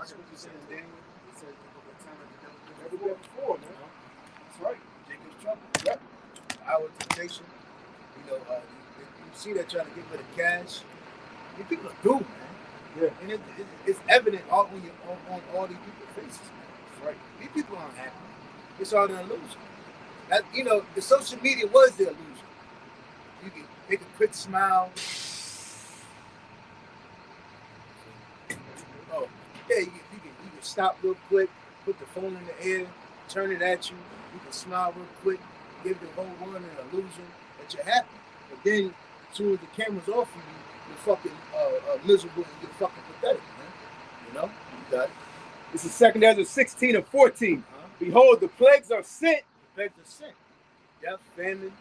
That's what you said in Daniel. It said the time of the devil never been before, man. That's right. Jacob's trouble. Yep. Our temptation. You see that trying to get rid of cash. These people are doomed, man. Yeah. And it's evident on all these people's faces, man. That's right. These people aren't happy. It's all an illusion. That, the social media was the illusion. You can make a quick smile. Oh, yeah, you can stop real quick, put the phone in the air, turn it at you. You can smile real quick, give the whole world an illusion that you're happy. But then, as soon as the camera's off of you, you're fucking miserable and you're fucking pathetic, man. You got it. This is 2 Ezra 16 and 14. Behold, the plagues are sent. The plagues are sent. Death, famine,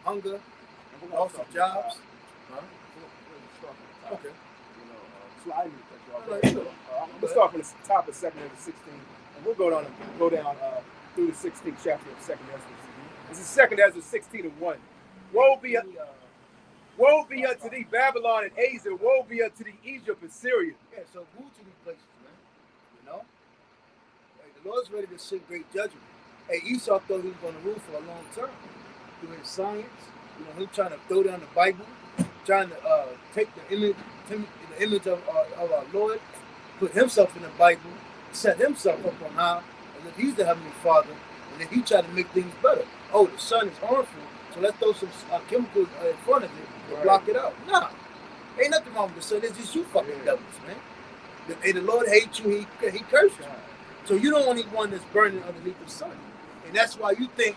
hunger, loss of jobs. Okay. Slightly. Let's start from the top of 2 Ezra 16, and we'll go down through the 16th chapter of 2 Ezra. This is 2 Ezra 16 and 1. Woe be unto thee, Babylon and Asia. Woe be unto thee, Egypt and Syria. Yeah, so move to these places, man. The Lord's ready to send great judgment. Hey, Esau thought he was going to rule for a long time through his science. Him trying to throw down the Bible, trying to take the image of our Lord, put himself in the Bible, set himself up on high, as if he's the Heavenly Father, and then he tried to make things better. Oh, the sun is harmful, so let's throw some chemicals in front of it to block it out. Nah, ain't nothing wrong with the sun. It's just you fucking devils, man. The Lord hates you, he cursed you. So you're the only one that's burning underneath the sun. And that's why you think,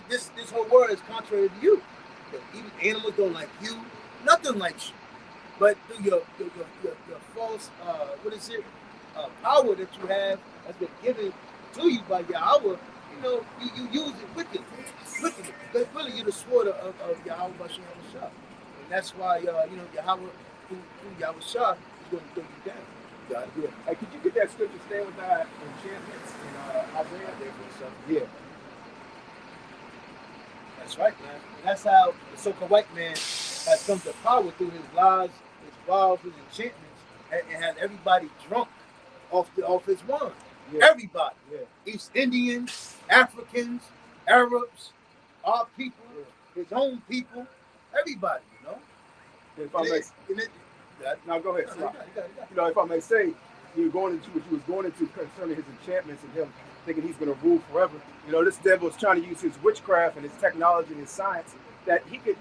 this whole world is contrary to you. Even animals don't like you. Nothing likes you. But through your false, power that you have has been given to you by Yahweh, you use it wickedly. But really, you're the sword of Yahweh Bashem Shah. And that's why, Yahweh, through Yahweh Shah, is going to throw you down. Got it? Yeah. Hey, could you get that scripture, stay with that enchantments in Isaiah there for a second? Yeah. That's right, man. And that's how the so-called white man has come to power through his lies, his vows, his enchantments, and had everybody drunk off his wine. Yeah. Everybody. Yeah. East Indians, Africans, Arabs, our people, his own people, everybody, If I may, now go ahead. If I may say, you're going into what you was going into concerning his enchantments and him thinking he's going to rule forever. This devil is trying to use his witchcraft and his technology and his science that he could,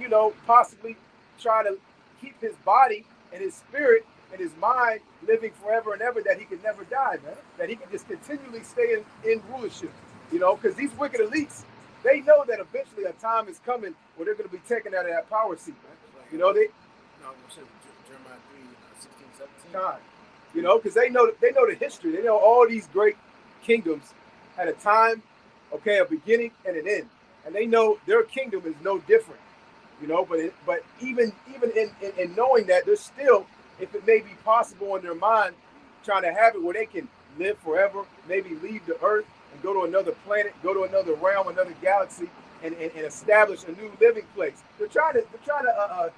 possibly try to keep his body and his spirit and his mind living forever and ever, that he could never die, man. That he could just continually stay in rulership, because these wicked elites, they know that eventually a time is coming where they're going to be taken out of that power seat, man. I'm going to say Jeremiah 3, 16, 17. Because they know the history. They know all these great kingdoms had a time, a beginning and an end, and they know their kingdom is no different. But even in knowing that, there's still, if it may be possible in their mind, trying to have it where they can live forever, maybe leave the earth and go to another planet, go to another realm, another galaxy, and establish a new living place. They're trying to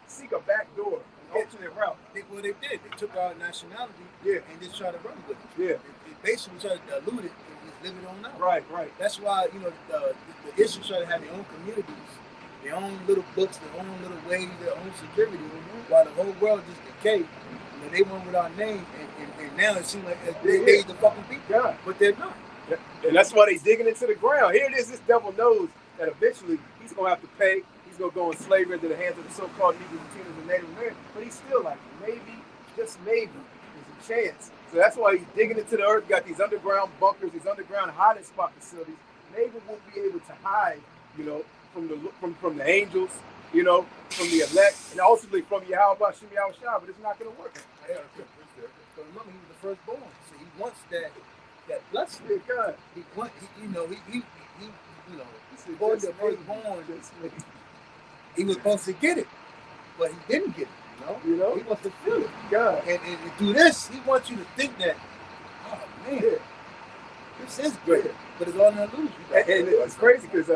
seek a back door, an alternate route. They did. They took our nationality, and just tried to run with it. Yeah. They basically tried to dilute it and just live it on out. Right. That's why the Israelites try to have their own communities, their own little books, their own little ways, their own security, while the whole world just decayed. They went with our name, and now it seems like they the fucking people, but they're not. And that's why they're digging into the ground. Here it is. This devil knows that eventually he's going to have to pay. He's going to go in slavery into the hands of the so-called Negroes, Latinos, and Native Americans. But he's still like, maybe, just maybe, there's a chance. So that's why he's digging into the earth. Got these underground bunkers, these underground hiding spot facilities. Maybe won't be able to hide, from the angels, from the elect, and ultimately from Yahweh Bashem Shah. But it's not going to work. Yeah, because remember, he was the firstborn, so he wants that blessing. God, he born the firstborn. He was supposed to get it, but he didn't get it. He wants to feel it. God, and through this, he wants you to think that, oh man, this is great, but it's all an illusion. And it's crazy because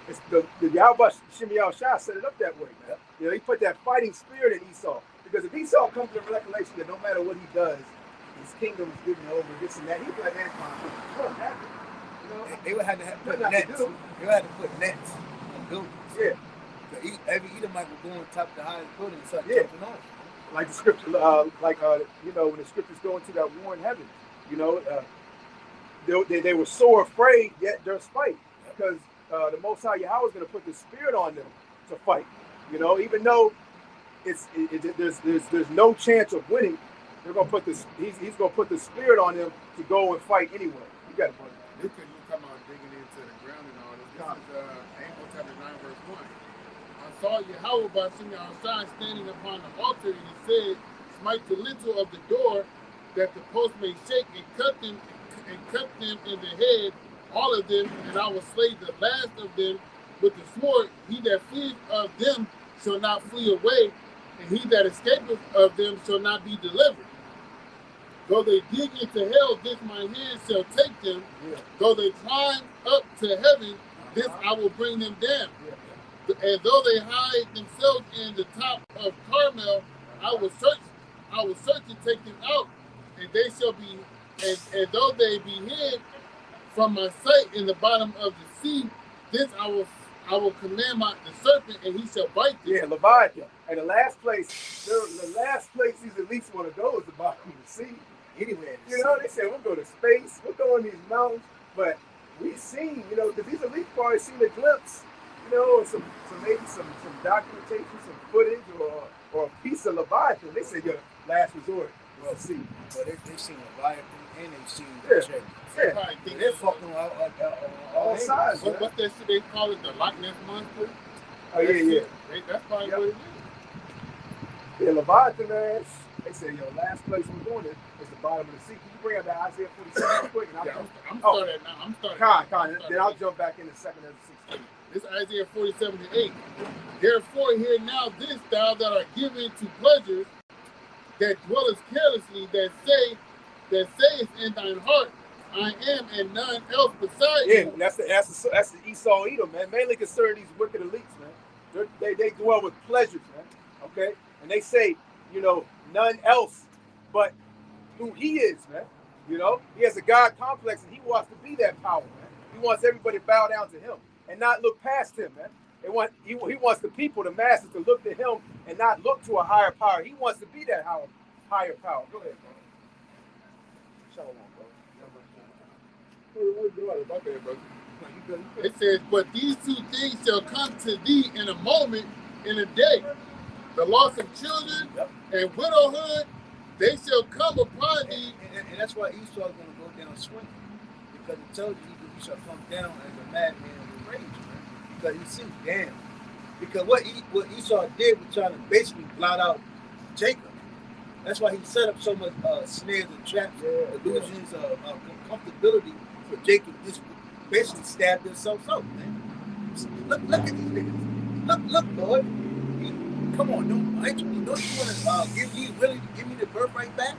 it's the Yahweh Bashem Shah set it up that way, man. He put that fighting spirit in Esau. Because if Esau comes to the recollection that no matter what he does, he's these kingdoms getting over this and that. He'd be like, man, come on, happen. You know, They would have to put nets. They would have to put nets on buildings. Yeah. Every Edomite would go on top of the highest building and start jumping off. Like the scripture, you know, when the scriptures go into that war in heaven, you know, they were so afraid, yet there's fight, because the Most High Yahweh is going to put the spirit on them to fight. You know, even though there's no chance of winning, they're going to put this. He's going to put the spirit on them to go and fight anyway. You got it, brother. Look at you come out digging into the ground and all this. This is Amos chapter 9, verse 1. I saw Yahweh by sitting outside, standing upon the altar, and he said, "Smite the lintel of the door, that the post may shake, and cut them in the head, all of them, and I will slay the last of them with the sword. He that fleeth of them shall not flee away, and he that escapeth of them shall not be delivered. Though they dig into hell, this my hand shall take them. Though they climb up to heaven, this I will bring them down. And though they hide themselves in the top of Carmel, I will search and take them out, and they shall be, and though they be hid from my sight in the bottom of the sea, this I will command the serpent, and he shall bite them." Yeah, Leviathan. And the last place these elites want to go is the bottom of the sea. Anyway, you know, they say we'll go to space, we'll go in these mountains, but we've seen, you know, because these elites probably seen a glimpse, you know, maybe some documentation, some footage, or a piece of Leviathan. They say, yo, last resort. Well, see. But they've seen Leviathan and they've seen the check. Yeah. They're fucking all sides. What's that shit they call it? The Loch Ness Monster? Oh, yeah. That's probably what it is. Yeah, Leviathan, man. They say, yo, last place we're going is the bottom of the sea. Can you bring up that Isaiah 47 quick? I'm starting now. I'm starting. Then I'll jump back into 2 Ezra 16. This is Isaiah 47:8. Therefore, hear now this, thou that art given to pleasures, that dwellest carelessly, that sayest in thine heart, I am, and none else beside you. Yeah, that's the Esau Edom, man. Mainly concerning these wicked elites, man. They dwell with pleasures, man. Okay, and they say, you know, none else but who he is, man. You know, he has a God complex, and he wants to be that power, man. He wants everybody to bow down to him and not look past him, man. He wants the people, the masses, to look to him and not look to a higher power. He wants to be that higher power. Go ahead, bro. Shalom, bro. It says, "But these two things shall come to thee in a moment, in a day. The loss of children and widowhood, they shall come upon thee." And that's why Esau is going to go down swinging. Because it tells you he shall come down as a madman with rage, man. Because he sees, damn. Because what Esau did was trying to basically blot out Jacob. That's why he set up so much snares and traps, illusions of comfortability for Jacob. Just basically stabbed himself out, man. Look at these niggas. Look, Lord. Come on, don't you want to give me the birthright back?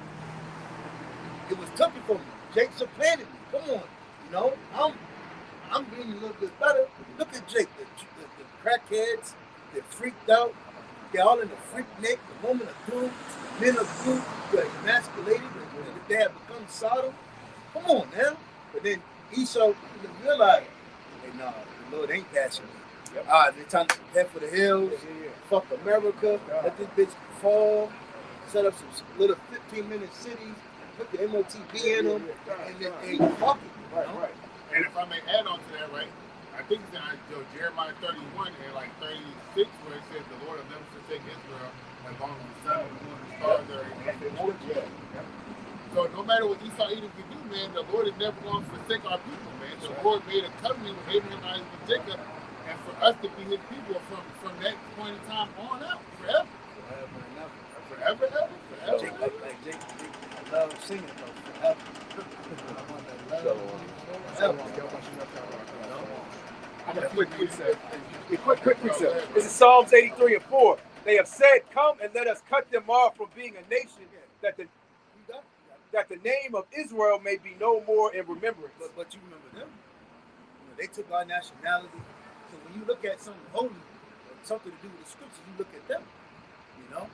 It was taken from me. Jake supplanted me. Come on, you know, I'm being a little bit better. Look at Jake, the crackheads, they're freaked out. They're all in the freak neck, the woman of doom, men of doom, they're emasculated, they have become Sodom. Come on now. But then Esau realized, hey, no, the Lord ain't passing me. They're trying to head for the hills, fuck America, let this bitch fall, set up some little 15-minute cities, put the MOTB in them, and then they fuck it. Right. And if I may add on to that, right, I think it's in Jeremiah 31 and like 36, where it says, "The Lord will never forsake Israel as long as the sun and the moon and the stars are in." So no matter what Esau Edom can do, man, the Lord is never going to forsake our people, man. The Lord made a covenant with Abraham, Isaac, and Jacob, and for us to be his people from that point in time on out, forever. Forever. Jake, like Jake, I love singing though, forever. Quick precept. This is Psalms 83 and 4. They have said, "Come and let us cut them off from being a nation, that the name of Israel may be no more in remembrance." But you remember them. You know, they took our nationality. So when you look at something holy, or something to do with the scriptures, you look at them. You know,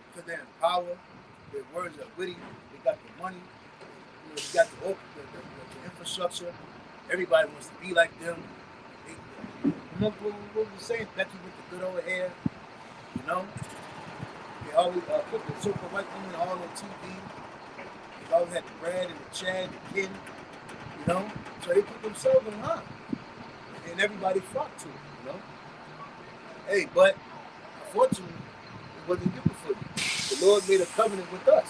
because they're in power. Their words are witty. They got the money. because you got the infrastructure. Everybody wants to be like them. Remember what we were saying? Becky with the good old hair, you know? They always put the super white women all on TV. They always had the Brad and the Chad, the Kid, you know? So they put themselves in line. And everybody flocked to it, you know? Hey, but unfortunately, it wasn't given for you. The Lord made a covenant with us.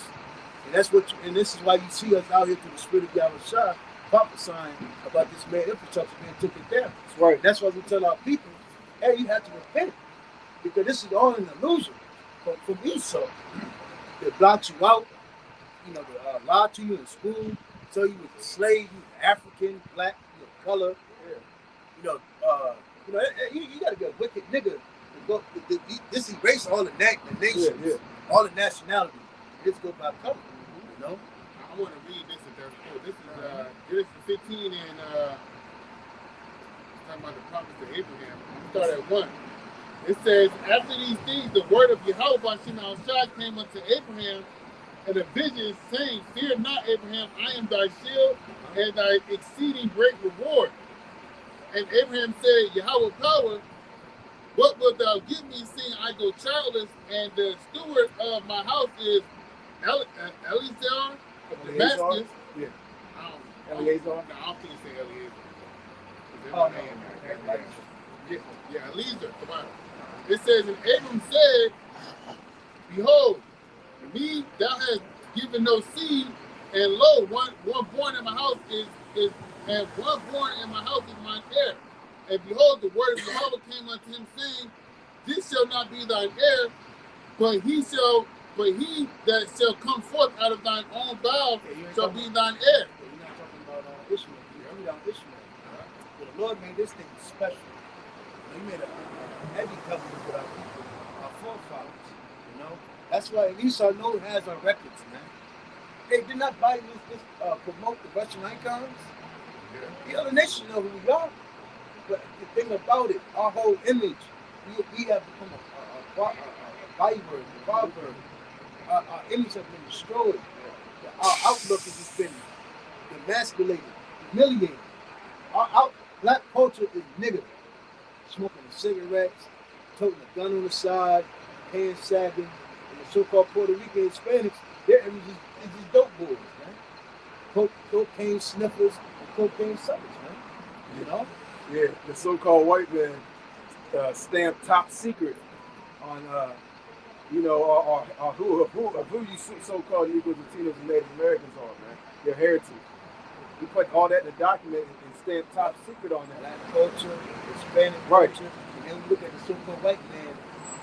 And that's what and this is why you see us out here through the spirit of Yahushua prophesying about this man infrastructure being taken down. That's right. That's why we tell our people, hey, you have to repent. Because this is all an illusion from Esau. They blocked you out, you know, they lie to you in school, tell you was a slave, you were African, black, you know, color. Yeah. You gotta be a wicked nigga to go. This erase all the nations, all the nationalities. This go by color, you know. I want to read this if that's cool. This is Genesis 15 and talking about the promise to Abraham. We start at 1. It says, after these things, the word of Yahweh Shai came unto Abraham in a vision, saying, fear not, Abraham, I am thy shield and thy exceeding great reward. And Abraham said, Yahweh power, what wilt thou give me, seeing I go childless, and the steward of my house is Eleazar of Damascus. Yeah. Eleazar? No, I don't think you say Eleazar. Oh, no. Yeah, Eleazar. Come on. It says, and Abram said, behold, me thou hast given no seed, and lo, one born in my house is mine heir. And behold, the word of Yahweh came unto him, saying, this shall not be thine heir, but he that shall come forth out of thine own bowels shall be thine heir. You're not talking about Ishmael. You're talking about Ishmael. Well, the Lord made this thing special. He made a heavy covenant with our people, our forefathers. You know, that's why Esau has our records, man. They did not buy this promote the Russian icons. The other nations know who we are. But the thing about it, our whole image, we have become a byword, a proverb. Our image has been destroyed. Our outlook has just been emasculated, humiliated. Black culture is nigger. Smoking cigarettes, toting a gun on the side, hands sagging, and the so-called Puerto Rican Hispanics, their image is just dope boys, man. Cocaine sniffers and cocaine suckers, man. You know? Yeah, the so-called white man stamped top secret on, or who you so-called Negroes, Latinos, and Native Americans are, man. Their heritage. We put all that in the document and stamped top secret on that. Black culture, Hispanic culture, and then we look at the so-called white man.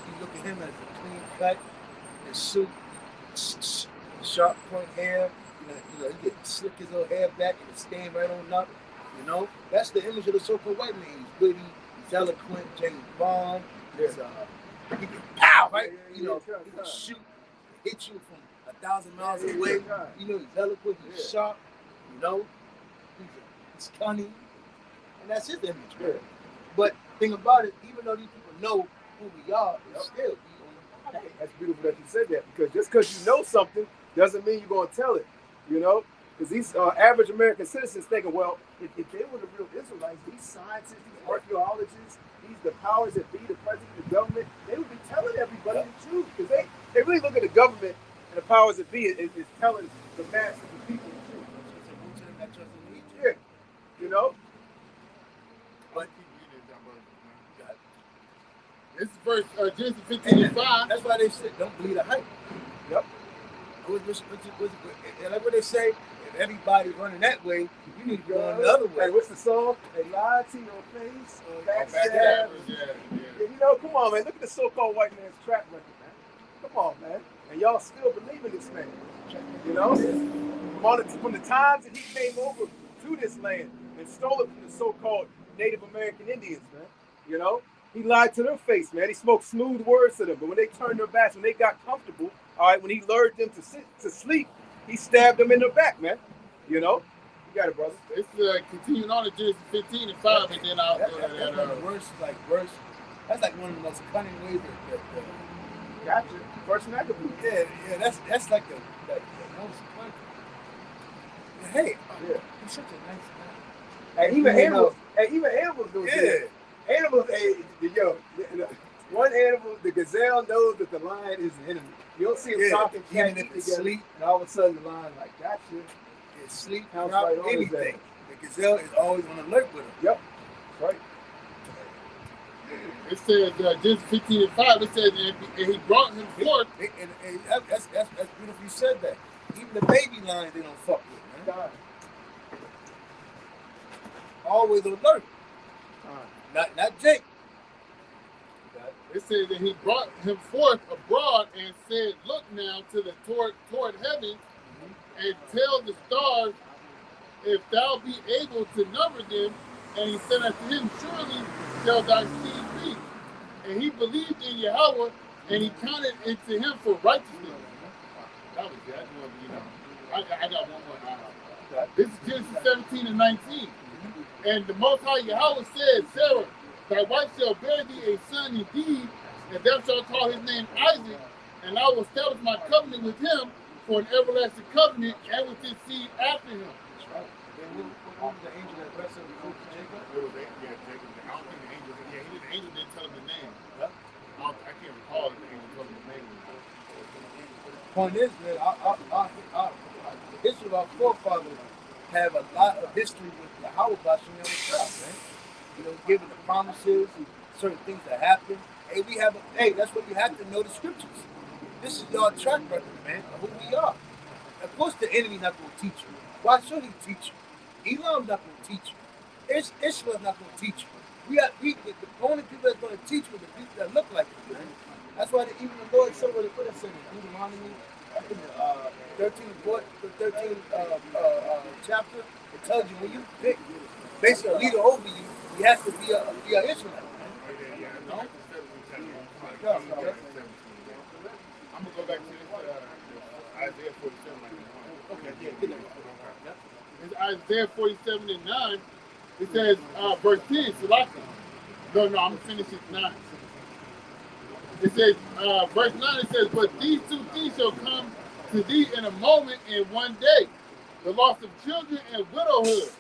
You look at him as a clean cut, his suit, sharp point hair. You know, he get slick his little hair back and it stand right on up. You know, that's the image of the so-called white man. He's witty, he's eloquent, James Bond. He can pow, right? He can shoot, hit you from 1,000 miles away. You know, he's eloquent, he's sharp. You know, he's cunning, and that's his image, man. But thing about it, even though these people know who we are, it's still. That's beautiful that you said that, because just because you know something doesn't mean you're going to tell it. You know, because these average American citizens thinking, well, if they were the real Israelites, these scientists, these archaeologists, the powers that be, the president, the government, they would be telling everybody the truth, because they really look at the government and the powers that be is telling the masses of people the truth. Yeah, you know. But this is verse Genesis 15 and 5. That's why they said, don't believe the hype. Yep. And like what they say, if everybody's running that way, you need to go on the other way. Hey, what's the song? They lie to your face, backstab. You know, come on, man. Look at the so-called white man's track record, man. Come on, man. And y'all still believe in this man. You know? From the times that he came over to this land and stole it from the so-called Native American Indians, man. You know? He lied to their face, man. He spoke smooth words to them. But when they turned their backs, when they got comfortable, all right, when he lured them to sleep, he stabbed them in the back, man. You know? You got it, brother. It's continuing on to Genesis 15 and 5, and then I'll go to that. That's one of the worst, that's like one of the most cunning ways that Gotcha. First Maccabee. Yeah, that's like the most cunning. hey, Yeah. he's such a nice man. And even animals do that. Animals, one animal, the gazelle knows that the lion is the enemy. You don't see him talking, even if it's sleep, and all of a sudden the lion like, gotcha. It's sleep, How drop, right on is anything. The gazelle is always on alert with him. Yep, right. It says Genesis 15:5. It says and he brought him forth. And that's beautiful. You said that. Even the baby lions they don't fuck with, man. God. Always alert. Not Jake. It says that he brought him forth abroad and said, "Look now to the toward heaven, and tell the stars if thou be able to number them." And he said unto him, "Surely shall thy seed be." And he believed in Yahweh, and he counted it to him for righteousness. That was good. I got one more. This is Genesis 17 and 19. And the Most High Yahweh said, "Sarah, thy wife shall bear thee a son indeed, and thou shalt call his name Isaac, and I will establish my covenant with him for an everlasting covenant, and with his seed after him." What was the angel that blessed him before Jacob? It was Jacob. I don't think the angel didn't tell him the name. I can't recall if the angel told him the name. Point is, man, our history of our forefathers have a lot of history with the Yahweh Bashim himself, man. You know, giving the promises, certain things that happen. Hey, that's what you have to know the scriptures. This is your track record, man, of who we are. Of course, the enemy not going to teach you. Why should he teach you? Elam's not going to teach you. Ishmael's not going to teach you. The only people that's going to teach you are the people that look like you, man. That's why even the Lord said what it said in Deuteronomy, in the 13th chapter, it tells you when you pick basically a leader over you, he has to be an Israelite. No? I'm gonna go back to this Isaiah 47 and 9. Okay, yeah, get that. It's Isaiah 47 and 9. It says, verse 10, Salaki. No, I'm gonna finish it 9. It says, verse 9, it says, "But these two things shall come to thee in a moment, in one day, the loss of children and widowhood."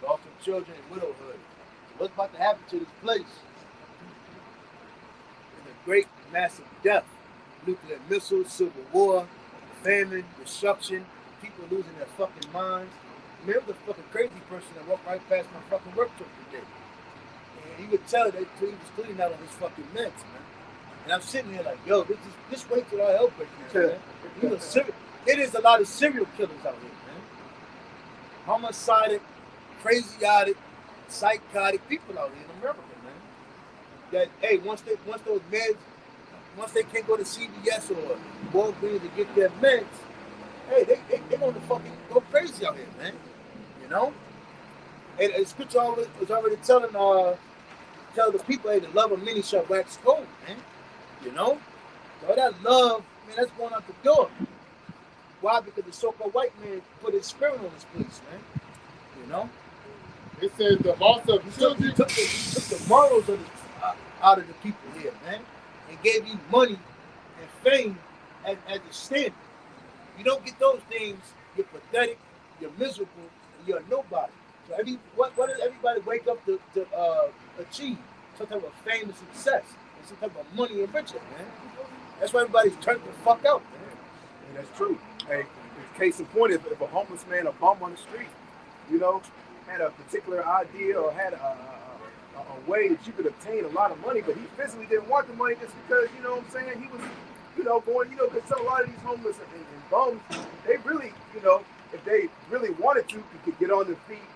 Loss of children and widowhood. What's about to happen to this place? It's a great massive death. Nuclear missiles, civil war, famine, destruction, people losing their fucking minds. Man, it was a fucking crazy person that walked right past my fucking work truck today. And you could tell that he was cleaning out on his fucking meds, man. And I'm sitting here like, yo, this wait till I help it, man. You know, it is a lot of serial killers out here, man. Homicidal, crazy-eyed, psychotic people out here in America, man. That, hey, once those meds, once they can't go to CVS or Walgreens to get their meds, hey, they want to fucking go crazy out here, man. You know? And scripture was already telling the people, hey, the love of many shall wax cold, man. You know? So that love, man, that's going out the door. Why? Because the so-called white man put his spirit on this place, man. You know? It says the loss of children. He took the morals of out of the people here, man. And gave you money and fame as a standard. You don't get those things, you're pathetic, you're miserable, and you're a nobody. So what does everybody wake up to achieve? Some type of fame and success, and some type of money and riches, man. That's why everybody's turned the fuck out, man. And that's true. Hey, case in point, if a homeless man, a bum on the street, you know, had a particular idea or had a way that you could obtain a lot of money, but he physically didn't want the money just because, you know what I'm saying, he was, you know, going, you know, because a lot of these homeless and bums, they really, you know, if they really wanted to, could get on their feet,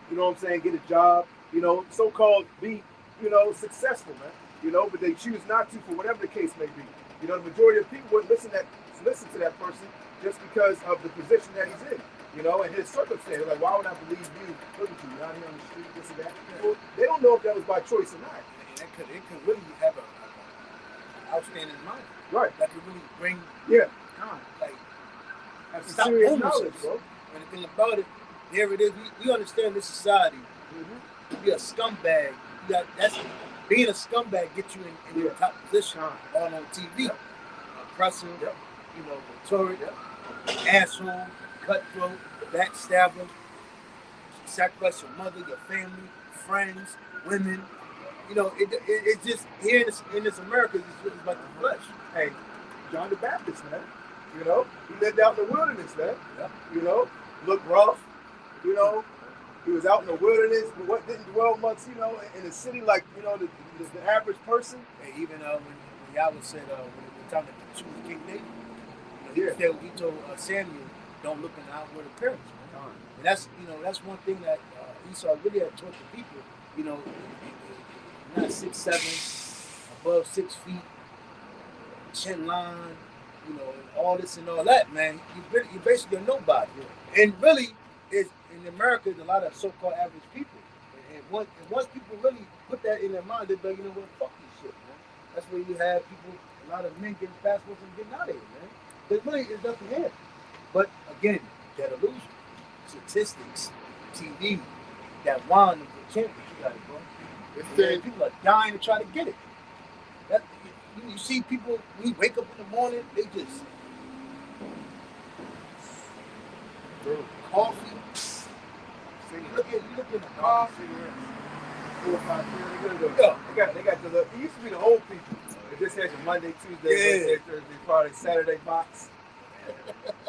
you know what I'm saying, get a job, you know, so-called be, you know, successful, man, you know, but they choose not to for whatever the case may be. You know, the majority of people wouldn't listen to that person just because of the position that he's in, you know, and his circumstance. Like, why would I believe you? Look at you, you're out here on the street, this and that. Well, they don't know if that was by choice or not. And it could really have an outstanding mind. Right. That could really bring, like, Have some stop serious homelessness, knowledge, bro. And the thing about it, here it is. We understand this society. To be a scumbag, being a scumbag gets you in your top position on TV. Oppressive, you know, rhetoric, asshole, cutthroat, backstabber, sacrifice your mother, your family, friends, women. You know, it's just here in this America, it's about the flesh. Hey, John the Baptist, man. You know, he lived out in the wilderness, man. Yeah. You know, looked rough. You know, he was out in the wilderness, but what didn't dwell much, you know, in the city like, you know, the average person. And even when Yahweh said, when it was time to choose King David, you know, he told Samuel, don't look in the outward appearance. And that's one thing that Esau really had taught the people. You know, not 6'7", above 6 feet, chin line, you know, all this and all that, man. You're basically a nobody. Yeah. And really, in America, there's a lot of so-called average people. And once people really put that in their mind, they're like, you know what, fuck this shit, man. That's where you have people, a lot of men getting passports and getting out of here, man. There's really is nothing here. But again, that illusion, statistics, TV, that wine of the champions, you got it, bro. People are dying to try to get it. You see people, when you wake up in the morning, they just coffee. So you look in the car. 4 or 5 years. They got the. It used to be the old people. It just had your Monday, Tuesday, Wednesday, Thursday, Friday, Saturday box.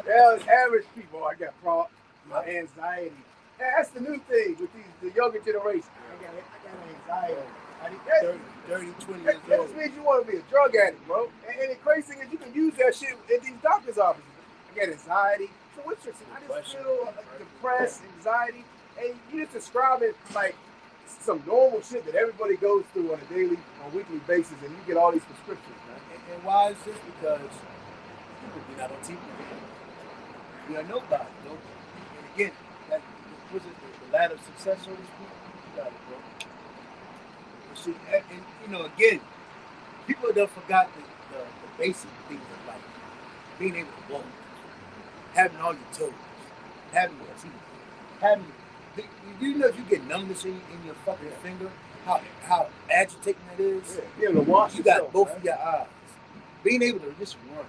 Yeah, average people. I got my anxiety. That's the new thing with the younger generation. I got anxiety. 30, 20 years That old. just means you want to be a drug addict, bro. And the crazy thing is you can use that shit in these doctor's offices. I got anxiety. So what's your thing? I just feel depressed, anxiety. And you just describe it like some normal shit that everybody goes through on a daily, on weekly basis, and you get all these prescriptions, man. And why is this? Because we're not on TV. We are nobody. And again, that was it the ladder of success, so to speak? You got it, bro. See, and you know, again, people have forgot the basic things of life. Being able to walk, having all your toes, having your teeth, having. You know, if you get numbness in your fucking finger, how agitating that is. Yeah, to wash you got both of your eyes. Being able to just run,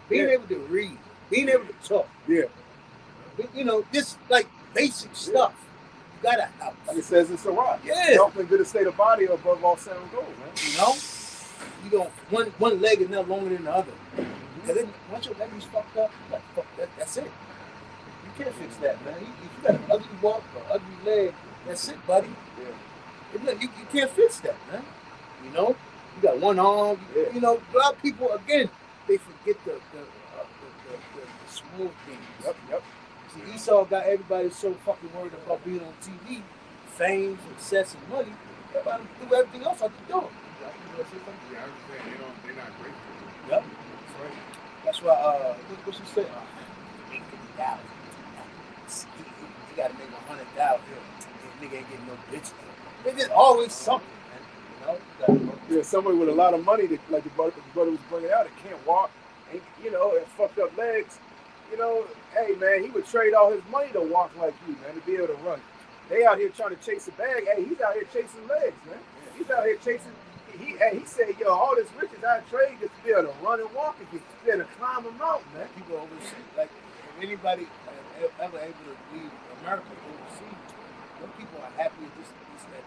being able to read, being able to talk. Yeah. You know, this like basic stuff. You gotta help. Like it says in Sirach. Yeah. Health and good state of body above all sound gold, man. You know, you don't one leg is not longer than the other. Because then once your leg is fucked up, like, fuck that, that's it. You can't fix that, man. If you got an ugly walk or ugly leg, that's it, buddy. Yeah. You can't fix that, man. You know, you got one arm. Yeah. You know, a lot of people again they forget the small things. Yep. See, Esau got everybody so fucking worried about being on TV, fame, success, and money. Everybody do everything else like the door. Yeah, I was saying they're not grateful. Yep. That's why. What she said? $850,000. He got to make $100,000. Nigga ain't getting no bitch. It's just always something, man. You know. Yeah, somebody with a lot of money that, like the brother was bringing out, that can't walk, and you know, and fucked up legs. You know, hey man, he would trade all his money to walk like you, man, to be able to run. They out here trying to chase a bag. Hey, he's out here chasing legs, man. He's out here chasing. He said, yo, all this riches I trade just to be able to run and walk again, to be able to climb a mountain, man. People overseas, like if anybody ever able to leave America overseas, those people are happy with this that.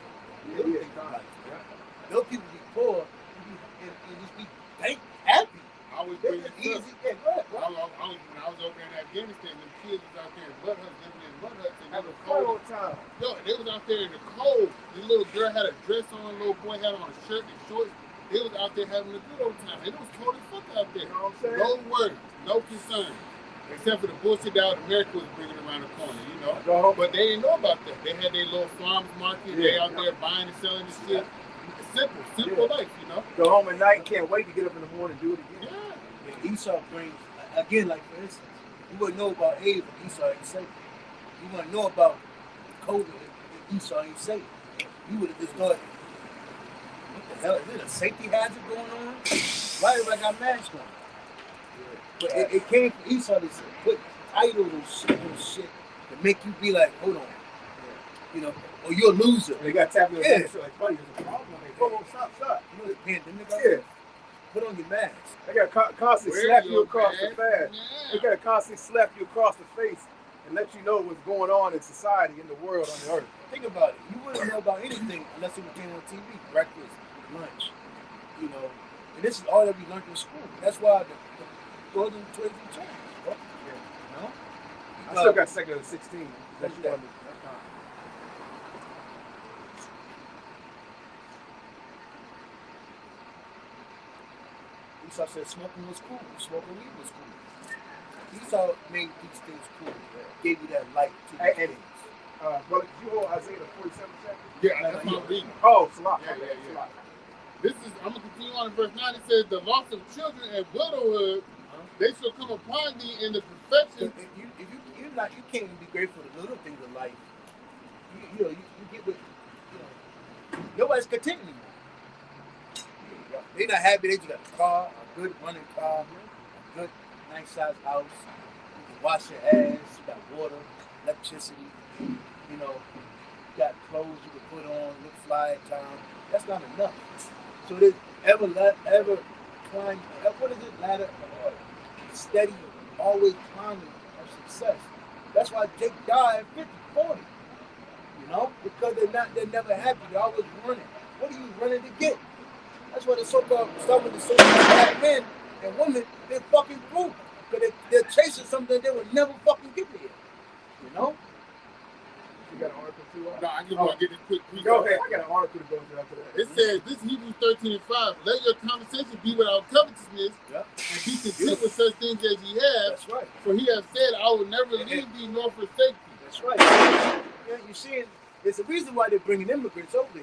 Those people be poor and just be happy. I was bringing easy. Yeah, go ahead, bro. When I was over in Afghanistan, the kids was out there in mud huts, living in mud huts, and Having fun all the time. Yo, they was out there in the cold. The little girl had a dress on, little boy had on a shirt and shorts. They was out there having a good old time. And it was cold as fuck out there. You know what I'm saying? No worries, no concern. Except for the bullshit that America was bringing around the corner, you know. But they didn't know about that. They had their little farmers market. They out there buying and selling this shit. Simple life, you know. Go home at night, can't wait to get up in the morning and do it again. Yeah. Esau brings, again, like for instance, you wouldn't know about AIDS if Esau ain't safe. You wouldn't know about COVID if Esau ain't safe. You would have just thought, what the hell, is there a safety hazard going on? Why everybody got masks on? But it came from Esau to put titles and shit to make you be like, hold on. You know, or you're a loser. They got tapping Yeah. like, buddy, there's a problem. Whoa, stop. You know, the pandemic out Yeah. there? Put on your mask. They got constantly slap you across the face. They got to constantly slap you across the face and let you know what's going on in society, in the world, on the earth. Think about it. You wouldn't know about anything unless it came on TV. Breakfast, lunch, you know. And this is all that we learned in school. That's why the golden 20 changed. You know? I still got second of 16. That's that. one. Esau said smoking was cool. Smoking weed was cool. Esau made these things cool. Gave you that light to these things. Brother, did you hold Isaiah the 47th chapter? Yeah, that's what I'm reading. Oh, Salah. Yeah, Okay, yeah, yeah. Salah. This is, I'm going to continue on in verse 9. It says, the loss of children and widowhood, they shall come upon thee in the perfection. You can't even be grateful for the little things in life. You get with, nobody's content anymore. They're not happy. They just got a car, a good running car, a good nice sized house. You can wash your ass. You got water, electricity. You got clothes you can put on, look fly at times. That's not enough. So this ever climb. What is it? Ladder, steady, always climbing of success. That's why Jake died at 50, 40. Because they're never happy. They're always running. What are you running to get? That's why the so-called black men and women, they're fucking broke. Because they're chasing something they would never fucking get here. You got an article too? No, I just want to get this quick. Go ahead. I got an article to go through after that. It says, this is Hebrews 13:5. Let your conversation be without covetousness, and be content with such things as ye have. That's right. For he has said, I will never leave thee nor forsake thee. That's right. Yeah, you see, there's a reason why they're bringing immigrants over here.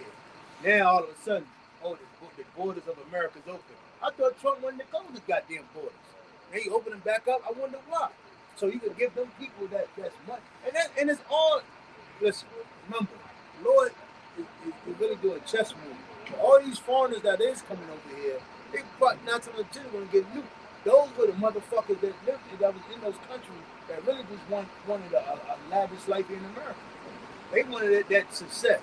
Now all of a sudden, the borders of America's open. I thought Trump wanted to close the goddamn borders. Now you open them back up. I wonder why. So you can give them people that's money, and it's all. Listen, remember, Lord is really doing chess moves. All these foreigners that is coming over here, they brought 9 times out of 10 going to get loot. Those were the motherfuckers that was in those countries that really just wanted a lavish life in America. They wanted that success.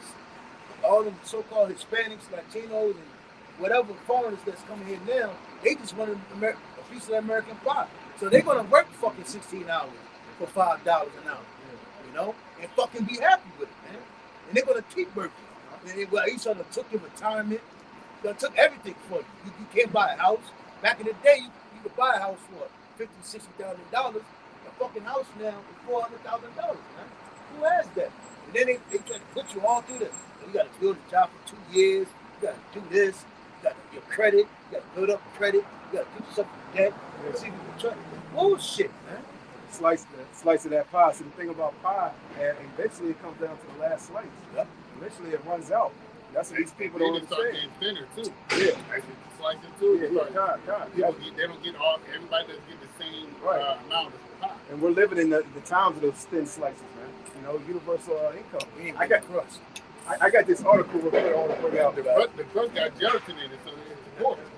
All them so-called Hispanics, Latinos, and whatever foreigners that's coming here now, they just wanted a piece of American pie. So they're going to work fucking 16 hours for $5 an hour, and fucking be happy with it, man. And they're going to keep working. Well, each other took your retirement. They took everything for you. You can't buy a house. Back in the day, you could buy a house for $50,000, $60,000. A fucking house now is $400,000, man. Who has that? And then they try to put you all through this. You got to build a job for 2 years. You got to do this. You got to your credit. You got to build up credit. You got to do something with debt. See if you can try. Bullshit, man. Slice of that pie. So the thing about pie, and eventually it comes down to the last slice. Yep. Eventually it runs out. That's what these people don't understand. Thinner too. Yeah. Slice it too. Yeah. They don't get everybody doesn't get the same amount of pie. And we're living in the times of those thin slices, man. Universal income. I got crust. I got this article real quick I want to bring out. The crust got gelatin in it, so it's important.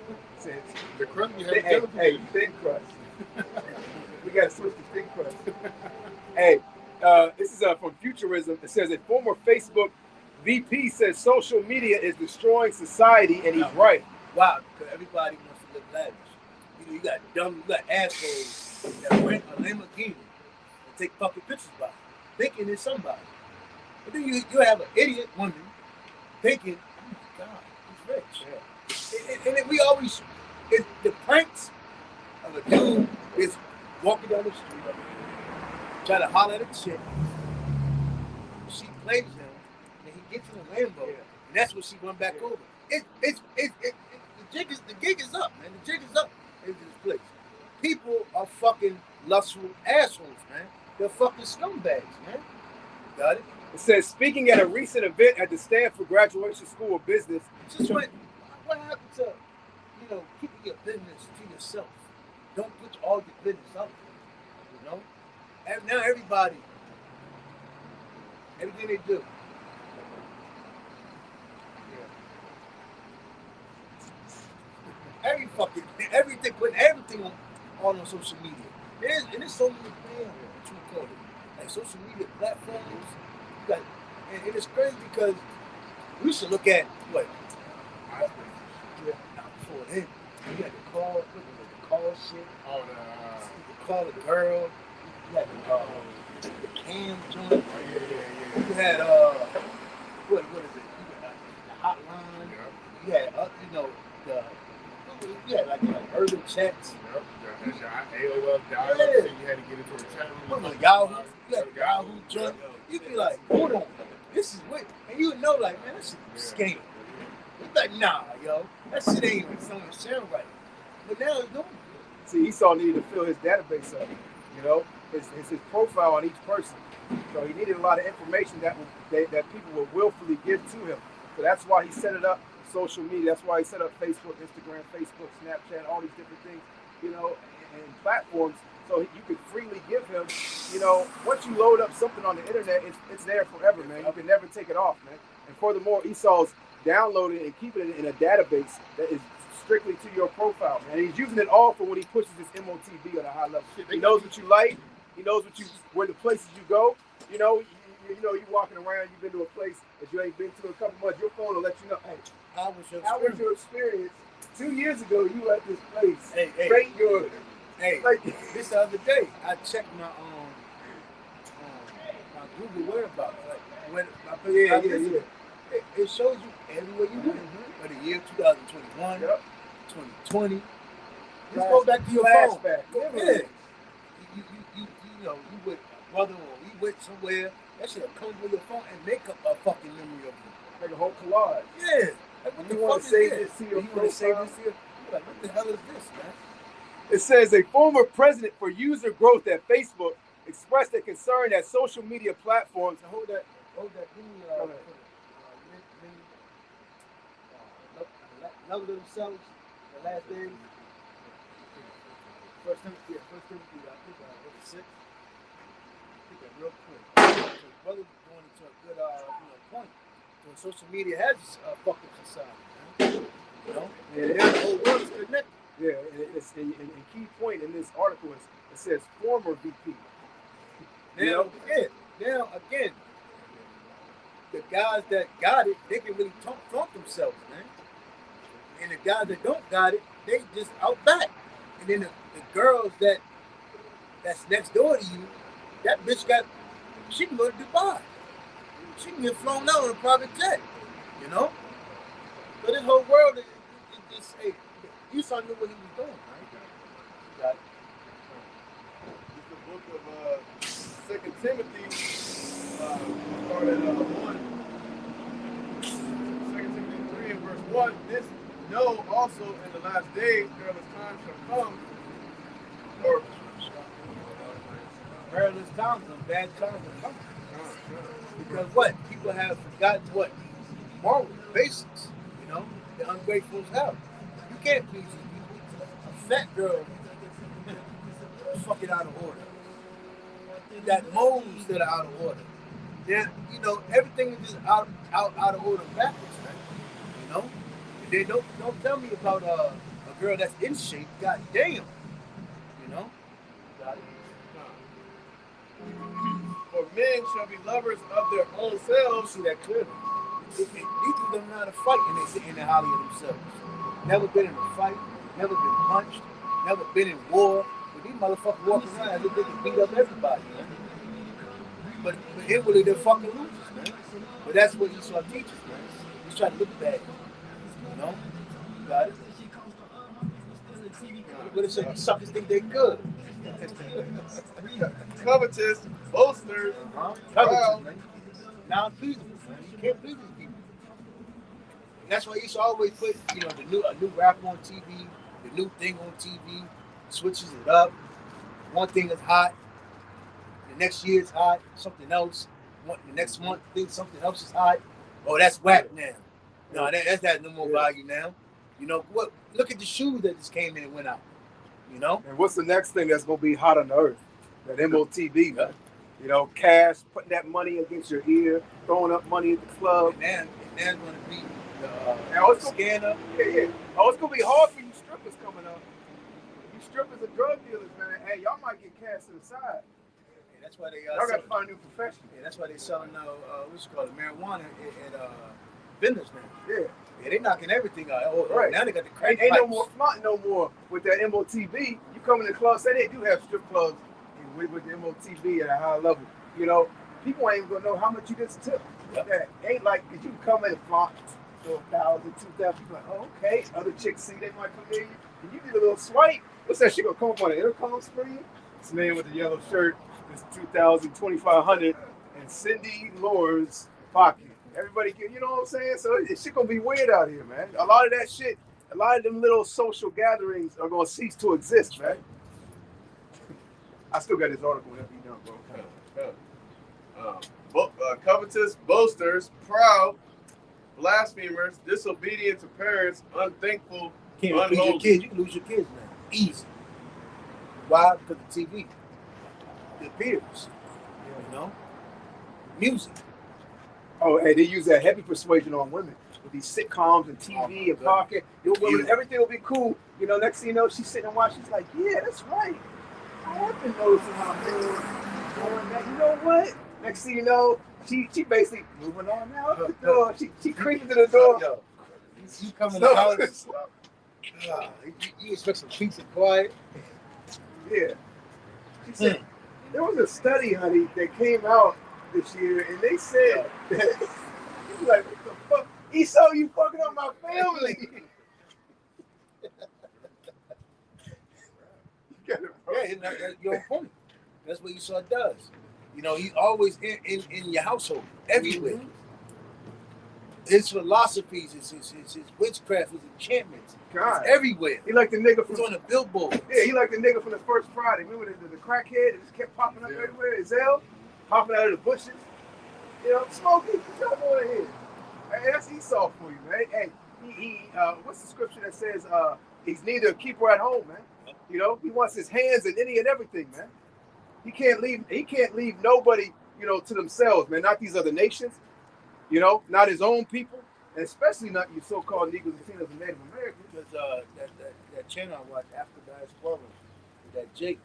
The crust we have gelatin in it. Thin crust. We got to switch to thin crust. Hey, this is from Futurism. It says a former Facebook VP says social media is destroying society, and he's right. Wow, because everybody wants to live lavish. You got assholes that rent a Lamborghini and take fucking pictures by it, thinking it's somebody. But then you have an idiot woman thinking, oh my God, he's rich. Yeah. And we always, the pranks of a dude is walking down the street, trying to holler at a chick. She plays him, and he gets in a Lambo, and that's when she run back over. The gig is up, man. The jig is up in this place. People are fucking lustful assholes, man. They're fucking scumbags, man. Got it? It says, speaking at a recent event at the Stanford Graduation School of Business. Just what happened to, keeping your business to yourself? Don't put all your business out there, And now everything they do. Everything, putting everything on social media. And there's so many like social media platforms. And it's crazy because we should look at what? Before then, you had to call shit. Oh, you could call a girl. You had to the Cam joint. Oh, yeah. You had what is it? You had the hotline. Yep. You had the you had like urban chats. Yep. That's your AOL dial-up Yeah. thing. You had to get into a chat room. What was Yahoo? You had Yahoo joint. You'd be like, hold on, this is what, and you would know like, man, this is a scam. You'd be like, nah, yo, that shit ain't even sound right. But now it's doing. See, Esau needed to fill his database up. You know, his profile on each person. So he needed a lot of information that people would willfully give to him. So that's why he set it up. Social media. That's why he set up Facebook, Instagram, Facebook, Snapchat, all these different things. You know, and platforms. So you could freely give him. You know, once you load up something on the internet, it's there forever, man. You can never take it off, man. And furthermore, Esau's downloading it and keeping it in a database that is strictly to your profile, man. And he's using it all for when he pushes his MOTB at a high level. He knows what you like. He knows where the places you go. You know, you walking around. You've been to a place that you ain't been to in a couple months. Your phone will let you know. Hey, how was your experience? 2 years ago, you were at this place. Hey, your. Hey, like this the other day, I checked my Google whereabouts. Like when I put it shows you everywhere you went. For the year 2021, 2020. Just go back to your phone. Yeah. You know, you with a brother or we went somewhere. That shit'll come with your phone and make up a fucking memory of you. Like a whole collage. Yeah. Like, what you the want fuck to save is this to your you want to save profile? this to your, you're like, what the hell is this, man? It says a former president for user growth at Facebook expressed a concern that social media platforms. Now hold that. Give me Love themselves. The last day. First Timothy, I think what's 6. I think that real quick. So brother going into a good point. So social media has a fucking society, man. You know? Yeah, the whole world is connected. Yeah, and it's a key point in this article is it says former VP. Now again, the guys that got it, they can really talk themselves, man. And the guys that don't got it, they just out back. And then the girls that's next door to you, that bitch she can go to Dubai. She can get flown out on a private jet, you know? So this whole world is just, hey, Esau knew what he was doing, right? Got it. It's the book of 2 Timothy, started 1. 2 Timothy 3 and verse 1. This know also in the last days, perilous times shall come. Or perilous times and bad times are coming. Because what? People have forgotten what? Moral basics, you know? The ungrateful as hell. You can't please these people. A fat girl is fucking out of order. You got moles that are out of order. Then, you know, everything is just out of order backwards, man. You know? And then don't tell me about a girl that's in shape. God damn. You know? Got it. For men shall be lovers of their own selves. See that clearly. These people don't know how to fight and they sit in the holler of themselves. Never been in a fight, never been punched, never been in war. But these motherfuckers walking around as if they can beat up everybody, man. But inwardly they're fucking losers, man. But that's what Esau teaches, man. He's trying to look bad. You know? Got it? What it say? These suckers think they good. Covetous, boasters, Covetous, man. Now pleasing, man. You can't please these people. And that's why Esau always put, you know, a new rapper on TV, the new thing on TV, switches it up. One thing is hot, the next year it's hot, something else. The next month, something else is hot. Oh, that's whack now. No, that has no more value now. You know what? Look at the shoes that just came in and went out. You know. And what's the next thing that's gonna be hot on the earth? That MOTB, man. You know, cash, putting that money against your ear, throwing up money at the club. And that's gonna be the scanner. Yeah. Oh, it's gonna be hard for you strippers coming up. You strippers and drug dealers, man. Hey, y'all might get cast to the side. Yeah, that's why they y'all gotta find a new profession. Yeah, that's why they selling what's it called, marijuana at vendors now. Yeah, they knocking everything out. Oh, right. Now they got the crack Ain't no more flaunting no more with that MOTB. You come in the club, say they do have strip clubs in with the MOTB at a high level. You know, people ain't even gonna know how much you just took. Yep. That ain't like, cause you can come in and flaunt for 1,000, 2,000. People like, oh, okay. Other chicks see they might come in, and you did a little swipe. What's that shit gonna come up on the intercom screen? This man with the yellow shirt, this 2,000, 2,500, and Cindy Lord's pocket. Everybody get, you know what I'm saying? So it's shit gonna be weird out here, man. A lot of that shit, a lot of them little social gatherings are gonna cease to exist, man. I still got this article when be done, bro. Covetous boasters, proud, blasphemers, disobedient to parents, unthankful, Can't lose your unholy. kids. You can lose your kids now. Easy. Why? Because of TV. The appears. You know? Music. Oh, hey, they use that heavy persuasion on women with these sitcoms and TV and pocket. Everything will be cool. You know, next thing you know, she's sitting and watching. She's like, yeah, that's right. I have been noticing how man going back. You know what? Next thing you know, she basically moving on out the door. She creeping to the door. Yo, you come in the house. You expect some peace and quiet. Yeah. She said there was a study, honey, that came out this year, and they said that he was like, what the fuck? Esau, you fucking up my family. Yeah, you're on point. That's what Esau does. You know, he's always in your household, everywhere. Mm-hmm. His philosophies, his witchcraft, his enchantments, God. it's everywhere. He like the nigga He's from on the billboard. Yeah, he like the nigga from the first Friday. Remember the crackhead that just kept popping up everywhere? Ezell, popping out of the bushes. You know, Smokey, what y'all doing here? Hey, that's Esau for you, man. Hey, he what's the scripture that says he's neither a keeper at home, man. You know, he wants his hands in any and everything, man. He can't leave nobody, you know, to themselves, man. Not these other nations, you know, not his own people, and especially not your so-called Negroes, Latinos, and Native Americans. Because that channel I watch after Diaspora, that Jake,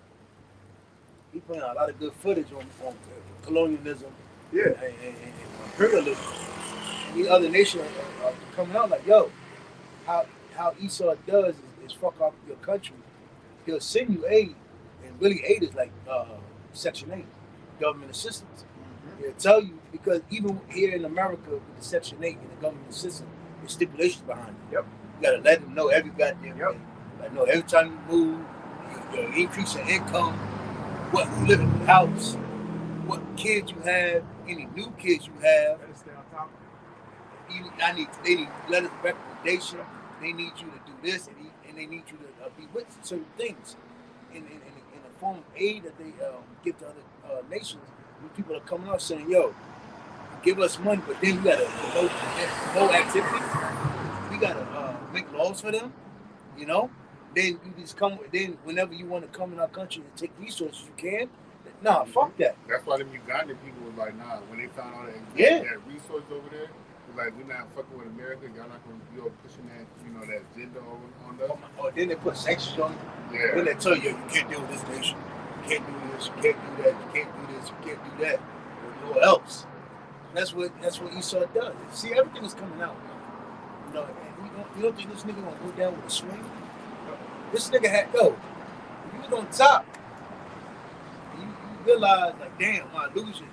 he putting out a lot of good footage on colonialism, Yeah, and imperialism. And these other nations are coming out like, yo, how Esau does is fuck off your country. He'll send you aid, and really aid is like Section 8, government assistance. Mm-hmm. He'll tell you, because even here in America with the Section 8 and the government assistance, there's stipulations behind it. Yep. You gotta let them know every goddamn Yep. thing. Like, no, every time you move, you increase your income, what you live in the house, what kids you have, any new kids you have. better stay on top of it. They need letters of recommendation. They need you to do this, and they need you to be with certain things in a form of aid that they give to other nations. When people are coming out saying, "Yo, give us money," but then you gotta promote activities. We gotta make laws for them. You know. Then you just come. Then whenever you want to come in our country and take resources, you can. Nah, fuck that. That's why them Ugandan people was like, nah, when they found all that, Yeah. that resource over there, it was like, we're not fucking with America. Y'all not going to be pushing that, you know, that agenda on us. Oh, then they put sanctions on you. Yeah. Then they tell you, you can't deal with this nation. You can't do this. You can't do that. You can't do this. You can't do that. What else? That's what Esau does. See, everything is coming out. You know, and you don't think this nigga gonna go down with a swing? This nigga had if you was on top, you realize like, damn, my illusion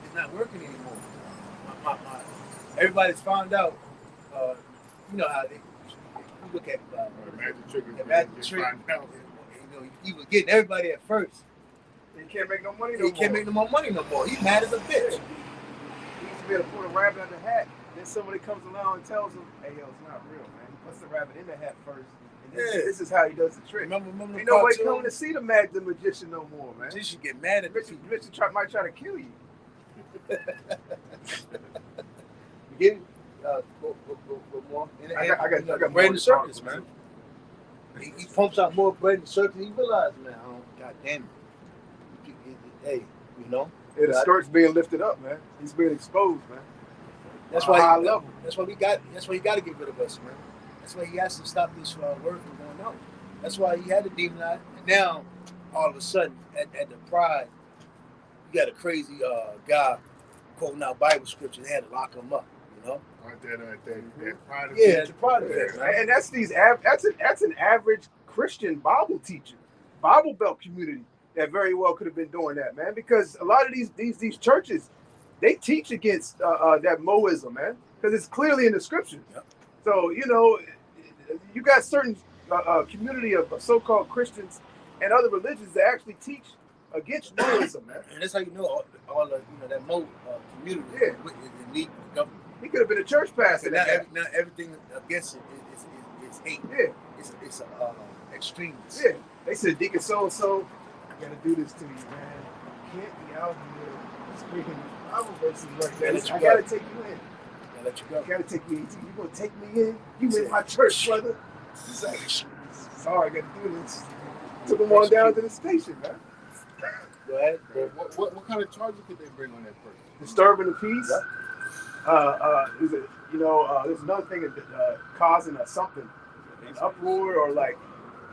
is not working anymore. My everybody's found out. You know how you look at The magic trick is the magic just trick. find out. You know, he was getting everybody at first. He can't make no money no He more. can't make no more money no more. He's mad as a bitch. He used to be able to put a rabbit in the hat. Then somebody comes along and tells him, "Hey, yo, it's not real, man." He puts the rabbit in the hat first. And this is how he does the trick. Remember Ain't the nobody cartoon? coming to see the magician no more, man. You should get mad at Richard, people. Richard might try to kill you. You get it? Go more. I got bread more and circus, to man. He pumps out more bread and circus. He realizes, man, God damn it. Hey, you know. Yeah, the skirt's being lifted up, man. He's being exposed, man. That's On a why. high level. That's why he got to get rid of us, man. That's why he has to stop this word from going out. That's why he had to demonize. And now, all of a sudden, at the Pride, you got a crazy guy quoting out Bible scripture. They had to lock him up, you know. That pride of Yeah, the Pride event, man. And that's an average Christian Bible teacher, Bible Belt community that very well could have been doing that, man. Because a lot of these churches, they teach against that Moism, man, because it's clearly in the scriptures. Yep. So you know, you got certain community of so-called Christians and other religions that actually teach against Moism, man. And that's how you know all the that Mo community Yeah. is in need of the government. He could have been a church pastor. And now everything against it is hate. Yeah, It's extremists. yeah. They said, Deacon so-and-so, I gotta do this to you, man. You can't be out here speaking Bible verses like that. I gotta take you in. I'll let you go. I gotta take you in. You gonna take me in? You in my church, brother? He's like, sorry, I gotta do this. Took him on down to the station, man. Go ahead. What kind of charges could they bring on that person? Disturbing the peace. Is it, there's another thing causing something, an uproar or like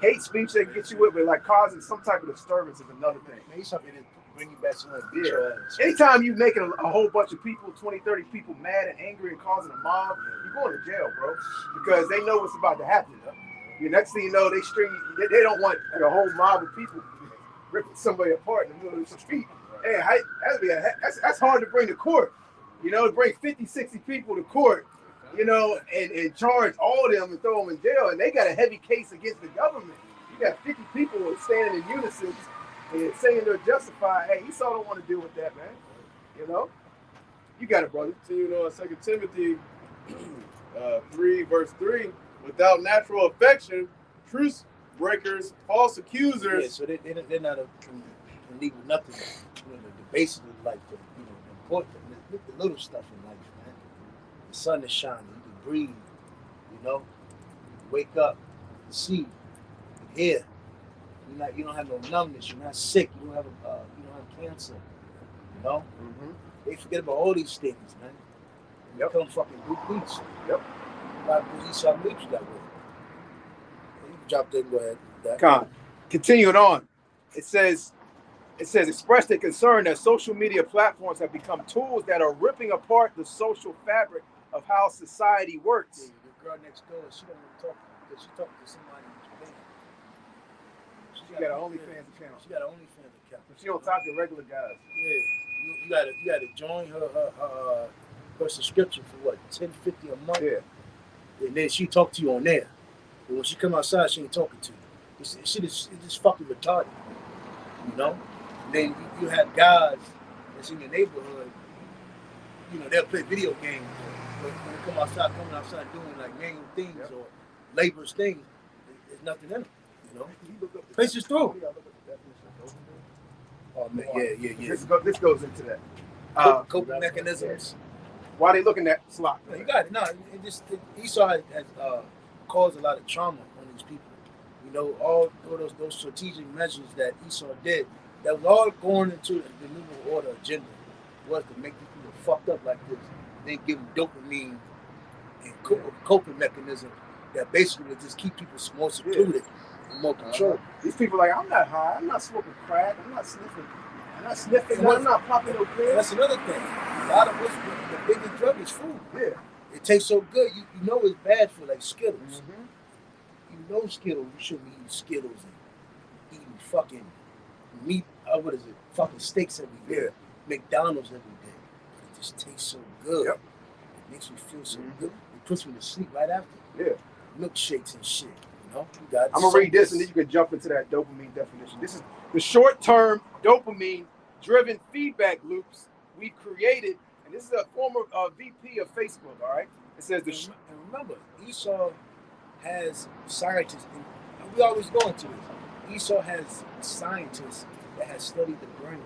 hate speech they get you with, but like causing some type of disturbance is another thing. Maybe something to bring you back somewhere. Yeah. Anytime you're making a whole bunch of people, 20, 30 people mad and angry and causing a mob, you're going to jail, bro, because they know what's about to happen. The next thing you know, they don't want a whole mob of people ripping somebody apart in the middle of the street. Hey, that's hard to bring to court. To bring 50, 60 people to court, and charge all of them and throw them in jail. And they got a heavy case against the government. You got 50 people standing in unison and saying they're justified. Hey, Esau don't want to deal with that, man. You got it, brother. So, 2 Timothy 3, verse 3, without natural affection, truce breakers, false accusers. Yeah, so they're not in need with nothing. The basic of life, the important, the little stuff in life, man. The sun is shining, you can breathe, wake up, see, you hear. You don't have no numbness. You're not sick. You don't have cancer. Mm-hmm. They forget about all these things, man. Yep. Become fucking good beats. Yep. A lot of Esau leaps you that way. You can drop that and go ahead. Con. Continuing on, it says express their concern that social media platforms have become tools that are ripping apart the social fabric of how society works. Yeah, the girl next door, she don't want to talk because she talking to somebody in Japan. She got an OnlyFans account. She got an OnlyFans account. She don't talk to regular guys. Yeah, you gotta join her subscription for what, $10.50 a month. Yeah. And then she talk to you on there. But when she come outside, she ain't talking to you. It's just fucking retarded, And then you have guys that's in your neighborhood. They'll play video games, but when they coming outside doing like manual things or laborious things, there's nothing in them. Face is through. Oh man, yeah. This goes into that. Coping mechanisms. Why they looking at slot? No, you got it. No, Esau has caused a lot of trauma on these people. All those strategic measures that Esau did, that was all going into the New Order agenda, was to make these people fucked up like this. Then give them dopamine and coping mechanism that basically would just keep people more secluded and more controlled. These people are like, I'm not high, I'm not smoking crack, I'm not sniffing, I'm not popping no pills. That's another thing. A lot of us, the biggest drug is food. Yeah. It tastes so good, you know it's bad for like Skittles. Mm-hmm. Skittles, you shouldn't be eating Skittles and eating fucking meat, fucking steaks every day. Yeah. McDonald's every day. It just tastes so good. Yep. It makes me feel so good. It puts me to sleep right after. Yeah. Milkshakes and shit. You got it. I'm gonna read this and then you can jump into that dopamine definition. This is the short-term dopamine-driven feedback loops we created, and this is a former VP of Facebook. All right. It says And remember, Esau has scientists, and we always go into this. Esau has scientists that have studied the brain.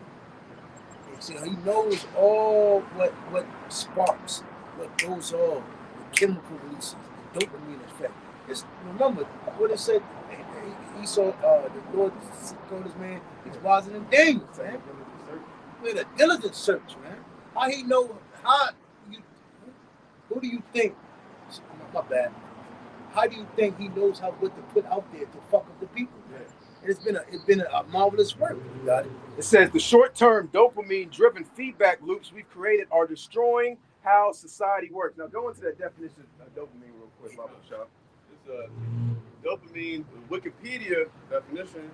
And so he knows all what sparks, what goes on, the chemical releases, the dopamine effect. Remember what it said. Esau, the Lord told this man, he's wiser than Daniel, man. With a diligent search, man. How he know? Who do you think? My bad. How do you think he knows what to put out there to fuck up the people? Yeah. It's been a marvelous work. You got it. It says the short-term dopamine-driven feedback loops we've created are destroying how society works. Now go into that definition of dopamine real quick, Baba Shah. It's dopamine, Wikipedia definition.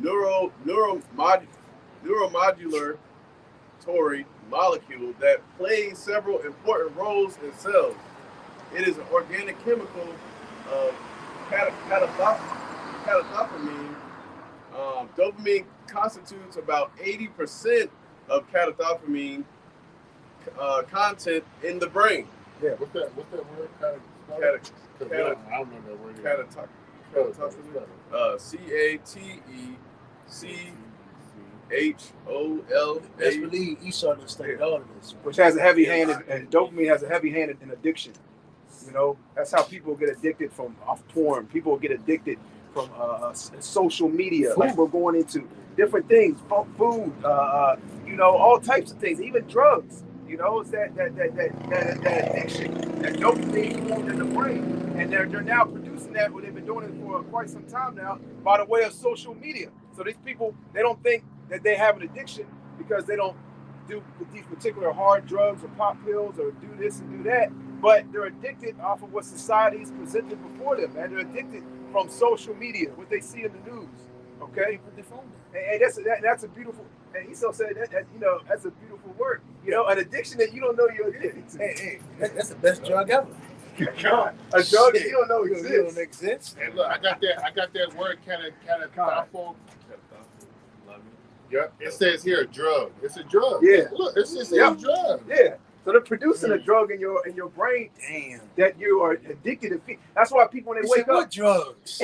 neuromodulatory molecule that plays several important roles in cells. It is an organic chemical of catecholamine. Dopamine constitutes about 80% of catecholamine content in the brain. Yeah. What's that word? Cata- I don't know that word. Catecholamine. CATECHOLA. Best believe Esau done studied all of this. Which has a heavy hand, and dopamine has a heavy hand in addiction. You know, that's how people get addicted from off porn. People get addicted from social media. Like we're going into different things, food, you know, all types of things, even drugs. You know, it's that addiction, that dopamine formed in the brain, and they're now producing that. Well, they've been doing it for quite some time now by the way of social media. So these people, they don't think that they have an addiction because they don't do these particular hard drugs or pop pills or do this and do that. But they're addicted off of what society's presented before them, man. They're addicted from social media, what they see in the news. Okay, and that's a beautiful. And Esau said that you know, that's a beautiful word. You know, an addiction that you don't know you're addicted to. Hey, that's the best drug ever. God, a drug that you don't know exists. You don't exist. And look, I got that word catecholamine. Yep. It says here drug. It's a drug. Yeah. Look, it says Yep. drug. Yeah. So they're producing a drug in your brain. Damn. That you are addicted to. That's why people when they wake What up. drugs?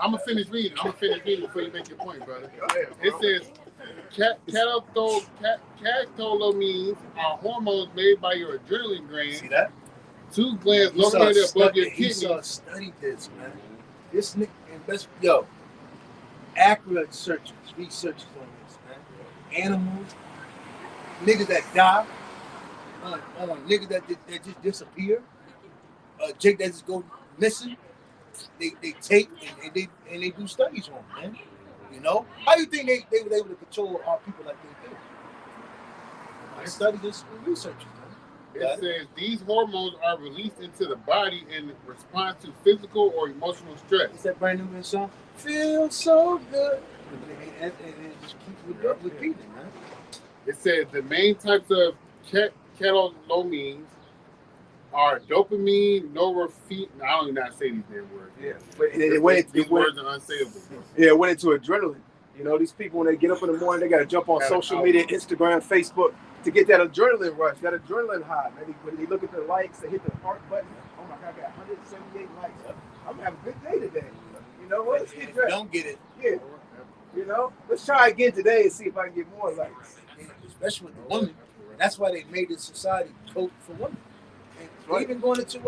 I'm gonna finish reading. Before you make your point, brother. Go ahead, It bro. says catecholamines are hormones made by your adrenaline See gland. that? Two glands located above your Esau kidneys. studied this, man. This nigga, and best, yo, accurate researchers on this, man. Animals, niggas that die, on niggas that just disappear, Jake that just go missing. They take and they do studies on, man. You know, how do you think they were able to control our people like they do? I studied this with researchers, man. It says these hormones are released into the body in response to physical or emotional stress. It's that brand new song. Feel so good, and just keep repeating, man. It says the main types of catecholamines are dopamine, norepinephrine. I don't even know how to say these damn words. Yeah, but it went These words are unsayable. Yeah, it went into adrenaline. You know, these people when they get up in the morning, they got to jump on social media, Instagram, Facebook, to get that adrenaline rush, that adrenaline high. Man, when they look at the likes, they hit the heart button. Oh my God, I got 178 likes. I'm gonna have a good day today. You know what? Let's get dressed. Don't get it. Yeah. You know, let's try again today and see if I can get more likes. Especially with the women. And that's why they made the society code for women. And Right. even going into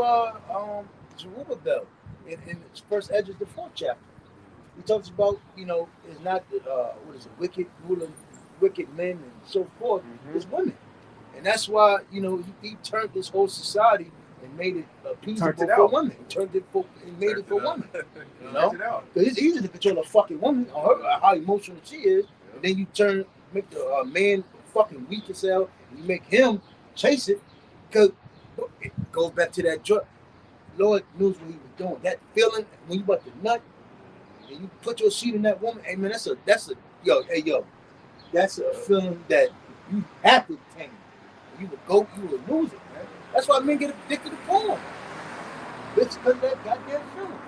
Zerubbabel in its first Edges, the 4th chapter. He talks about, you know, it's not wicked ruling, wicked men and so forth. It's women. And that's why, you know, he turned this whole society and made it appeasable for women. He turned it for women. You know? Because it's easy to control a fucking woman or how emotional she is. And then you make the man fucking weak as hell, and you make him chase it, because it goes back to that drug. Lord knows what he was doing. That feeling when you about to nut and you put your seed in that woman, hey man, that's a feeling that you have to tame. You would lose it, man. That's why men get addicted to porn. It's because of that goddamn feeling.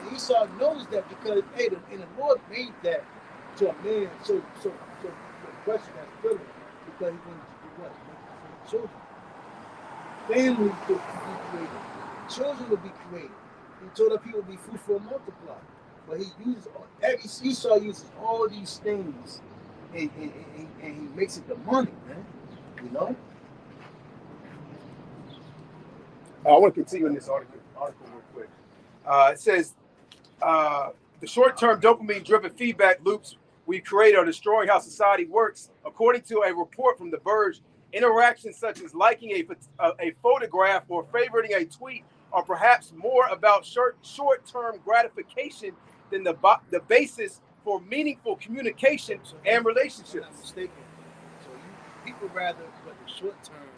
And Esau knows that because the Lord made that to a man so the question that feeling because he wanted to do what? Make children. Families would be created. Children would be created. He told that people would be fruitful and multiply. But Esau uses all these things and he makes it demonic, man. You know? I want to continue in this article real quick. It says the short-term dopamine-driven feedback loops we create are destroying how society works. According to a report from The Verge, interactions such as liking a photograph or favoriting a tweet are perhaps more about short-term gratification than the basis for meaningful communication and relationships. I'm not mistaken. So people rather but the short term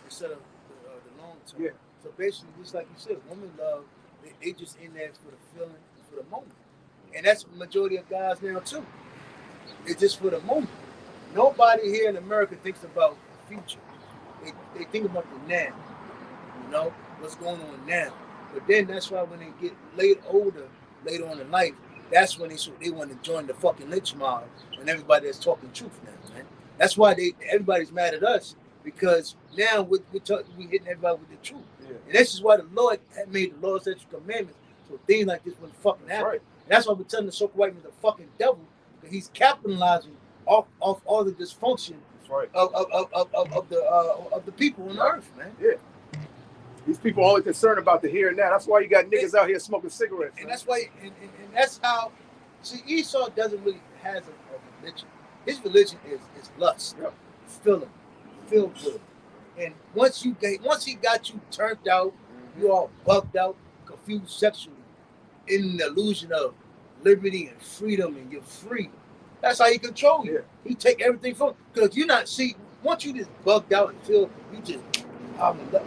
instead of the long term. Yeah. So basically, just like you said, women love they just in there for the feeling, for the moment. And that's the majority of guys now too. It's just for the moment. Nobody here in America thinks about the future. They think about the now. You know, what's going on now. But then that's why when they get later on in life, that's when they want to join the fucking lynch mob and everybody that's talking truth now, man. That's why everybody's mad at us, because now we hitting everybody with the truth. Yeah. And this is why the Lord had made the laws, statutes, commandments, so things like this wouldn't fucking happen. Right. And that's why we're telling the so-called white man the fucking devil, because he's capitalizing off all the dysfunction That's right. of the people on earth, man. Yeah. These people are only concerned about the here and now. That's why you got niggas out here smoking cigarettes. And man. that's why, and that's how. See, Esau doesn't really has a religion. His religion is lust, Yep. feeling, feel good. And once he got you turned out, you all bugged out, confused sexually, in the illusion of liberty and freedom, and you're free. That's how he control you. Yeah. He take everything from, because you're not, see, once you just bugged out and feel, you just,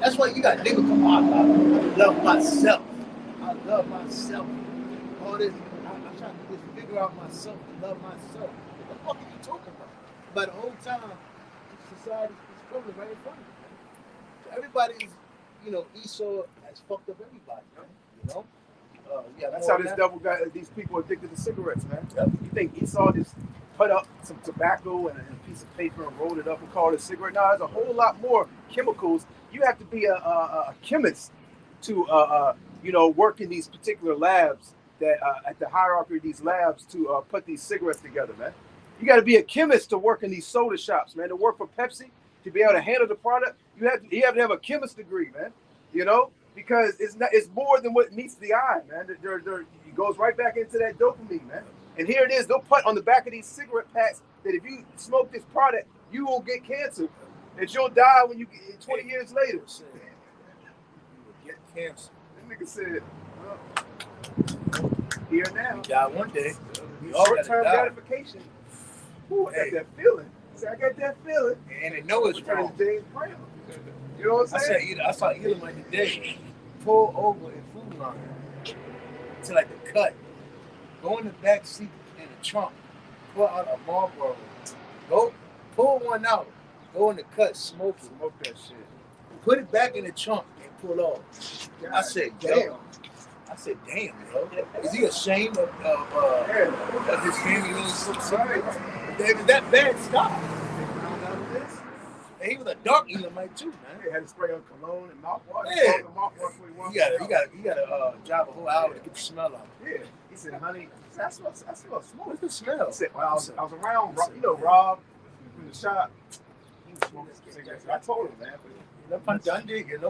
that's why you got niggas come out, I love myself. I love myself. All this, I'm trying to just figure out myself and love myself. What the fuck are you talking about? But the whole time, society is coming right in front of you. So everybody's, Esau has fucked up everybody, man. You know? That's how this devil got these people addicted to cigarettes, man. Yep. You think Esau just put up some tobacco and a piece of paper and rolled it up and called it a cigarette? No, there's a whole lot more chemicals. You have to be a chemist to work in these particular labs that at the hierarchy of these labs to put these cigarettes together, man. You got to be a chemist to work in these soda shops, man. To work for Pepsi, to be able to handle the product, you have to have a chemist degree, man. You know, because it's more than what meets the eye, man. It goes right back into that dopamine, man. And here it is, they'll put on the back of these cigarette packs that if you smoke this product, you will get cancer. And you'll die when you 20 years later. You will get cancer. That nigga said, well, here now. You die one day. We all gotta Short-term die. gratification. Ooh, I got that feeling. See, I got that feeling. And they know it's Turn wrong. to James Brown. You know what I'm saying? I saw Elon like today. Pull over in Food Line to like the cut. Go in the back seat in the trunk. Pull out a Marlboro. Go pull one out. Go in the cut, smoke it. Smoke that shit. Put it back in the trunk and pull off. God I said, damn. damn, bro. Is he ashamed of his family really so sorry? If it was that bad, stop. And he was a dark Elamite too, man. They had to spray on cologne and mouthwash. Yeah. Mouthwash when he walked You out. gotta drive a whole hour to get the smell out. Yeah. He said, honey, I smell smoke. What's the smell? He said, well, I was around, Rob in the shop. He was smoking cigarettes. I told him, man. You don't put Dundee, try to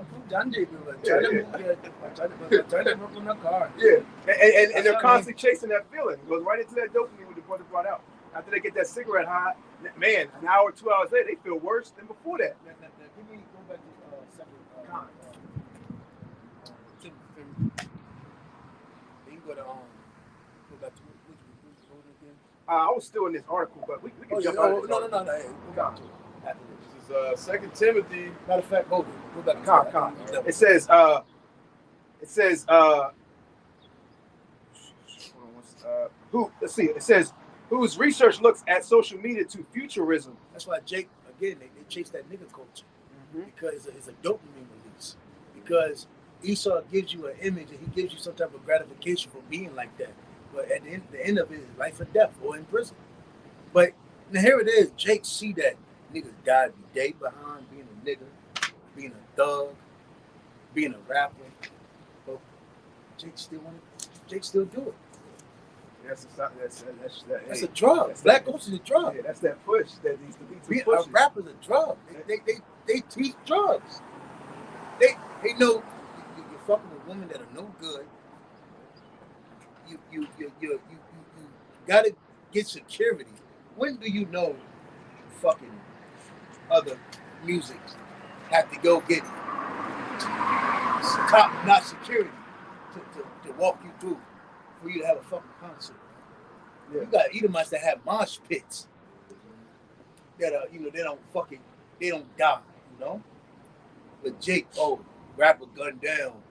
work on the car. Yeah. And they're constantly chasing that feeling. It goes right into that dopamine with the brother brought out. After they get that cigarette high, man, an hour, 2 hours later, they feel worse than before that. Let me go back to second. Con. You go to go back to which again? I was still in this article, but we can jump No. out of this Hey, article. go back to it. After this. This is 2 Timothy. Matter of fact, go back to Con. that. It says, let's see, it says, whose research looks at social media to futurism. That's why Jake, again, they chase that nigga culture because it's a dopamine release. Because Esau gives you an image and he gives you some type of gratification for being like that. But at the end of it is life or death or in prison. But now here it is, Jake see that niggas die every day behind being a nigga, being a thug, being a rapper. But Jake still do it. That's a drug. Black Ghost is a drug. Yeah, that's that push that these Being push. a rapper's a drug. They teach drugs. They know you're fucking with women that are no good. You gotta get security. When do you know fucking other music have to go get top-notch security to walk you through for you to have a fucking concert? Yeah. You got Edomites that have mosh pits that are, they don't die, But Jake, rapper gunned down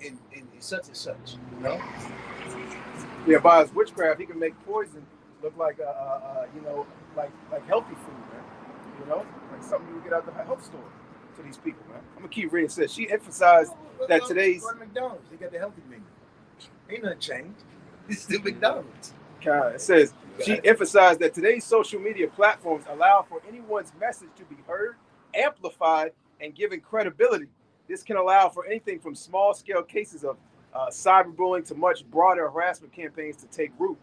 in such and such, Yeah, by his witchcraft, he can make poison look like like healthy food, man. You know, like something you get out the health store to these people, man. I'm gonna keep reading. It says she emphasized that today's McDonald's, they got the healthy menu. Ain't nothing changed. It's still McDonald's. it says she emphasized that today's social media platforms allow for anyone's message to be heard, amplified, and given credibility. This can allow for anything from small-scale cases of cyberbullying to much broader harassment campaigns to take root.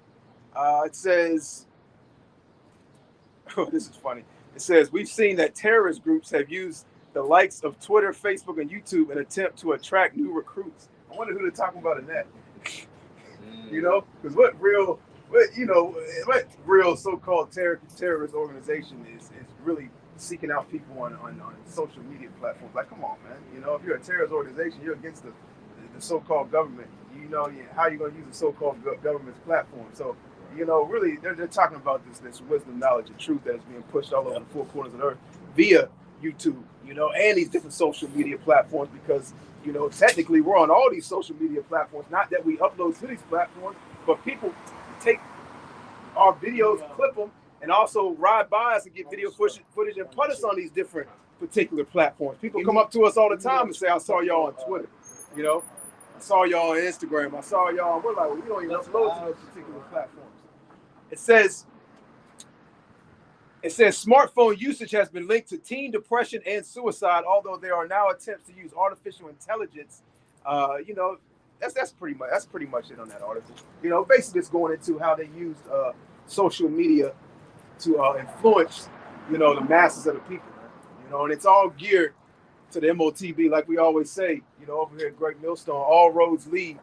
It says, oh, this is funny. It says, we've seen that terrorist groups have used the likes of Twitter, Facebook, and YouTube in an attempt to attract new recruits. I wonder who they're talking about in that. You know, because what real so-called terrorist organization is really seeking out people on social media platforms. Like, come on, man. You know, if you're a terrorist organization, you're against the so-called government. You know, how you going to use the so-called government's platform. So, you know, really, they're talking about this wisdom, knowledge, and truth that is being pushed all over the four corners of the earth via YouTube, you know, and these different social media platforms, because, you know, technically we're on all these social media platforms. Not that we upload to these platforms, but people take our videos, clip them, and also ride by us and get video footage and put us on these different particular platforms. People come up to us all the time and say, I saw y'all on Twitter, you know, I saw y'all on Instagram, I saw y'all, we're like, well, we don't even upload to those particular platforms. It says smartphone usage has been linked to teen depression and suicide, although there are now attempts to use artificial intelligence. You know, that's pretty much it on that article. You know, basically it's going into how they used social media to influence, you know, the masses of the people. You know, and it's all geared to the MOTB, like we always say. You know, over here at Great Millstone, all roads lead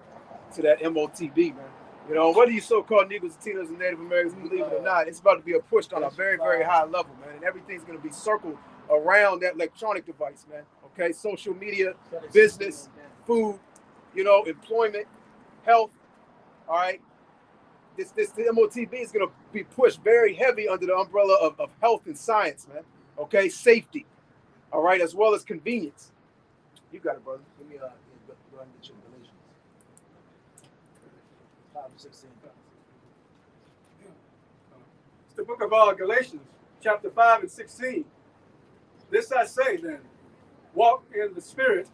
to that MOTB, man. You know, whether you so-called Negroes, Latinos, and Native Americans, believe it or not, it's about to be pushed on a very, very high level, man. And everything's going to be circled around that electronic device, man. Okay, social media, business, food, you know, employment, health. All right, the MOTB is going to be pushed very heavy under the umbrella of health and science, man. Okay, safety. All right, as well as convenience. You got it, brother. Give me go ahead and get your Galatians. 5:16. It's the book of Galatians, chapter 5 and 16. This I say then, walk in the spirit,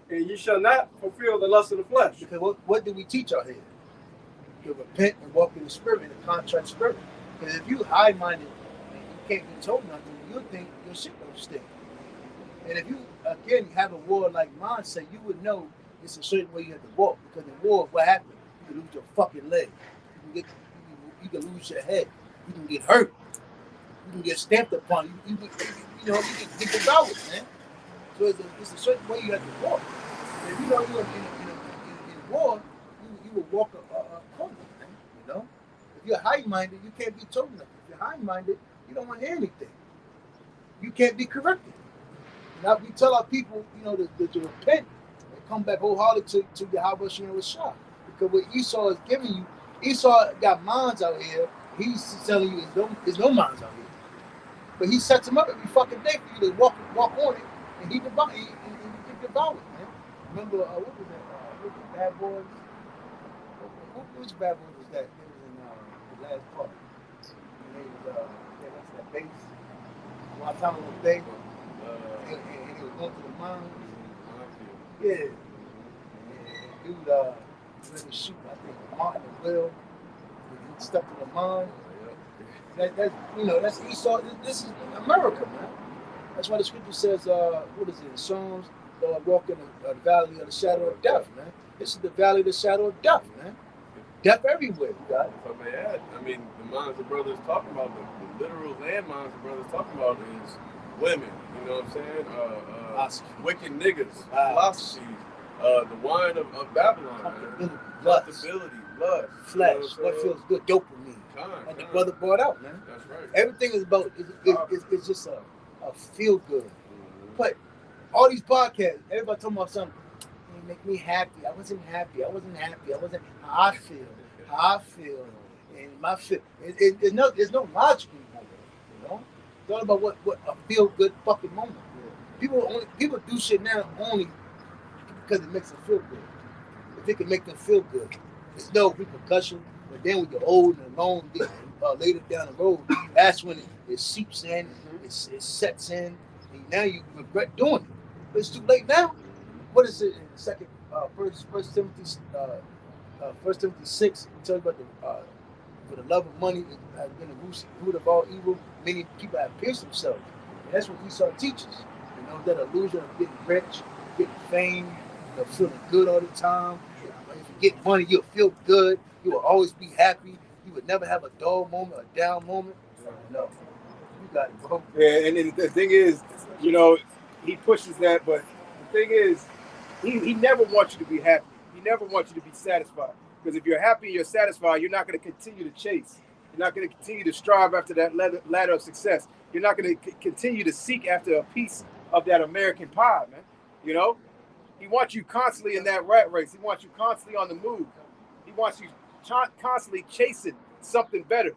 and ye shall not fulfill the lust of the flesh. Because what do we teach out here? To repent and walk in the spirit, in a contrite spirit. Because if you high-minded and you can't be told nothing, you'll think your shit don't stink. And if you, again, have a warlike mindset, you would know it's a certain way you have to walk. Because in war, what happens? You can lose your fucking leg. You can lose your head. You can get hurt. You can get stamped upon. You can get devoured, man. So it's a certain way you have to walk. And if you know you're in war, you will walk accordingly, man. You know? If you're high-minded, you can't be told nothing. If you're high-minded, you don't want to hear anything. You can't be corrected. Now we tell our people, you know, to repent and come back wholeheartedly to Yahweh Shem Rashah. Because what Esau is giving you, Esau got minds out here. He's telling you there's no minds out here. But he sets them up every fucking day for you to walk on it, and he devour and you get devoured, man. Remember what was that? Bad Boys. Which Bad Boys was that? It was in the last part. And they was that's that base. One time on the day, and he was going to the mines. Yeah. And dude, let me shoot. I think Martin and Will. He stuck to the mine. That's Esau. This is America, man. That's why the scripture says, what is it? Psalms, walk in the valley of the shadow of death, man. This is the valley of the shadow of death, man. Death everywhere, you got it. If I may add, I mean, the minds the brothers talking about, the literal landmines the brothers talking about is women. You know what I'm saying? Wicked niggas, philosophies, the wine of Babylon, comfortability, lust, flesh, what feels good, dopamine. And the brother brought out, man. That's right. Everything is about it's just a feel good. But all these podcasts, everybody talking about something. It make me happy. I wasn't happy. How I feel. And my feel. There's no logic anymore. You know? It's all about what a feel good fucking moment. People do shit now only because it makes them feel good. If it can make them feel good. There's no repercussion. But then when you're old and alone, later down the road, that's when it seeps in, it sets in, and now you regret doing it. But it's too late now. What is it in second, First Timothy 6? It tells about for the love of money has been the root of all evil. Many people have pierced themselves, and that's what Esau teaches. You know, that illusion of getting rich, getting fame, feeling good all the time. If you get money, you'll feel good. You will always be happy. You would never have a dull moment, a down moment. No, you got it, bro. Yeah, and then the thing is, you know, he pushes that, but the thing is, he never wants you to be happy. He never wants you to be satisfied. Because if you're happy and you're satisfied, you're not going to continue to chase. You're not going to continue to strive after that ladder of success. You're not going to continue to seek after a piece of that American pie, man. You know, he wants you constantly in that rat race. He wants you constantly on the move. He wants you constantly chasing something better.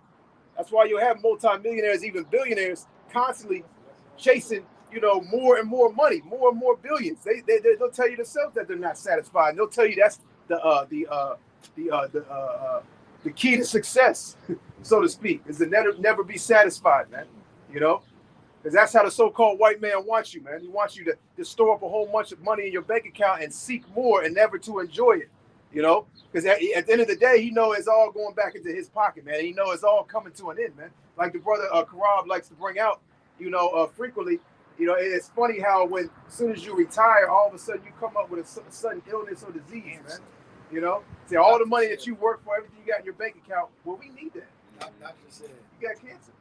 That's why you'll have multimillionaires, even billionaires, constantly chasing, you know, more and more money, more and more billions. They'll tell you themselves that they're not satisfied. And they'll tell you that's the key to success, so to speak, is to never be satisfied, man. You know, because that's how the so-called white man wants you, man. He wants you to store up a whole bunch of money in your bank account and seek more and never to enjoy it. You know, because at the end of the day, he know it's all going back into his pocket, man. He know it's all coming to an end, man. Like the brother Karab likes to bring out, you know, frequently. You know, it's funny how as soon as you retire, all of a sudden you come up with a sudden illness or disease, man. You know, see all the money that you work for, everything you got in your bank account. Well, we need that. You got cancer.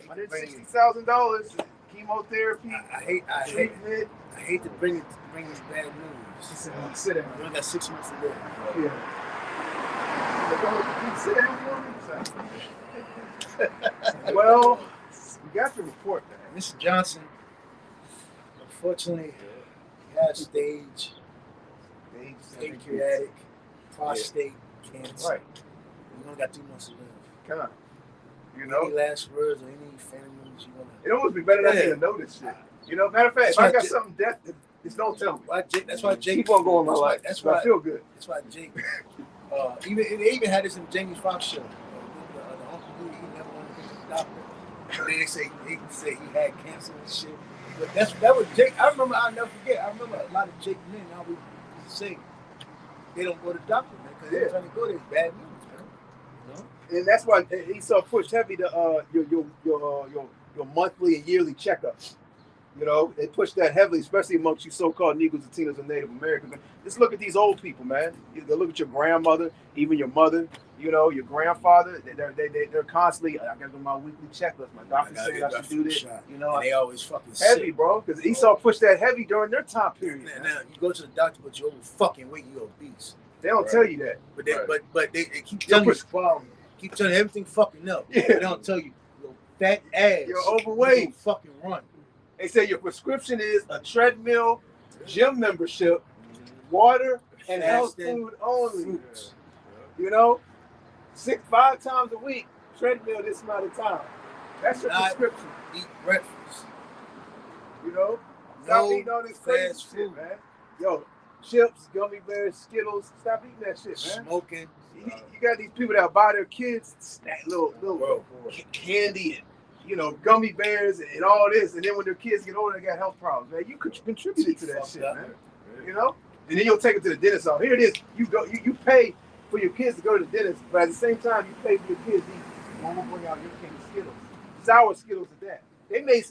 $160,000 chemotherapy. I hate to bring this bad news. Sit down. We only got 6 months to live. Yeah. Sit down. Well, you got the report, man. Mr. Johnson, unfortunately, he has stage pancreatic, prostate cancer. Right. We only got 2 months to live. Come on. You know, Any last words or any family members you want to? it almost be better not to know this shit. You know, matter of fact, if I got something death, just don't tell me. That's why Jake. Keep on going my life. That's why I feel good. That's why Jake. They even had this in Jamie Foxx show. The uncle dude, he never wanted to go to the doctor. They say he had cancer and shit. But that was Jake. I'll never forget. I remember a lot of Jake men always say they don't go to the doctor, man, because they're trying to go there. Bad news, man. You know? And that's why Esau pushed heavy to your monthly and yearly checkups. You know, they push that heavily, especially amongst you so-called Negroes, Latinos, and Native Americans. Just look at these old people, man. You look at your grandmother, even your mother. You know, your grandfather. They're constantly. I got to do my weekly checklist. My doctor saying I should do this. You know, and they always fucking heavy, sick. bro. Because Esau pushed that heavy during their time period. Now you go to the doctor, but you're over fucking weight, you're obese. They don't tell you that. But they keep telling you problem. Keep telling you everything fucking up. Yeah. They don't tell you your fat ass. You're overweight. You fucking run. They say your prescription is a treadmill, gym membership, water, and health food only. Fruits. You know, 5 times a week, treadmill this amount of time. That's your prescription. Eat breakfast. You know, stop eating all this crazy fast shit, food. man. Yo, chips, gummy bears, Skittles. Stop eating that shit, man. Smoking. You got these people that buy their kids snack little candy and, you know, gummy bears and all this, and then when their kids get older, they got health problems. Man, you contributed to that shit, man. You know, and then you'll take it to the dentist. Here it is. You go. You pay for your kids to go to the dentist, but at the same time, you pay for your kids to eat. Mama, bring out your king of Skittles, sour Skittles at that. They may.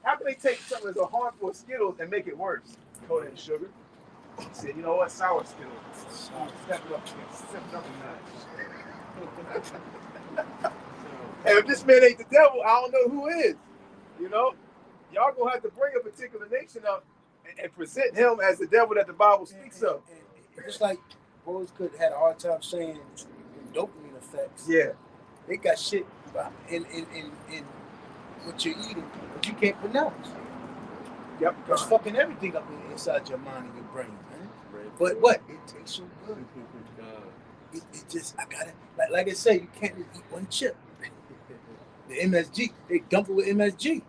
How can they take something that's a harmful Skittles and make it worse? Coated in sugar. He said, you know what, sour Skittles. Step it up a notch. And if this man ain't the devil, I don't know who is. You know, y'all gonna have to bring a particular nation up and present him as the devil that the Bible speaks of. And just like boys could had a hard time saying dopamine effects. Yeah, they got shit in what you're eating, but you can't pronounce. Yep, it's fucking everything up inside your mind and your brain, man. But what? It tastes so good. It just, I gotta, like I say, you can't just eat one chip. The MSG, they dump it with MSG.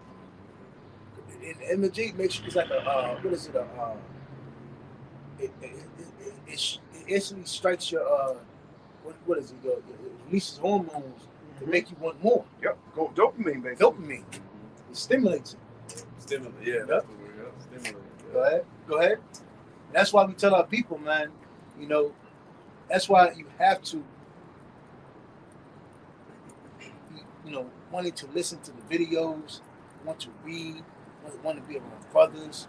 And MSG makes you, it's like a, what is it? It instantly strikes your what is it? It releases hormones to make you want more. Yep. Go dopamine, basically. Dopamine. It stimulates it. Stimulate. Yeah, that's the word. Yeah. Stimulate. Yeah. Go ahead. And that's why we tell our people, man, you know, that's why you have to, you know, wanting to listen to the videos, want to read, want to be around brothers,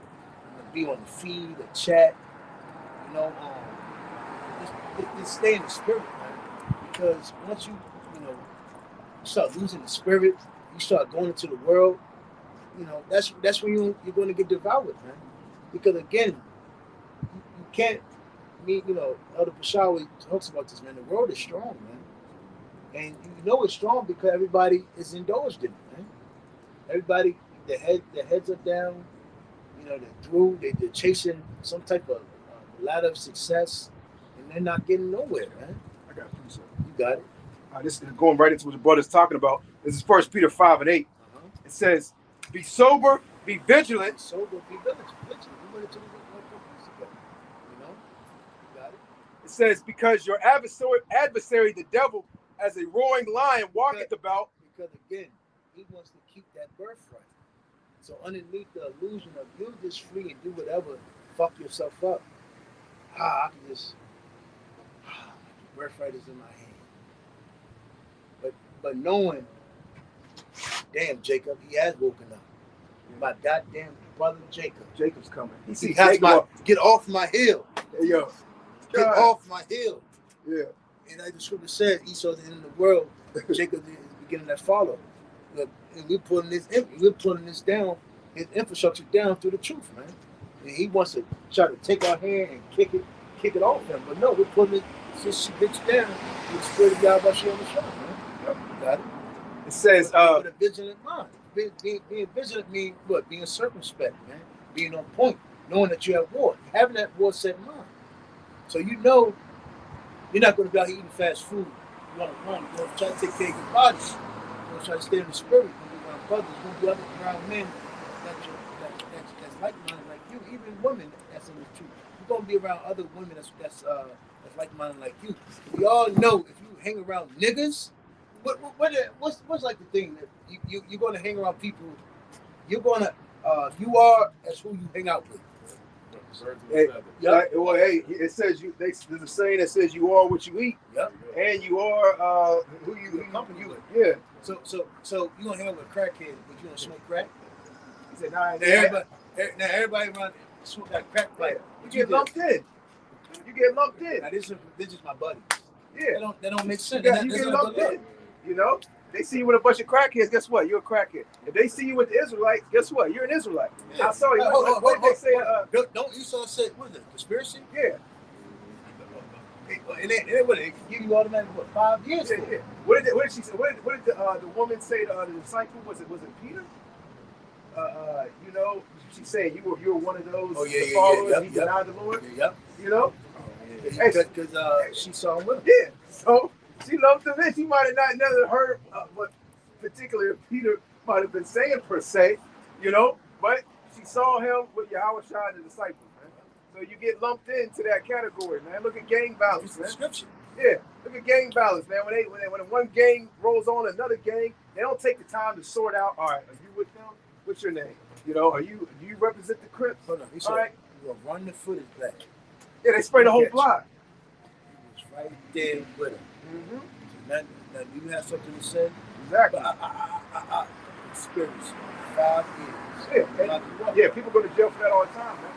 want to be on the feed, the chat, you know, just stay in the spirit, man. Because once you start losing the spirit, you start going into the world, you know, that's when you're going to get devoured, man. Because again, you can't meet, you know, Elder Bashawi talks about this, man. The world is strong, man. And you know it's strong because everybody is indulged in it, man. Everybody, their heads are down, you know, they're chasing some type of ladder of success, and they're not getting nowhere, man. I got you, sir. You got it. This is going right into what the brother's talking about. This is 1 Peter 5:8. It says, "Be sober, be vigilant." Sober, be vigilant. We went into the you know, you got it. It says, "Because your adversary, the devil, as a roaring lion, walketh about." Because again, he wants to keep that birthright. So underneath the illusion of you just free and do whatever, fuck yourself up. I can just, the birthright is in my hand. But knowing, damn, Jacob, he has woken up. My goddamn brother Jacob. Jacob's coming. He has get off my hill. Hey, yo. Get off my hill. Yeah. And like the scripture said, Esau is in the world, Jacob is beginning to follow. And we're pulling this down, his infrastructure down through the truth, man. And he wants to try to take our hand and kick it off him. But no, we're pulling this bitch down with the spirit of Yahweh on the show, man. Yep, got it. It says, with a vigilant mind. Being vigilant means what? Being circumspect, man. Being on point, knowing that you're at war, having that war set mind. So you know you're not going to be out here eating fast food. You want to run. You're going to try to take care of your body. You're going to try to stay in the spirit. You're going to be around brothers. You're going to be around men that's like-minded like you. Even women that's in the truth. You're going to be around other women that's like-minded like you. We all know if you hang around niggas, what's like the thing that you're going to hang around people. You are as who you hang out with. Hey, well, hey, it says there's a saying that says you are what you eat. Yep. And you are who you company you with. Yeah. So you gonna hang out with a crackhead, but you don't smoke crack? He said, nah, now everybody around smoke that crack pipe. You get lumped in. Now this is my buddy. Yeah. That don't make sense. You get lumped in. You know? They see you with a bunch of crackheads, guess what? You're a crackhead. If they see you with the Israelites, guess what? You're an Israelite. Yeah. I saw you. What did they say? Don't Esau say, what is it, conspiracy? Yeah. And they give you automatic, 5 years? Yeah. What did she say? What did the woman say to the disciple? Was it Peter? You know, she said you were one of those followers. He denied the Lord. Yep. You know? Because she saw him with him. Yeah. So she loved him, and she might have never heard what particularly Peter might have been saying per se, you know, but she saw him with Yahweh Shai and the disciples, man. So you get lumped into that category, man. Look at gang violence, man. Scripture. Yeah, look at gang violence, man. When one gang rolls on another gang, they don't take the time to sort out. All right, are you with them? What's your name? You know, do you represent the Crips? Hold on, he said, all right, you're gonna run the footage back. Yeah, they spray the whole block. He was right there with him. Mm-hmm. Now, do you have something to say? Exactly. I experienced 5 years. Yeah, people go to jail for that all the time, man.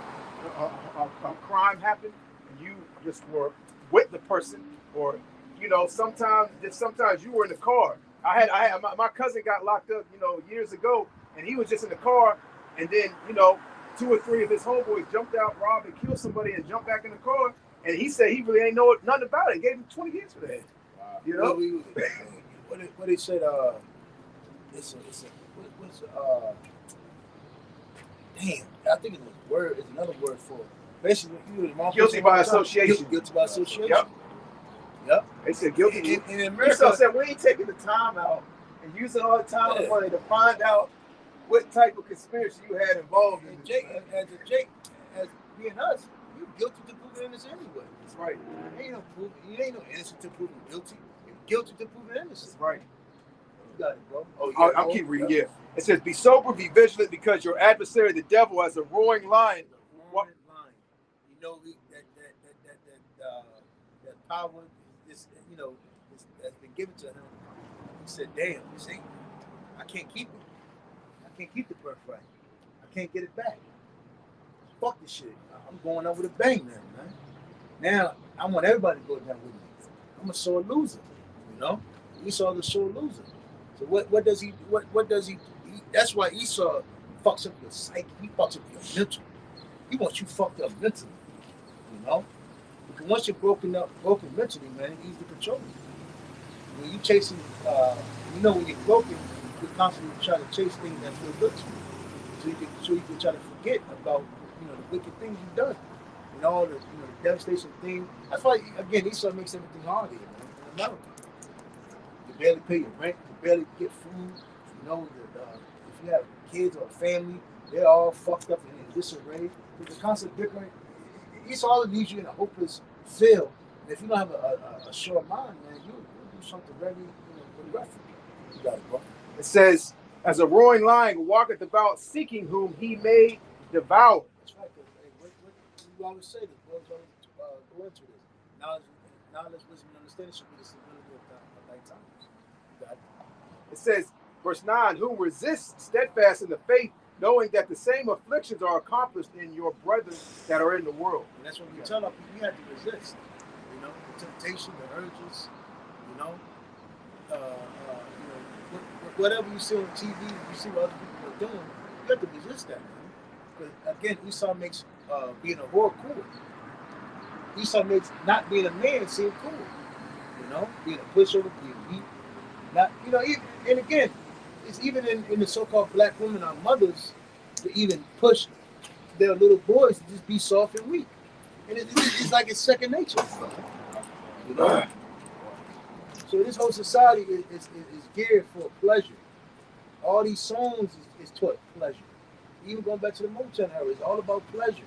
A crime happened, and you just were with the person, or you know, sometimes you were in the car. My cousin got locked up, you know, years ago, and he was just in the car, and then you know, 2 or 3 of his homeboys jumped out, robbed, and killed somebody, and jumped back in the car, and he said he really ain't know nothing about it. Gave him 20 years for that. Wow. You know. What they said? Damn, I think it was word. It's another word for it. Basically, guilty by association. Guilty by association. Yep. They said guilty. In America, said we ain't taking the time out and using all the time and money to find out what type of conspiracy you had involved in. Jake, as being us, you're guilty to proven innocent anyway. That's right. You ain't no innocent to proven guilty. You're guilty to proven innocent. That's right. You got it, bro. Oh, I'll keep reading. Yeah. It says, "Be sober, be vigilant, because your adversary, the devil, as a roaring lion." What? You know that power is has been given to him. He said, "Damn, see, I can't keep it. I can't keep the birthright. I can't get it back. Fuck this shit. I'm going out with a bang now, man. Now I want everybody to go down with me. I'm a sore loser, you know. Esau the sore loser. So what does he? That's why Esau fucks up your psyche. He fucks up your mental. He wants you fucked up mentally, you know. Because once you're broken mentally, man, it's easy to control you. When you chasing, when you're broken, you're constantly trying to chase things that feel good to you, so you can try to forget about the wicked things you've done and all the the devastation things. That's why again Esau makes everything hard here, man, in America. You barely pay your rent, you barely get food. If you have kids or a family, they're all fucked up and in disarray. There's a constant bickering. Esau leaves you in a hopeless field. And if you don't have a sure mind, man, you'll do something very regretful. You got it, bro. It says, "As a roaring lion walketh about, seeking whom he may devour." That's right. What you always say this. What always go into this. Knowledge, wisdom, and understanding should be the stability of thy times. You got it. It says, verse 9, "Who resists steadfast in the faith, knowing that the same afflictions are accomplished in your brethren that are in the world." And that's what we tell our people, you have to resist. The temptation, the urges, whatever you see on TV, you see what other people are doing, you have to resist that, man. Because again, Esau makes being a whore cool. Esau makes not being a man seem cool. Being a pushover, being weak. Not, and again, it's even in the so-called black women, our mothers, to even push their little boys to just be soft and weak. And it's like it's second nature. So this whole society is geared for pleasure. All these songs is taught pleasure. Even going back to the Motown era, it's all about pleasure.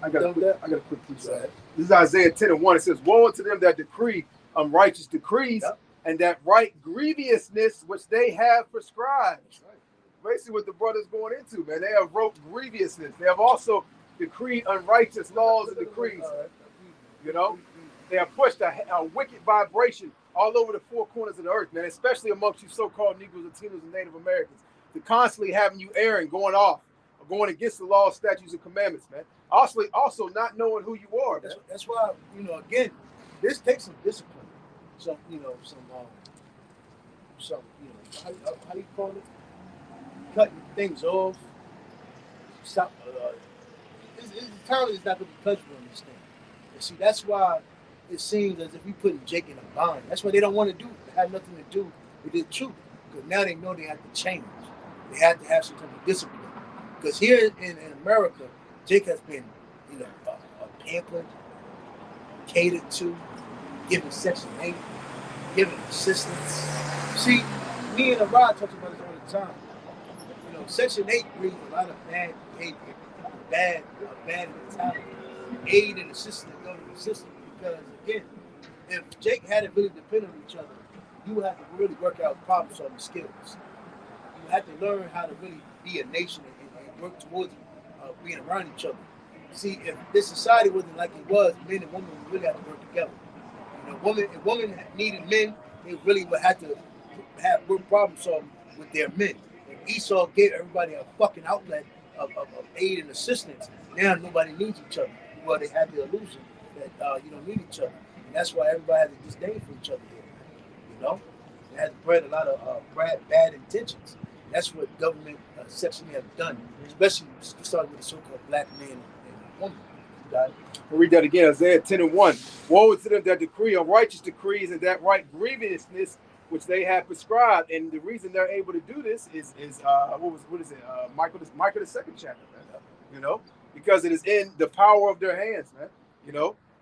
I got a quick piece. This is Isaiah 10:1. It says, "Woe unto them that decree unrighteous decrees, and that right grievousness which they have prescribed." That's right. Basically what the brother's going into, man. They have wrote grievousness. They have also decreed unrighteous laws and decrees. They have pushed a wicked vibration all over the four corners of the earth, man, especially amongst you so-called Negroes, Latinos, and Native Americans. They're constantly having you erring, going off, or going against the law, statutes, and commandments, man. Also not knowing who you are, man. That's why, again, this takes some discipline. How do you call it? Cutting things off. Stop. This town is not going to be comfortable in this thing. And see, that's why it seems as if we putting Jake in a bind. That's why they don't want to have nothing to do with the truth. Because now they know they have to change. They have to have some type of discipline. Because here in America, Jake has been, pampered, catered to, given Section 8, given assistance. See, me and Arad talk about this all the time. Section 8 brings a lot of bad behavior, bad mentality, aid and assistance go to the system. Because again, if Jake hadn't really depended on each other, you would have to really work out problem-solving skills. You have to learn how to really be a nation and work towards being around each other. See, if this society wasn't like it was, men and women would really have to work together. If women needed men, they really would have to have work problem solving with their men. If Esau gave everybody a fucking outlet of aid and assistance, now nobody needs each other. Well, they have the illusion that you don't need each other. And that's why everybody has a disdain for each other here. They have spread a lot of bad intentions. That's what government section have done, especially starting with the so-called black man and woman. We'll read that again, Isaiah 10:1. "Woe to them that decree unrighteous decrees, and that right grievousness which they have prescribed." And the reason they're able to do this is Micah the second chapter, man. Because it is in the power of their hands, man.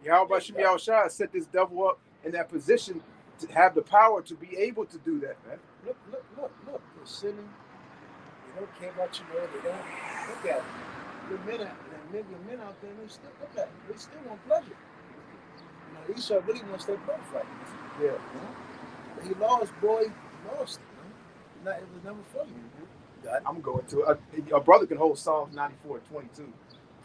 Yahweh Shem Yahushua set this devil up in that position to have the power to be able to do that, man. Look. They're sinning. They don't care about you, They don't look at it. The million men out there, and they still look at it. They still want pleasure. You know, Esau really wants that birthright. Yeah. You know? He lost, boy. He lost it, man. It was never for you. Got it. I'm going to it. A brother can hold Psalms 94 and 22.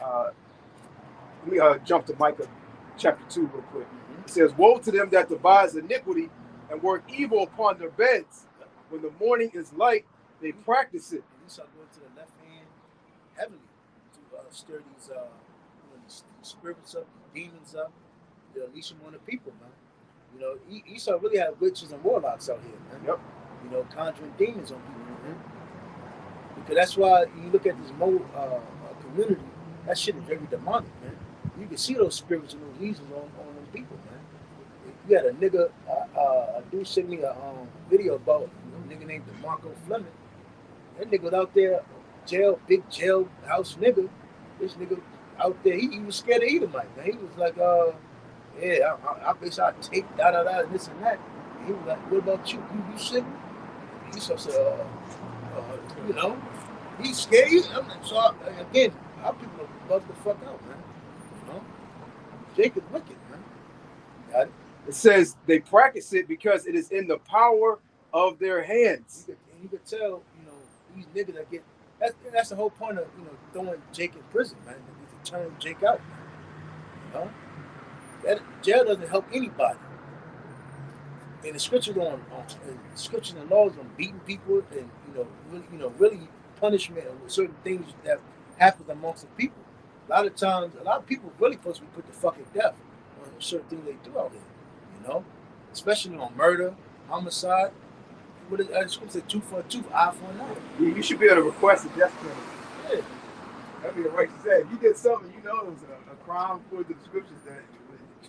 Let me jump to Micah chapter 2 real quick. It says, woe to them that devise iniquity and work evil upon their beds. When the morning is light, they practice it. And Esau going to the left hand heavily to stir these spirits up, demons up, to unleash them on the people, man. You know, Esau really had witches and warlocks out here, man. Yep. You know, conjuring demons on people, man. Because that's why you look at this community, that shit is very demonic, man. You can see those spirits and those legions on them people, man. You had a nigga, a dude sent me a video about a nigga named DeMarco Fleming. That nigga was out there, big jail house nigga. This nigga out there, he was scared of Edomite, man. He was like, yeah, I basically I take da and this and that. And he was like, what about you? You sick? He said, you know, he's scared. So again, our people are bugged the fuck out, man. You know, Jacob's wicked, man. Got it. It says they practice it because it is in the power of their hands. You could tell, you know, these niggas that get that's the whole point of, you know, throwing Jake in prison, man. To turn Jake out, man. You know, that jail doesn't help anybody. And the scriptures scriptures and laws on beating people and really punishment of certain things that happen amongst the people. A lot of people really supposed to be put to fucking death on certain things they do out here. You know, especially on murder, homicide. What is the scripture say? Tooth for a tooth, eye for an eye. You should be able to request a death penalty. Yeah. That'd be a right to say. If you did something, you know, it was a crime for the scriptures that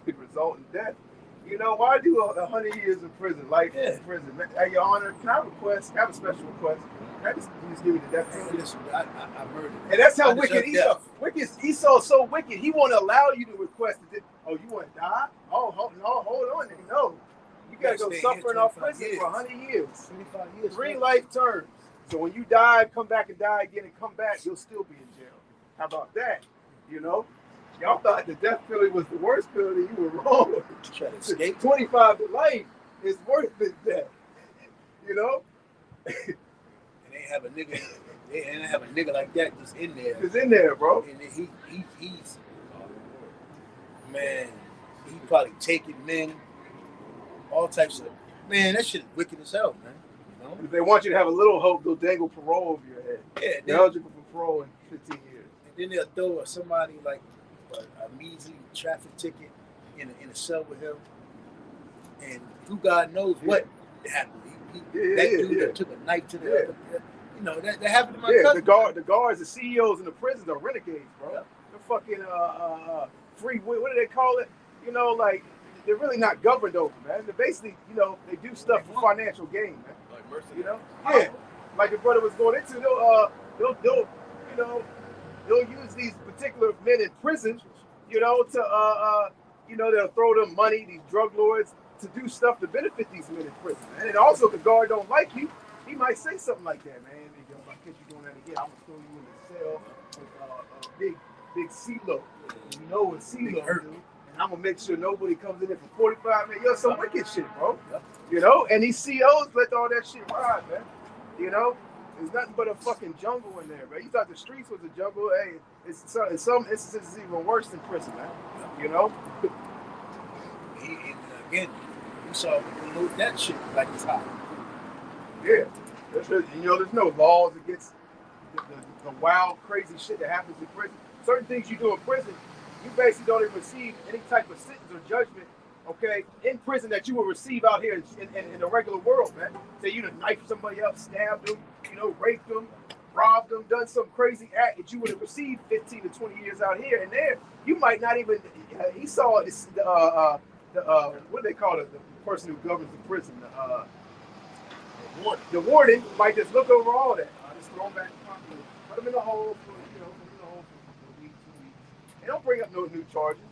could result in death. You know, why do 100 years in prison, life in prison? Hey, Your Honor, can I have a special request? Can I just give me the death penalty? Listen, I murdered. And that's how wicked Esau. Esau's so wicked. He won't allow you to request it. Oh, you want to die? Oh, hold on. No, you gotta go suffer in our prison for 100 years. 25 years. 3 life terms. So when you die, come back and die again and come back, you'll still be in jail. How about that? You know? Y'all thought the death penalty was the worst penalty. You were wrong. Try to escape. 25 to life is worse than death. You know? And they have a nigga like that just in there. It's in there, bro. And he's man, he probably taking men, all types of man. That shit is wicked as hell, man. You know? If they want you to have a little hope, they'll dangle parole over your head. Yeah, they're eligible for parole in 15 years. And then they'll throw somebody like a measly traffic ticket in a cell with him, and who God knows what happened. That took a knife to the other. You know that happened to my cousin. The guards, the CEOs in the prisons are renegades, bro. Yeah. They're fucking free. What do they call it? You know, like they're really not governed over, man. They're basically, you know, they do stuff for financial gain, man. Like mercenaries. You know, yeah. Like your brother was going into, they'll use these particular men in prison, you know, to they'll throw them money, these drug lords, to do stuff to benefit these men in prison, man. And also, if the guard don't like you, he might say something like that, man. If I catch you doing that again, I'm gonna throw you in the cell with big CeeLo. You know what CeeLo do? And I'm gonna make sure nobody comes in there for 45 minutes. Yo, some wicked shit, bro. You know, and these CEOs let all that shit ride, man. You know, there's nothing but a fucking jungle in there, man. You thought the streets was a jungle. Hey, in some instances, it's even worse than prison, man. You know. And again, you saw remove that shit like it's hot. Yeah, there's no laws against the wild, crazy shit that happens in prison. Certain things you do in prison, you basically don't even receive any type of sentence or judgment, okay, in prison that you will receive out here in the regular world, man. Say you done knifed somebody up, stabbed them, you know, raped them, robbed them, done some crazy act that you would have received 15 to 20 years out here. And there, you might not even, he saw this, what do they call it, the person who governs the prison, the warden might just look over all that. Just throw them back in the pocket, put them in the hole for, for a week, 2 weeks. They don't bring up no new charges,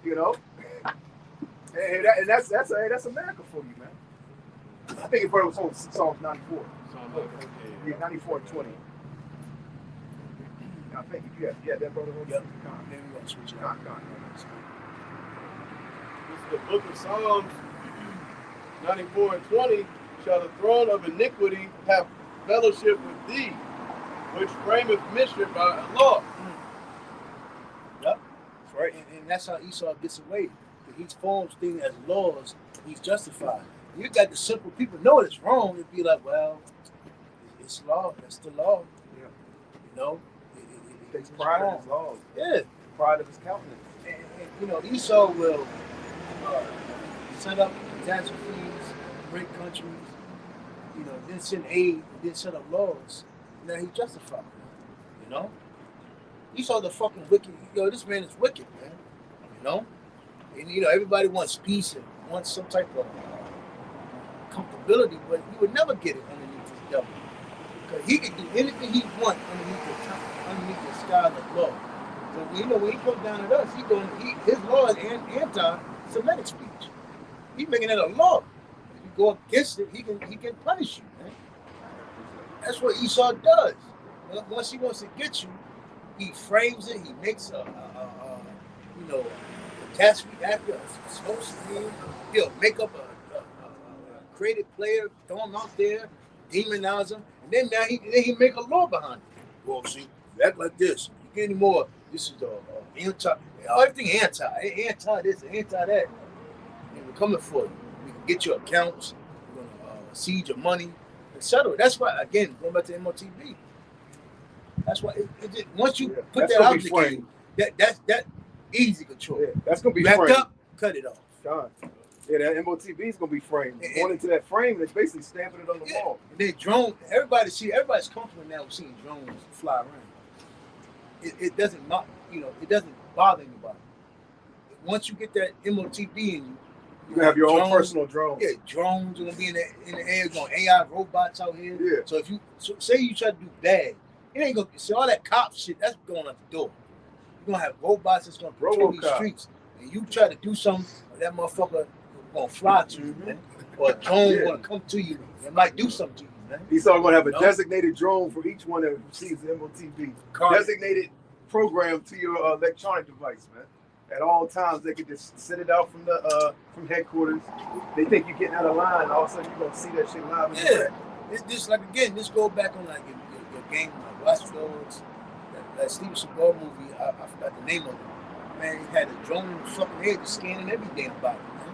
you know. and that's America for you, man. I think it was on Psalms 94. Yeah, 94 and 20. I think you had that brother. Yep. Then we're gonna switch it out. This is the book of Psalms 94 and 20. Shall the throne of iniquity have fellowship with thee, which frameth mischief by law? Yep. That's right. And that's how Esau gets away. He forms things as laws. He's justified. You got the simple people know it's wrong. It'd be like, well, it's law. That's the law. Yeah. You know, He takes pride in his laws. Yeah. Pride of his countenance. And, you know, Esau will set up catastrophes, break countries, you know, then send aid, then set up laws. Now he's justified. You know? Esau the fucking wicked. Yo, this man is wicked, man. You know? And, you know, everybody wants peace and wants some type of comfortability, but he would never get it underneath this devil. Because he can do anything he wants underneath the sky of the law. So, you know, when he comes down at us, his law is anti-Semitic speech. He's making it a law. If you go against it, he can punish you, man. That's what Esau does. Once he wants to get you, he frames it. He makes a catastrophe actor, a smoke screen. He'll make up a creative player, throw him out there, demonize him, and then he make a law behind it. Well, see, you act like this. You get any more? This is anti. Everything anti this, anti that. And we're coming for you. We can get your accounts. We're gonna seize your money, etc. That's why, again, going back to MOTB. That's why once you put that out the game, that easy control. Yeah, that's gonna be backed framed. up, cut it off. God. Yeah, that MOTB is gonna be framed. Going into that frame, and it's basically stamping it on the wall. And then everybody's comfortable now with seeing drones fly around. It doesn't it doesn't bother anybody. Once you get that MOTB in you, you can have your own personal drone. Yeah, drones are gonna be in the air, going AI robots out here. Yeah. So if you say you try to do bad, it ain't gonna see all that cop shit. That's going out the door. You're gonna have robots that's gonna patrol these streets, and you try to do something, that motherfucker gonna fly to you, man. Or a drone gonna come to you. It might do something to you, man. Esau gonna have a designated drone for each one that receives the MOTB. Designated program to your electronic device, man. At all times, they could just send it out from headquarters. They think you're getting out of line. All of a sudden, you're gonna see that shit live. Yeah, it's just like, again, this go back on like your game like Watch Dogs, that Steven Seagal movie. I forgot the name of it. Man, he had a drone in the fucking head just scanning every damn body, man.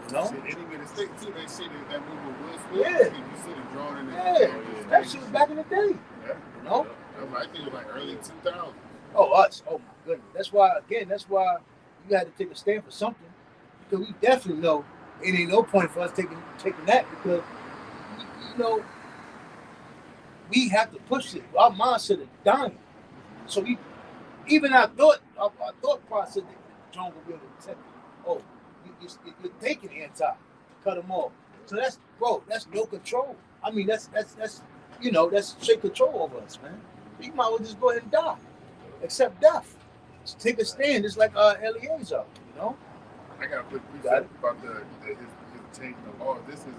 You know? Shit, any minute state too. They see that movie with Will Smith. Yeah. You see the drone in it. That shit was back in the day. Yeah. You know? I think it was like early 2000. Oh, us. Oh my goodness. That's why you had to take a stand for something. Because we definitely know it ain't no point for us taking that, because you know we have to push it. Our mindset is dying. So we even our thought process that the drone will be able to detect it. Oh, you're taking anti, cut them off. So that's no control. I mean that's straight control over us, man. You might as well just go ahead and die. Accept death. Just take a stand, just like Eliezer, you know. I got a quick precept about his changing the law. This is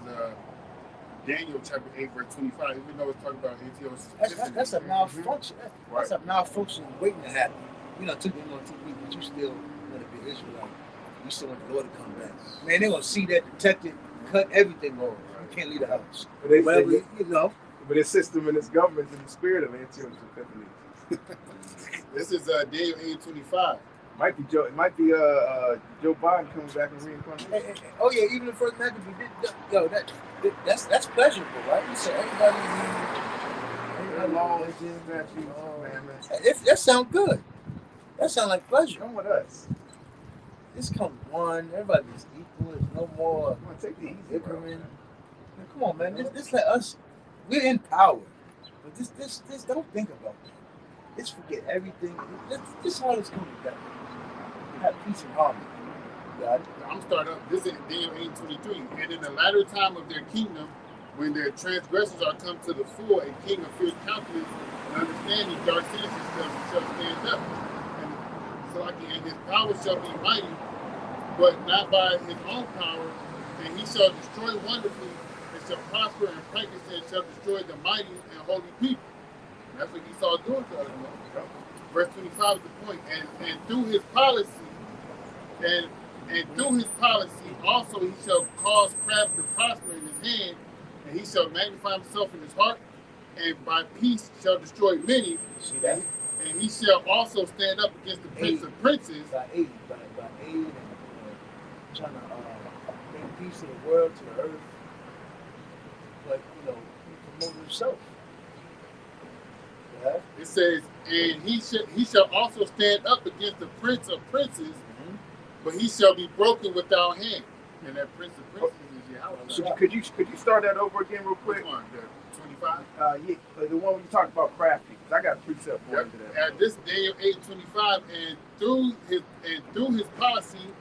Daniel chapter 8 verse 25. Even though it's talking about Antiochus. That's a malfunction. That's a malfunction waiting to happen. You know, took them on TV, but you still want to be Israelite. You still want the Lord to come back. Man, they're gonna see that, detect it, cut everything off. You can't leave the house. But they well, you know. But his system and his government in the spirit of Antiochus Epiphanes. This is Daniel 8:25. Might be Joe Biden coming back and reincarnating. Oh yeah, even the first Maccabee did. That's pleasurable, right? You say everybody laws, statutes, commandments. That sounds good. That sounds like pleasure. Come with us. This comes one. Everybody's equal. There's no more. Come on, take the easy increment. Come on, man. This let us. We're in power, but this don't think about that. Let's forget everything. This all is coming together. Have peace and harmony. Got it? I'm starting up. This is Daniel 8:23. And in the latter time of their kingdom, when their transgressions are come to the full, a king of fierce countenance and understanding, dark citizens shall stand up. And his power shall be mighty, but not by his own power. And he shall destroy wonderfully, and shall prosper and practice, and shall destroy the mighty and holy people. That's what Esau doing to us. verse 25 is the point. And through his policy, and through his policy also he shall cause craft to prosper in his hand, and he shall magnify himself in his heart, and by peace shall destroy many. See that? And he shall also stand up against the prince of princes. By aid and trying to bring peace to the world, to the earth. But he promoted himself. Yeah. It says, and he shall also stand up against the prince of princes, but he shall be broken without hand. And that prince of princes is Yahweh. So could you start that over again real quick? Which one? The 25? Yeah, the one when you talked about crafty. Because I got a precept for Yep. into that. At this Daniel 8:25, and through his policy,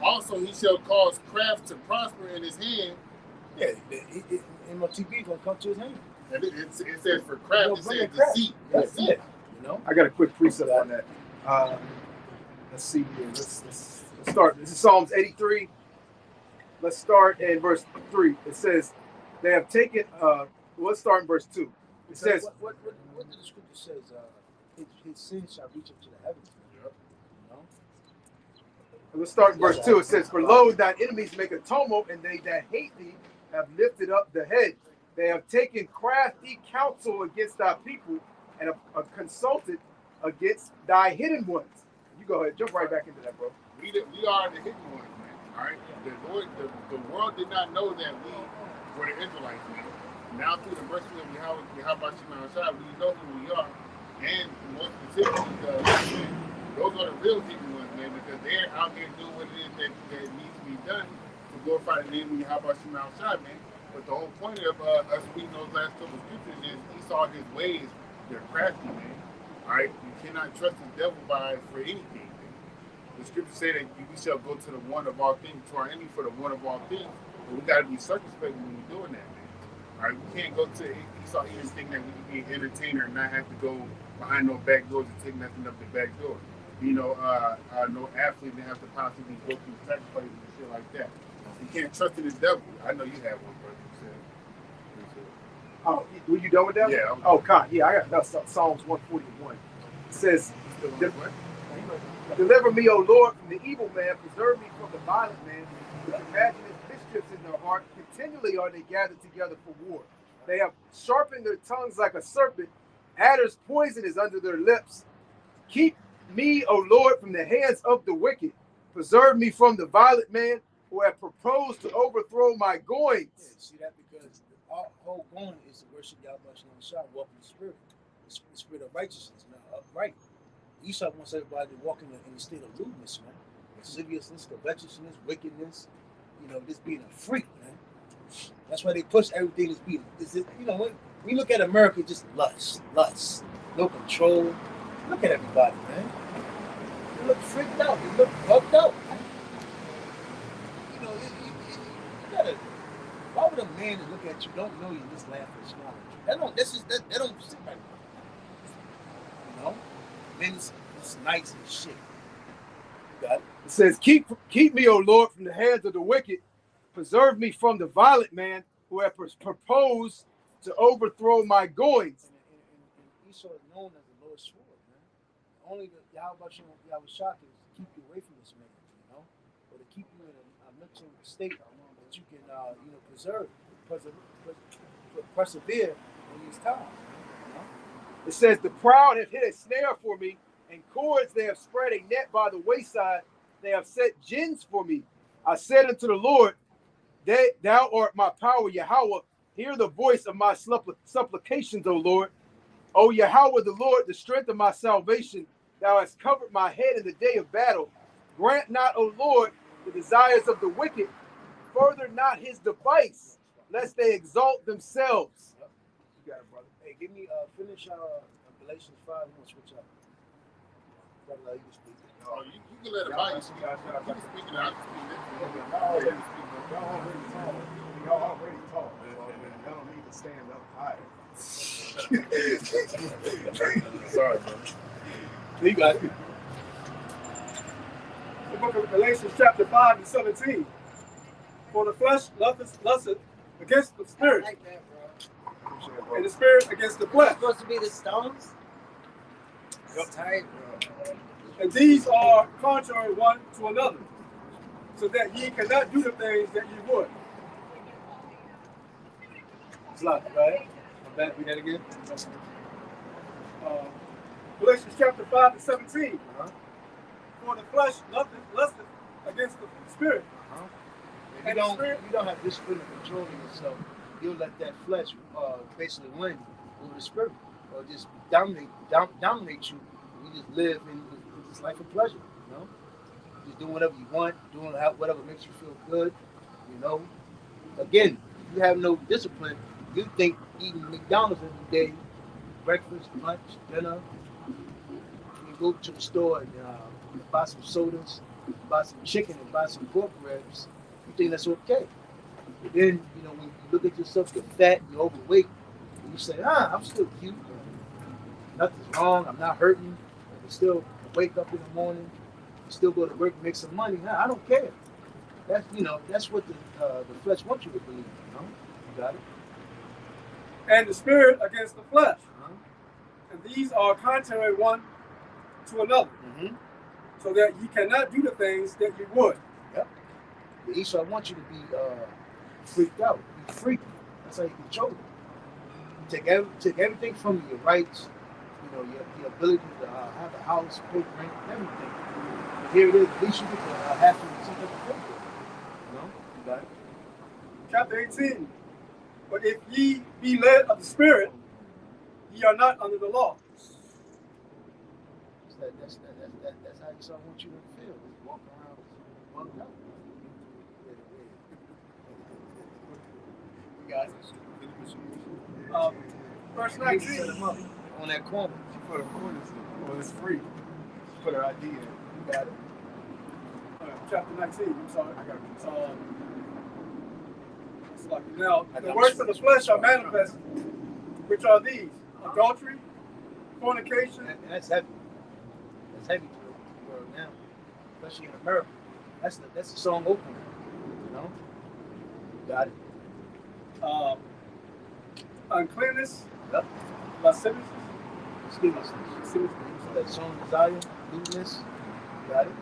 also he shall cause craft to prosper in his hand. Yeah, MOTB gonna come to his hand. And it says for craft, No, it bring says the craft. deceit. That's Deceit. it. I got a quick precept on that. Let's see here. Let's start. This is Psalms 83. Let's start in verse 3. It says, they have taken, let's start in verse 2. It says, what the scripture says, his sins shall reach up to the heavens. Yep. let's start in verse 2. It says, for lo, thine enemies make a tumult, and they that hate thee have lifted up the head. They have taken crafty counsel against thy people, and have consulted against thy hidden ones. You go ahead, jump right back into that, bro. We are the hidden ones, man. All right. The world did not know that we were the Israelites, man. Now through the mercy of Yahweh Shai, we know who we are, and more specifically, those are the real hidden ones, man, because they're out here doing what it is that needs to be done to glorify the name of Yahweh Shai, man. But the whole point of us reading those last couple of scriptures is Esau, his ways, they're crafty, man. All right, you cannot trust the devil for anything. The scriptures say that we shall go to the one of all things, to our enemy for the one of all things. But we got to be circumspect when we're doing that, man. All right, we can't go to Esau here and think that we can be an entertainer and not have to go behind no back doors and take nothing up the back door. No athlete that have to possibly go through sacrifices and shit like that. You can't trust in the devil. I know you have one, brother. Oh, were you done with that? Yeah. Oh, God. Yeah, I got that's Psalms 141. It says, deliver me, O Lord, from the evil man. Preserve me from the violent man, which imagine his mischiefs in their heart. Continually are they gathered together for war. They have sharpened their tongues like a serpent. Adder's poison is under their lips. Keep me, O Lord, from the hands of the wicked. Preserve me from the violent man who have proposed to overthrow my goings. Yeah, see that? Because our whole going is to worship Yahweh Shai, walk in the spirit. The spirit of righteousness, man, upright. Esau wants everybody to walk in the state of lewdness, man. Lasciviousness, covetousness, wickedness, just being a freak, man. That's why they push everything as being, when we look at America, just lust, no control. Look at everybody, man. They look freaked out. They look fucked up, man. You gotta, why would a man that look at you don't know you just laugh and smile at you? That don't sit right. Men is nice and shit. You got it? It says, keep me, O Lord, from the hands of the wicked. Preserve me from the violent man who have proposed to overthrow my goings. And Esau is known as the Lord's sword, man. Only the Yahweh Shai can keep you away from this man, or to keep you in a mental state that you can, persevere in these times. It says, the proud have hit a snare for me, and cords they have spread a net by the wayside. They have set gins for me. I said unto the Lord, thou art my power, Yahweh. Hear the voice of my supplications, O Lord. O Yahweh, the Lord, the strength of my salvation. Thou hast covered my head in the day of battle. Grant not, O Lord, the desires of the wicked. Further not his device, lest they exalt themselves. You got it, brother. Hey, give me finish Galatians 5. I'm gonna switch up. Brother, you can speak. Oh, you can let him out. You can speak it out. Y'all already talk. Y'all don't need to stand up higher. Sorry, bro. You got it. The book of Galatians chapter 5 and 17. For the flesh lusteth against the spirit, I like that, bro. and the spirit against the It's flesh. supposed to be the stones. Tight, And these are contrary one to another, so that ye cannot do the things that ye would. It's like, right? I'm back. Read that again. Galatians chapter 5 and 17. Uh-huh. For the flesh lusteth against the spirit. Uh-huh. And You the spirit, don't have discipline and control in yourself. You'll let that flesh basically win over the spirit, or just dominate you. You just live in this life of pleasure. You know, just doing whatever you want, doing whatever makes you feel good. You know, again, if you have no discipline, you think eating McDonald's every day, breakfast, lunch, dinner. You go to the store and buy some sodas, buy some chicken, and buy some pork ribs. You think that's okay? But then, when you look at yourself, you're fat, you're overweight, and you say, I'm still cute. Nothing's wrong. I'm not hurting. I can still wake up in the morning, still go to work, make some money. I don't care. That's what the flesh wants you to believe. You got it. and the spirit against the flesh. Uh-huh. And these are contrary one to another, Mm-hmm. so that ye cannot do the things that ye would. Yep. The Esau wants you to be freaked out, be freaked. That's how you control it. Take everything from you, your rights, your ability to have a house, pay rent, everything. But here it is, at least you get to have to something to pay for. You got it. Chapter 18. But if ye be led of the spirit, ye are not under the law. That's how Esau wants you to feel. Just walk around bugged out. You got it. Verse Set 19. them up on that corner. She put her corners in. Well, it's free. She put her ID in. You got it. Chapter 19. I'm sorry. I got it. It's like, now, the works of the flesh are manifest, which are these: adultery, fornication. And that's heavy. That's heavy to the world now, especially in America. That's the song opener. You got it. Uncleanness, Yep. lasciviousness, Seriously. That song desire, lewdness. You got it.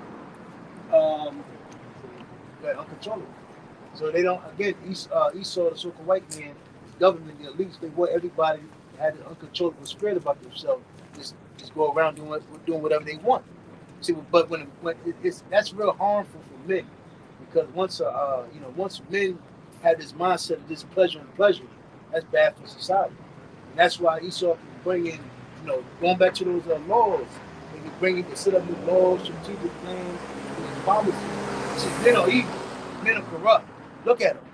Right, uncontrollable. So they don't. Again, Esau, the so-called white man, government, the elites, they want everybody to have an uncontrollable spirit about themselves. Just go around doing whatever they want. See, but when that's real harmful for men, because once men have this mindset of this pleasure and pleasure, that's bad for society. And that's why Esau can bring in, going back to those laws, they can bring in, they set up new laws, strategic plans, and policies. See, men are evil, men are corrupt. Look at them.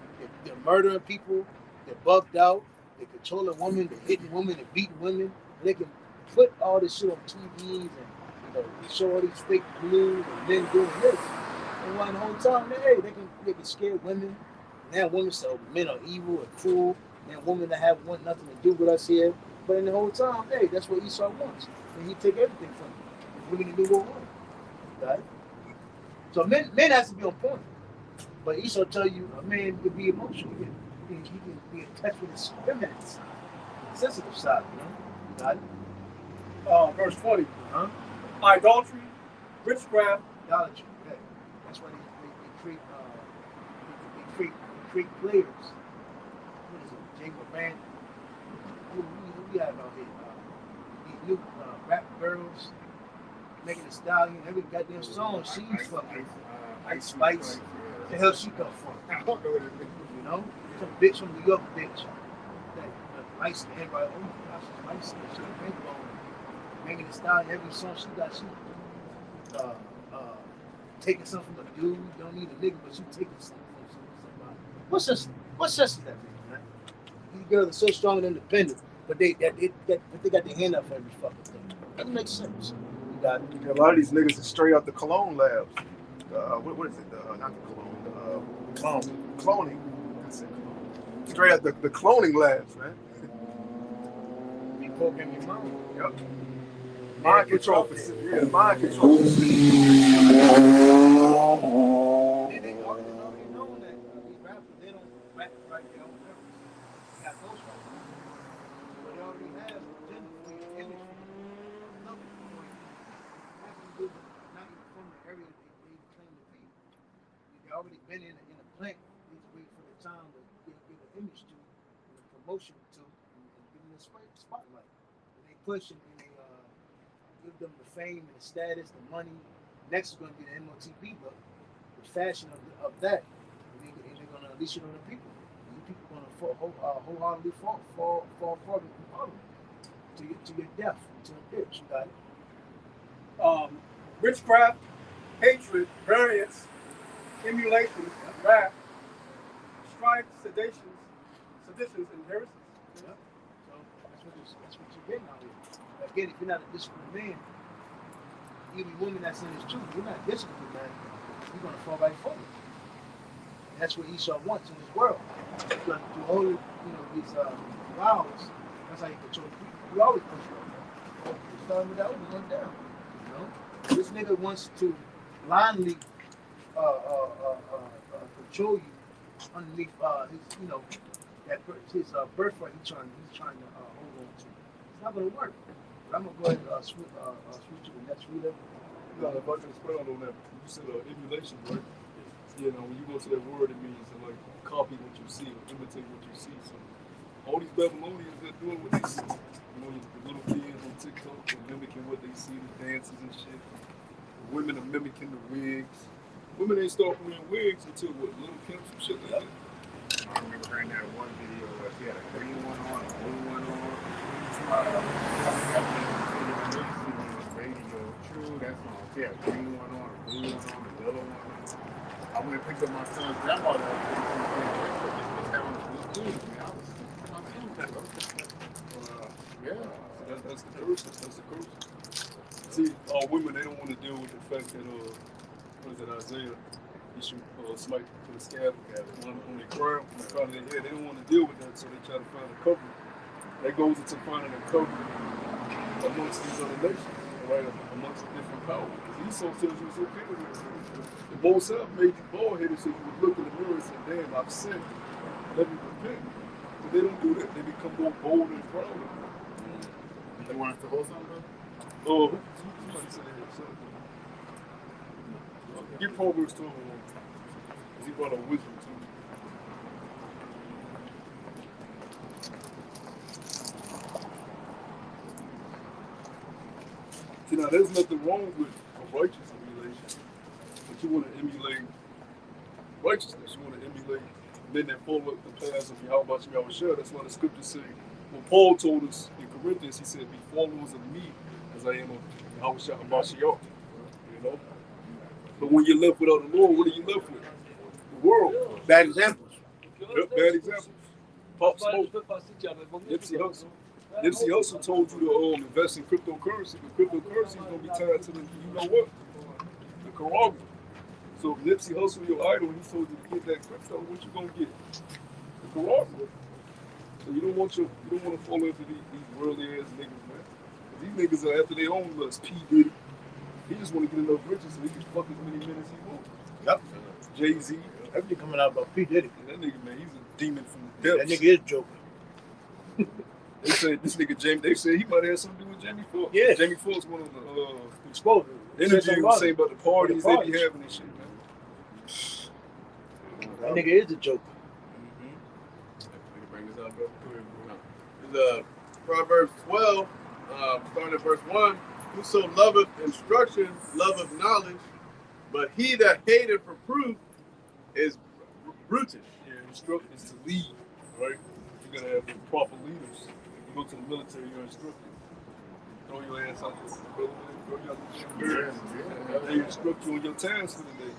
They're murdering people, they're bugged out, they're controlling women, they're hitting women, they're beating women. They can put all this shit on TVs and show all these fake news and men doing this. And while the whole time, they can scare women. Now women say, men are evil and cruel. And women that want nothing to do with us here. But in the whole time, that's what Esau wants. And he take everything from you. Women to do what we want. Right? So men has to be on point. But Esau tell you a man can be emotional. He can be in touch with his feminine side, sensitive side. You got it? Verse 20. Uh-huh. Idolatry, witchcraft, Idolatry. Okay. That's why they create players. What is it? Jay Moran. Who we have out here? These new rap girls, Megan Thee Stallion. Every goddamn song she's fucking. Ice Spice. Where the hell she come from? I don't know what it means. Some bitch from New York, bitch. That ice and everybody. Oh my gosh, she's icy. She's a big bone. Megan Thee Stallion. Every song she got, she taking something from a dude. Don't need a nigga, but she taking something from somebody. What sense is that, man? These girls are so strong and independent, but they got their hand up for every fucking thing. Doesn't make sense. You got it. Yeah, a lot of these niggas is straight out the cologne labs. What is it? Not the cologne. Cloning. I said clone. Straight out the cloning labs, man. You program your mind. Yep. Mind control facility. Yeah, mind control facility. They already know that these rappers, they don't rap right their own lyrics. They got ghostwriters. But they already have gender for your image. area they claim to be. They already been in a plant. They just wait for the time to give an image to, and a promotion to, and give them the spotlight. And they push and they give them the fame and the status, the money. Next is going to be the MOTB book, the fashion of that. And they're going to unleash it on the people. And the people are going to wholeheartedly fall for it and follow it to your death, to a ditch. You got it. Witchcraft, hatred, variance, emulation, wrath, strife, seditions, and heresies. Yeah. So that's what you're getting out here. Again, if you're not a disciplined man, even women that's in this truth, you're not disciplined, man, you're gonna fall right forward. And that's what Esau wants in this world. Because to hold, these vows, that's how you control the people. We always push them. We starting with that, we went down. This nigga wants to blindly control you underneath his birthright. He's trying to hold on to. It's not gonna work. But I'm gonna go ahead and switch to the next reader. No, if I can expound on that, you said emulation, right? When you go to that word, it means to like copy what you see or imitate what you see. So all these Babylonians are doing what they see. The little kids on TikTok are mimicking what they see, the dances and shit. The women are mimicking the wigs. Women ain't start wearing wigs until Little Kim, some shit like that. I remember hearing that one video where she had a green one on, a blue one on. Radio, true, that song. She had a green one on, a blue one on, a yellow one on. I went and picked up my son's grandmother. Yeah, that's the curse. That's the curse. See, women, they don't want to deal with the fact that, Isaiah, he should smite to the scab on their crown, on the crown of their head. They don't want to deal with that, so they try to find a covering. That goes into finding a covering amongst these other nations, right? Amongst the different powers. Because Esau tells you it's okay to do it. The Most High made you bald-headed so you would look in the mirror and say, damn, I've sinned. Let me repent. But they don't do that. They become more bold and proud. You want us to hold something, bro? Oh, somebody said that. Get Proverbs 12 on. He brought a wisdom too. See, now there's nothing wrong with a righteous emulation, but you want to emulate righteousness. You want to emulate men that follow up the paths of Yahweh Shah. That's why the scriptures say, when Paul told us in Corinthians, he said, be followers of me as I am of Yahweh Shah. But when you're left without the Lord, what are you left with? The world. Bad examples. Yep, bad examples. Pop Smoke. Nipsey Hussle told you to invest in cryptocurrency, but cryptocurrency is going to be tied to the, the Quran. So if Nipsey Hussle, your idol, he told you to get that crypto, what you going to get? The Quran. So you don't want to fall into these worldly ass niggas, man. These niggas are after their own lust. P. Diddy. He just want to get enough riches so he can fuck as many men as he wants. Yep. Jay-Z. Everything coming out about P. Diddy. And that nigga, man, he's a demon from the depths. That nigga is joking. They say this nigga Jamie. They say he might have something to do with Jamie Foxx. Yeah. Jamie Foxx, one of the exposed. interviews was saying about the parties they be having and shit, man. That nigga is a joker. Bring this up, bro. It's Proverbs 12, starting at verse 1. Whoso loveth instruction, loveth knowledge, but he that hateth reproof is brutish. Yeah, instruction is to lead, right? You gotta have the proper leaders. You go to the military, you're instructed. Throw your ass out there. They instruct you on your tasks for the day.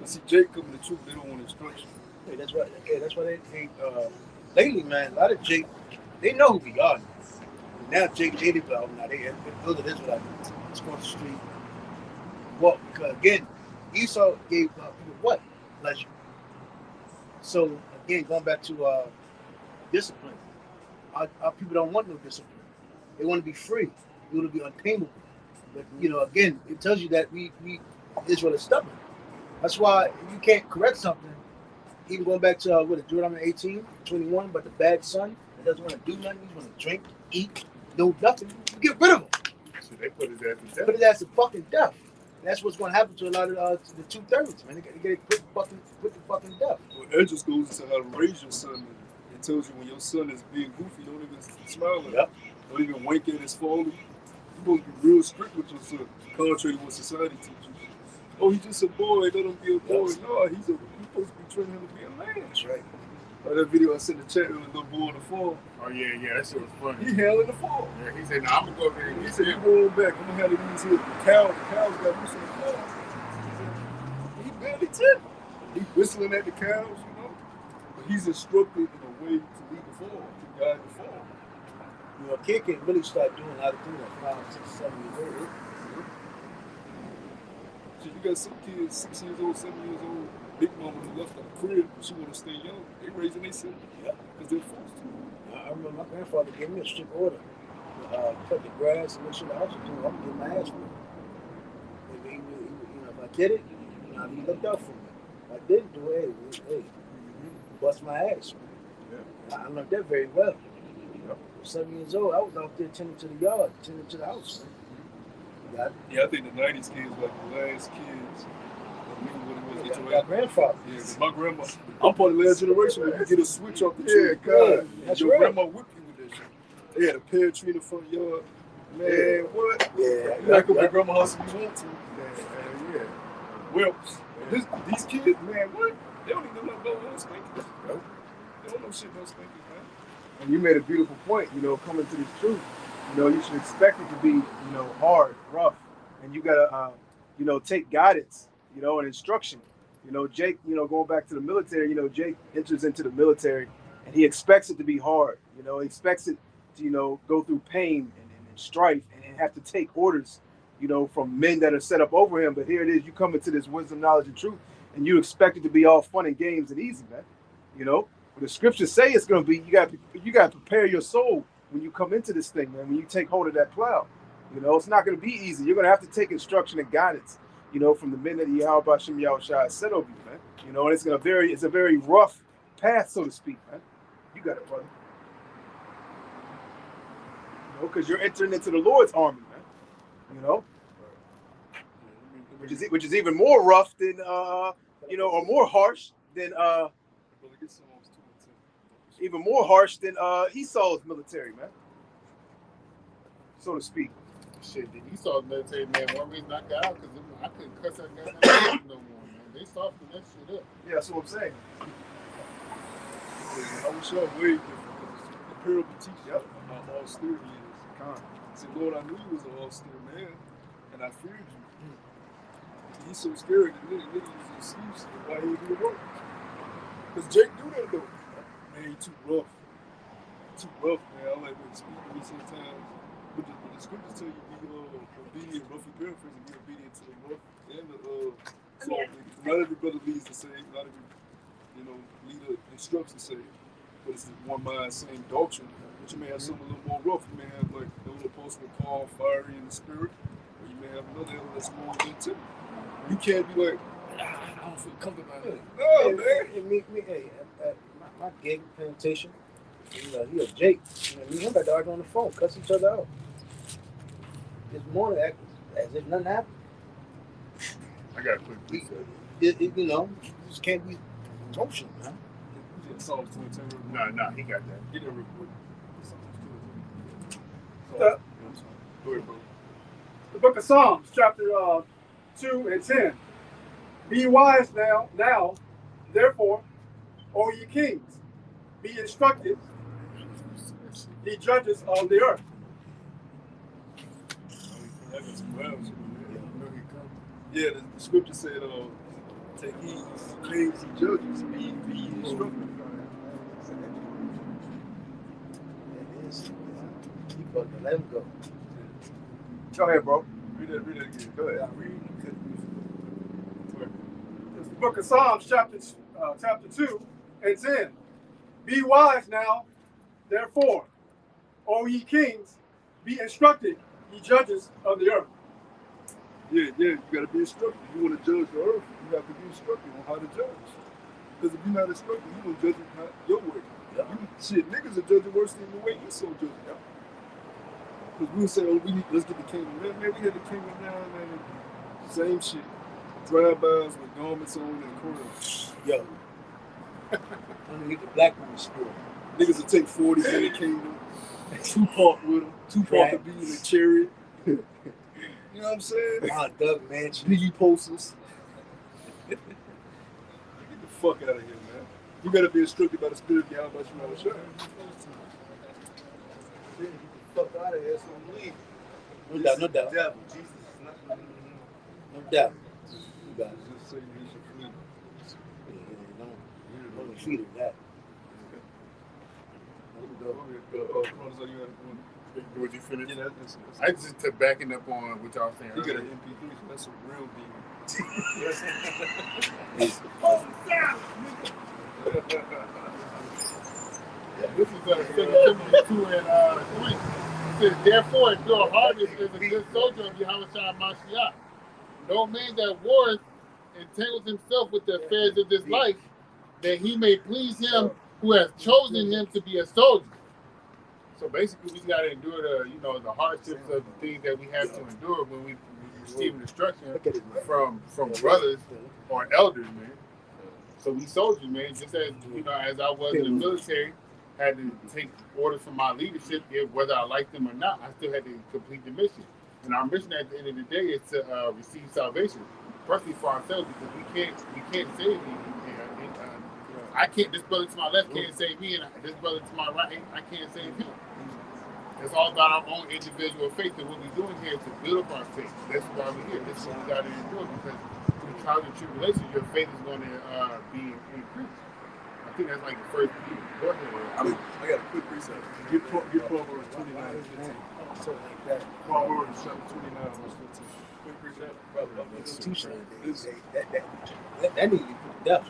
But see, Jake coming to truth, they don't want instruction. Yeah, that's right. Yeah, that's why they lately, man, a lot of Jake, they know who we are. Now Jake Jady Bell, now they build it this way, like, let's go on the street. Well, because again, Esau gave people what? Pleasure. So again, going back to discipline, our people don't want no discipline. They want to be free. They want to be untamable. But again, it tells you that we Israel is stubborn. That's why you can't correct something. Even going back to Deuteronomy 18:21, but the bad son that doesn't want to do nothing, he's want to drink, eat, do nothing. You get rid of him. So they put his ass to death. Put his ass to fucking death. That's what's going to happen to a lot of the 2/3, man. They get put the fucking death. Well, it just goes into how to raise your son. It tells you when your son is being goofy, don't even smile at him. Yep. Don't even wink at his phone. You're supposed to be real strict with your son, contrary to what society teaches you. Oh, he's just a boy, let him be a boy. Yep. No, he's supposed to be training him to be a man. That's right. That video I sent in the chat with the little boy on the phone. Oh yeah, that shit was funny. He handling the phone. Yeah, he said, "No, I'm gonna go over there and He get said, "You him." going back? I'm gonna have these here. The cows got loose in the car." He barely 10. He whistling at the cows, you know. But he's instructed in a way to lead the farm, to guide the farm. You know, a kid can really start doing how to do that 5, 6, 7 years old. So you got some kids, 6 years old, 7 years old, big mama who left the crib, she want to stay young. They raising their son. Yep. Because they're forced to. I remember my grandfather gave me a strict order. Cut the grass and make sure the house was clean. I'm gonna get my ass for it. If I did it, he looked out for me. If I didn't do it, hey, bust my ass. Yeah. I learned that very well. Yep. 7 years old, I was out there tending to the yard, tending to the house. Yeah, I think the 90s kids were like the last kids. My grandfather. Yeah, my grandma. I'm part of the last generation where you get a switch off the tree. God. That's your real. grandma whipped you with that shit. They had a pear tree in the front yard. Man, what? Yeah. You like up at grandma house if you want to. Yeah. Well, these kids, man, what? They don't even know nothing about spankings. Nope. They don't know shit about spankings, man. And you made a beautiful point, coming to this truth. You should expect it to be, hard, rough. And you gotta, take guidance, and instruction. Jake, going back to the military, Jake enters into the military and he expects it to be hard. He expects it to, go through pain and strife and have to take orders, from men that are set up over him. But here it is, you come into this wisdom, knowledge, and truth, and you expect it to be all fun and games and easy, man. But the scriptures say it's going to be, you got to prepare your soul when you come into this thing, man, when you take hold of that plow. It's not going to be easy. You're going to have to take instruction and guidance, from the men that Yahweh Shem Yahushua set over you, man. And it's a very rough path, so to speak, man. You got it, brother. Because you're entering into the Lord's army, man. Which is even more rough than, or more harsh than, even more harsh than Esau's military, man, so to speak. Shit, the Esau's military, man, one reason I got out because I couldn't cuss that guy no more, man. They softened that shit up. Yeah, that's what I'm saying. I wish y'all way different. The parable teaches how austere he is. He said, Lord, I knew you was an austere man, and I feared you. He's so scared that nigga used an excuse why he didn't do the work. Because Jake do that though. Man, he too rough. Too rough, man. I like when he speak to me sometimes. But the scriptures tell you be obedient, roughly paraphrasing, be obedient to the rough and the soft niggas. Not every brother leads the same, not every leader instructs the same. But it's the one mind, same doctrine. But you may have something a little more rough. You may have like the little apostle Paul, fiery in the spirit, or you may have another that's more intimate. You can't be like, I don't feel comfortable about it. No, man. My gig plantation, he a Jake. Me and him got to argue on the phone, cuss each other out. This morning, act as if nothing happened. I got a quick piece. You just can't be emotional, man. Nah, he got that. Get it real quick. Go ahead, bro. The book of Psalms, chapter 2 and 10. Be wise now, therefore, O ye kings, be instructed, ye judges of the earth. Yeah, the scripture said, take heed, kings and judges, be instructed. It is. You got to let him go. Go ahead, bro. Read that again. Go ahead. It's the book of Psalms, chapter 2 and 10. Be wise now, therefore, O ye kings, be instructed, ye judges of the earth. Yeah, you gotta be instructed. You want to judge the earth, you have to be instructed on how to judge. Because if you're not instructed, you don't judge it not your way. Yeah. Niggas are judging worse than the way Esau judged. Because we say, let's get the kingdom. Man, we had the kingdom now, man. Same shit. Drive-bys with garments on and crowds. Yo. I'm gonna get the black woman spirit. Niggas will take 40 in the kingdom. Tupac with them. Tupac could be in the chariot. You know what I'm saying? Doug Mansion. Biggie posters. Get the fuck out of here, man. You gotta be instructed by the spirit of Yahweh Shemel Shah. Get the fuck out of here, so I'm leaving. No doubt, no doubt. Devil, Jesus is not. No doubt. You got it. Just say you should flee. Don't feed it that. Would you finish? Yeah, I just to backing up on what y'all saying. you got earlier. an MP3, so that's a real demon. This is 2 Timothy 2 and 3. It says, therefore, if your heart is a good soldier of Yahweh Shai Mashiach, no man that warreth entangles himself with the affairs of this life, that he may please him who has chosen him to be a soldier. So basically, we got to endure the hardships of the things that we have to endure when we receive instruction from brothers or elders, man. So we soldiers, man. Just as as I was in the military, had to take orders from my leadership, whether I liked them or not. I still had to complete the mission. And our mission at the end of the day is to receive salvation, personally for ourselves, because we can't save me. I can't. This brother to my left can't save me, and this brother to my right, I can't save him. It's all about our own individual faith, and what we're doing here is to build up our faith. That's why we're here. This is what we got to endure, because through trials and tribulations, your faith is going to be increased. I think that's like the first key. Go ahead. I got a quick precept. Get Proverbs 29 and 15. Something like that. Proverbs chapter 29 verse 15. Quick precept. Brother, That needs to be put to death.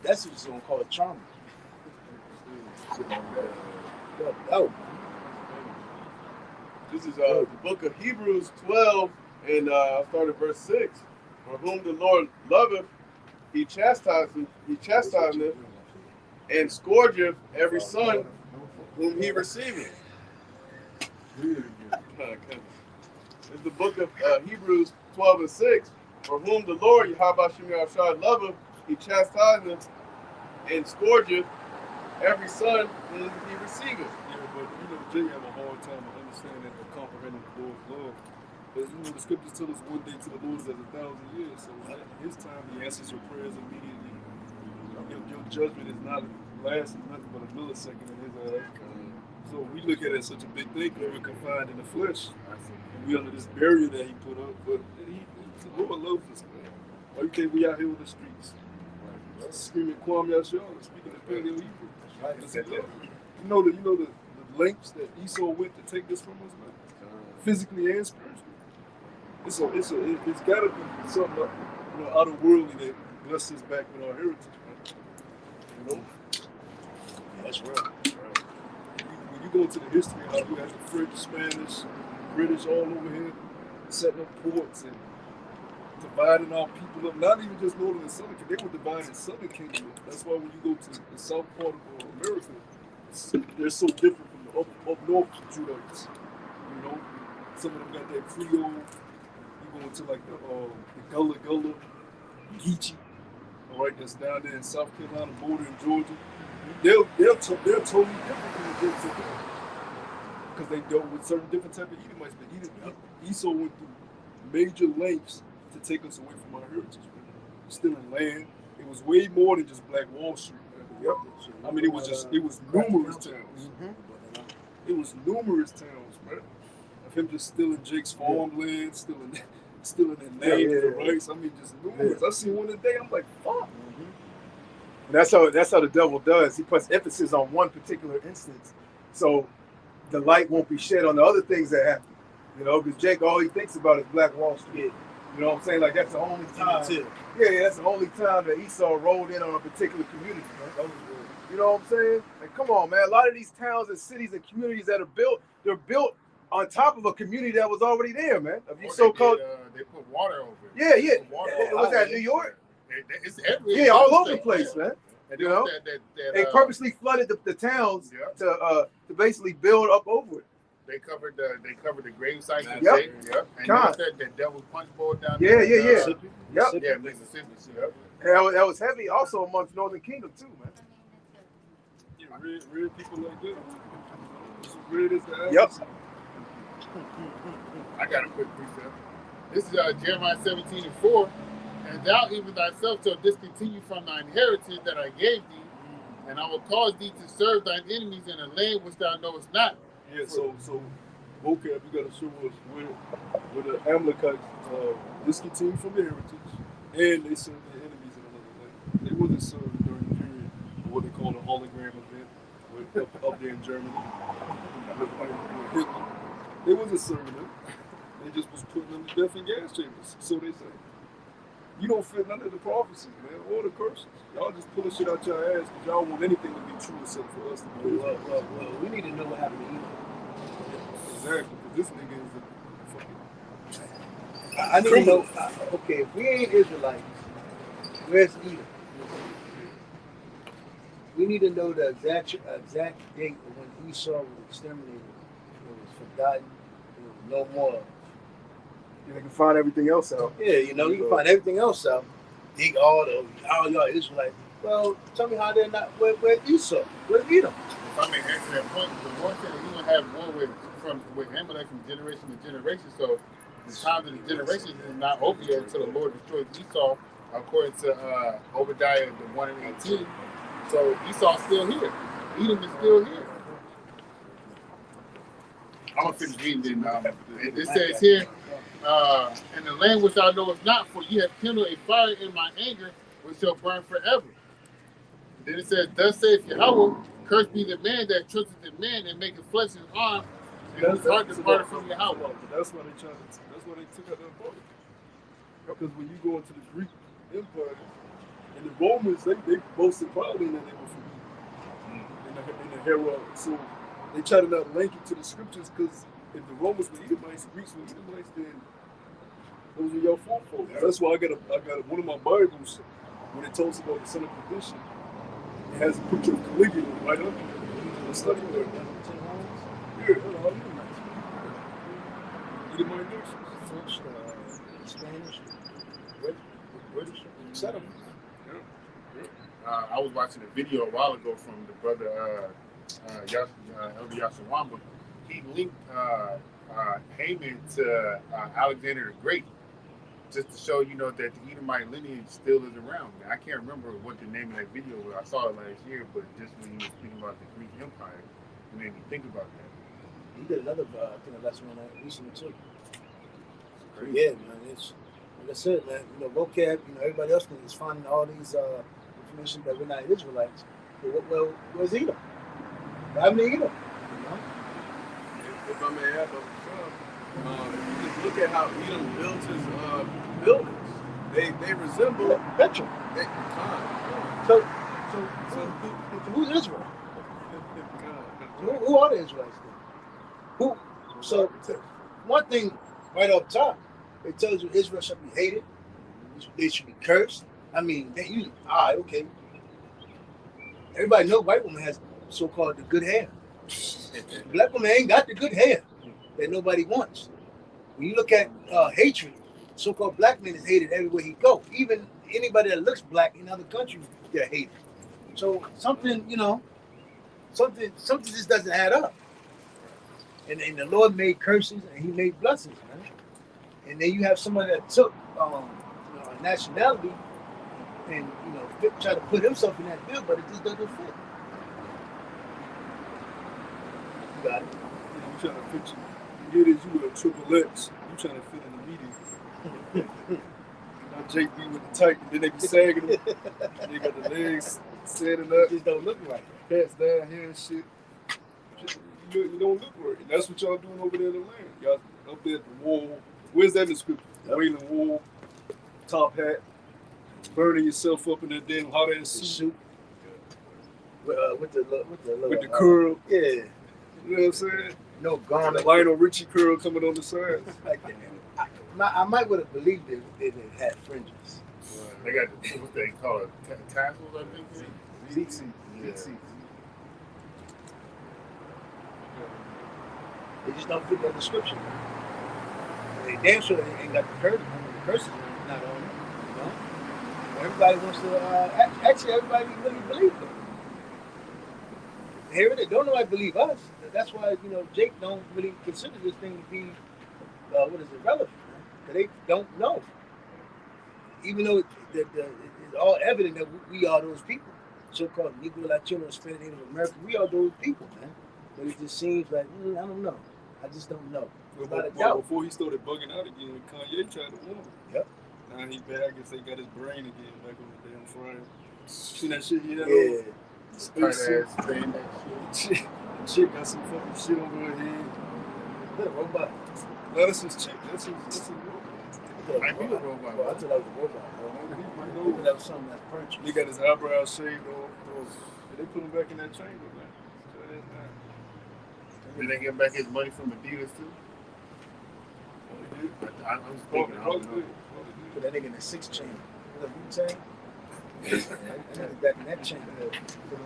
That's what you're gonna call a trauma. Oh, This is the book of Hebrews 12, and start at verse 6. For whom the Lord loveth, he chastiseth him, and scourgeth every son whom he receiveth. It's the book of Hebrews 12 and 6. For whom the Lord, Yahweh Shemel Shah, loveth, he chastiseth and scourgeth every son whom he receiveth. Yeah, but Jay have a hard time of understanding or comprehending the Lord's love. But the scriptures tell us one day to the Lord is as 1,000 years. So in his time, he answers your prayers immediately. Your judgment is not lasting nothing but a millisecond in his eyes. So we look at it as such a big thing because we're confined in the flesh. And we under this barrier that he put up. But the Lord loves us, man. Why you think we out here in the streets? Screaming Kwame Yashar, speaking in Paleo Hebrew. Because he loves us. You know the lengths that Esau went to take this from us, man. Physically and spiritually. It's got to be something otherworldly that blesses us back with our heritage, man. that's real. When you go into the history of how you had the French, Spanish, British all over here setting up ports and dividing our people up, not even just northern and southern, they were dividing southern kingdom. That's why when you go to the south part of America, they're so different from the up north Judites. Some of them got that Creole. You go into like the Gullah, Geechee, all right, that's down there in South Carolina, border in Georgia. They're totally different from the Brits up there. Because they dealt with certain different type of Edomites. But Esau went through major lengths to take us away from our heritage. Stealing land. It was way more than just Black Wall Street. Yep. I mean, it was numerous towns. It was numerous towns, man. Of him just stealing Jake's farmland, stealing their name and the rights. I mean, just numerous. I seen one today. I'm like, fuck. And that's how the devil does. He puts emphasis on one particular instance, so the light won't be shed on the other things that happen. Because Jake, all he thinks about is Black Wall Street. You know what I'm saying? Like that's the only time. Yeah, that's the only time that Esau rolled in on a particular community. Man. You know what I'm saying? Like, come on, man. A lot of these towns and cities and communities that are built, they're built on top of a community that was already there, man. Of these so-called. They put water over it. Yeah. It was that New York? It's everywhere. Yeah, all over the place, man. And they purposely flooded the towns to basically build up over it. They covered the grave sites. Yep. Yep. And Con. notice that devil's punch bowl down Yeah, there. yeah. Yep. Yeah, Mississippi. Yep. That was heavy also amongst Northern Kingdom too, man. Yeah, red people like that. As red as the Yep. I got a quick precept. This is Jeremiah 17:4. And thou even thyself shalt discontinue from thine inheritance that I gave thee, and I will cause thee to serve thine enemies in a land which thou knowest not. Yeah, so vocab, you gotta show us where the Amalekites discontinued from their heritage, and they served their enemies in another land. They wasn't served during the period of what they call the hologram event up there in Germany. With Hitler. They wasn't serving them. They just was putting them to death in gas chambers. So they say. You don't fit none of the prophecies, man, or the curses. Y'all just pulling shit out your ass because y'all want anything to be true except for us to be Well, we need to know what happened to Edom. Exactly, because this nigga is a fucking. I need to know. Okay, if we ain't Israelites, where's Edom? We need to know the exact date of when Esau was exterminated. It was forgotten. It was no more. They can find everything else out. Yeah, you can find everything else out. Dig all y'all Israelites. Well, tell me how they're not. Where Esau? Where's Edom? If I may answer that point, the one thing you're gonna have war with Amalek from generation to generation. So the time of the generation is not over yet until the Lord destroys Esau, according to Obadiah the 1:18. So Esau's still here. Edom is still here. I'm gonna finish reading it. It says here. In the land which thou knowest not, for ye have kindled a fire in my anger, which shall burn forever. Then it says, thus saith Yahweh, cursed be the man that trusteth in man and maketh flesh his arm, and whose heart departed from Yahweh. That's why they took out that part. Because when you go into the Greek Empire, and the Romans, they boasted proudly that they were from in the herald. So they try to not link it to the scriptures because if the Romans were Edomites, the Greeks were Edomites, then those are your forefathers. That's why I got one of my Bibles when it talks about the son of perdition. It has a picture of Caligula right up there. The study there. Yeah, Edomite nations. French, Spanish, British, etc. I was watching a video a while ago from the brother Elder Yashawamba. He linked Haman to Alexander the Great, just to show that the Edomite lineage still is around. I can't remember what the name of that video was. I saw it last year, but just when he was speaking about the Greek Empire, it made me think about that. He did another lesson on that recently too. Yeah, man, it's like I said, man. Vocab. Everybody else is finding all these information that we're not Israelites. Well, where's Edom? Why haven't they Edom? If I may add, if you just look at how Edom built his buildings, they resemble Petra. So who's Israel? Who are the Israelites then? So one thing right off top, it tells you Israel shall be hated. They should be cursed. I mean, okay. Everybody knows white woman has so-called the good hair. Black woman ain't got the good hair that nobody wants. When you look at hatred, so-called black man is hated everywhere he go. Even anybody that looks black in other countries, they're hated. So something just doesn't add up. And the Lord made curses and He made blessings, man. And then you have somebody that took a nationality and try to put himself in that bill, but it just doesn't fit. You got it. You trying to picture? You get it, you with a triple X. You trying to fit in the meeting. Now JB with the tight, and then they be sagging them. They got the legs standing up. It just don't look right. Pants down here and shit. You don't look right. And that's what y'all doing over there in the land. Y'all up there at the wall. Where's that in the scripture? Wailing wall, top hat, burning yourself up in that damn hot ass suit. With the curl. Yeah. You know what I'm saying? No garment. Lionel Richie curl coming on the sides. I might would have believed it if it had fringes. They got what they call it, tassels, I think. Seat. Yeah. They just don't fit that description. They damn sure they ain't got the curses. The curses are not on them. You know, everybody wants to. Actually, everybody really believe them. Here they don't nobody believe us. That's why Jake don't really consider this thing to be what is it relevant? Because they don't know. Even though it's all evident that we are those people, so-called Negro, Latino, Hispanic, Native American, we are those people, man. But it just seems like I don't know. I just don't know. Well, before he started bugging out again, Kanye tried to warn him. Yep. Now he back. I guess they got his brain again back on the damn frame. See that shit he had Yeah. Space thing. Chick got some fucking shit over her head. Look, robot. No, that's his chick. That's his robot. Might be a robot. Well, I thought that was a robot. Bro. That was something that's purchased. He got his eyebrows shaved off. They put him back in that chamber, man. So that's nice. Did they get back his money from Adidas too? I'm speaking. I don't know. Put that nigga in the 6th chamber. You know what I'm saying? that chamber.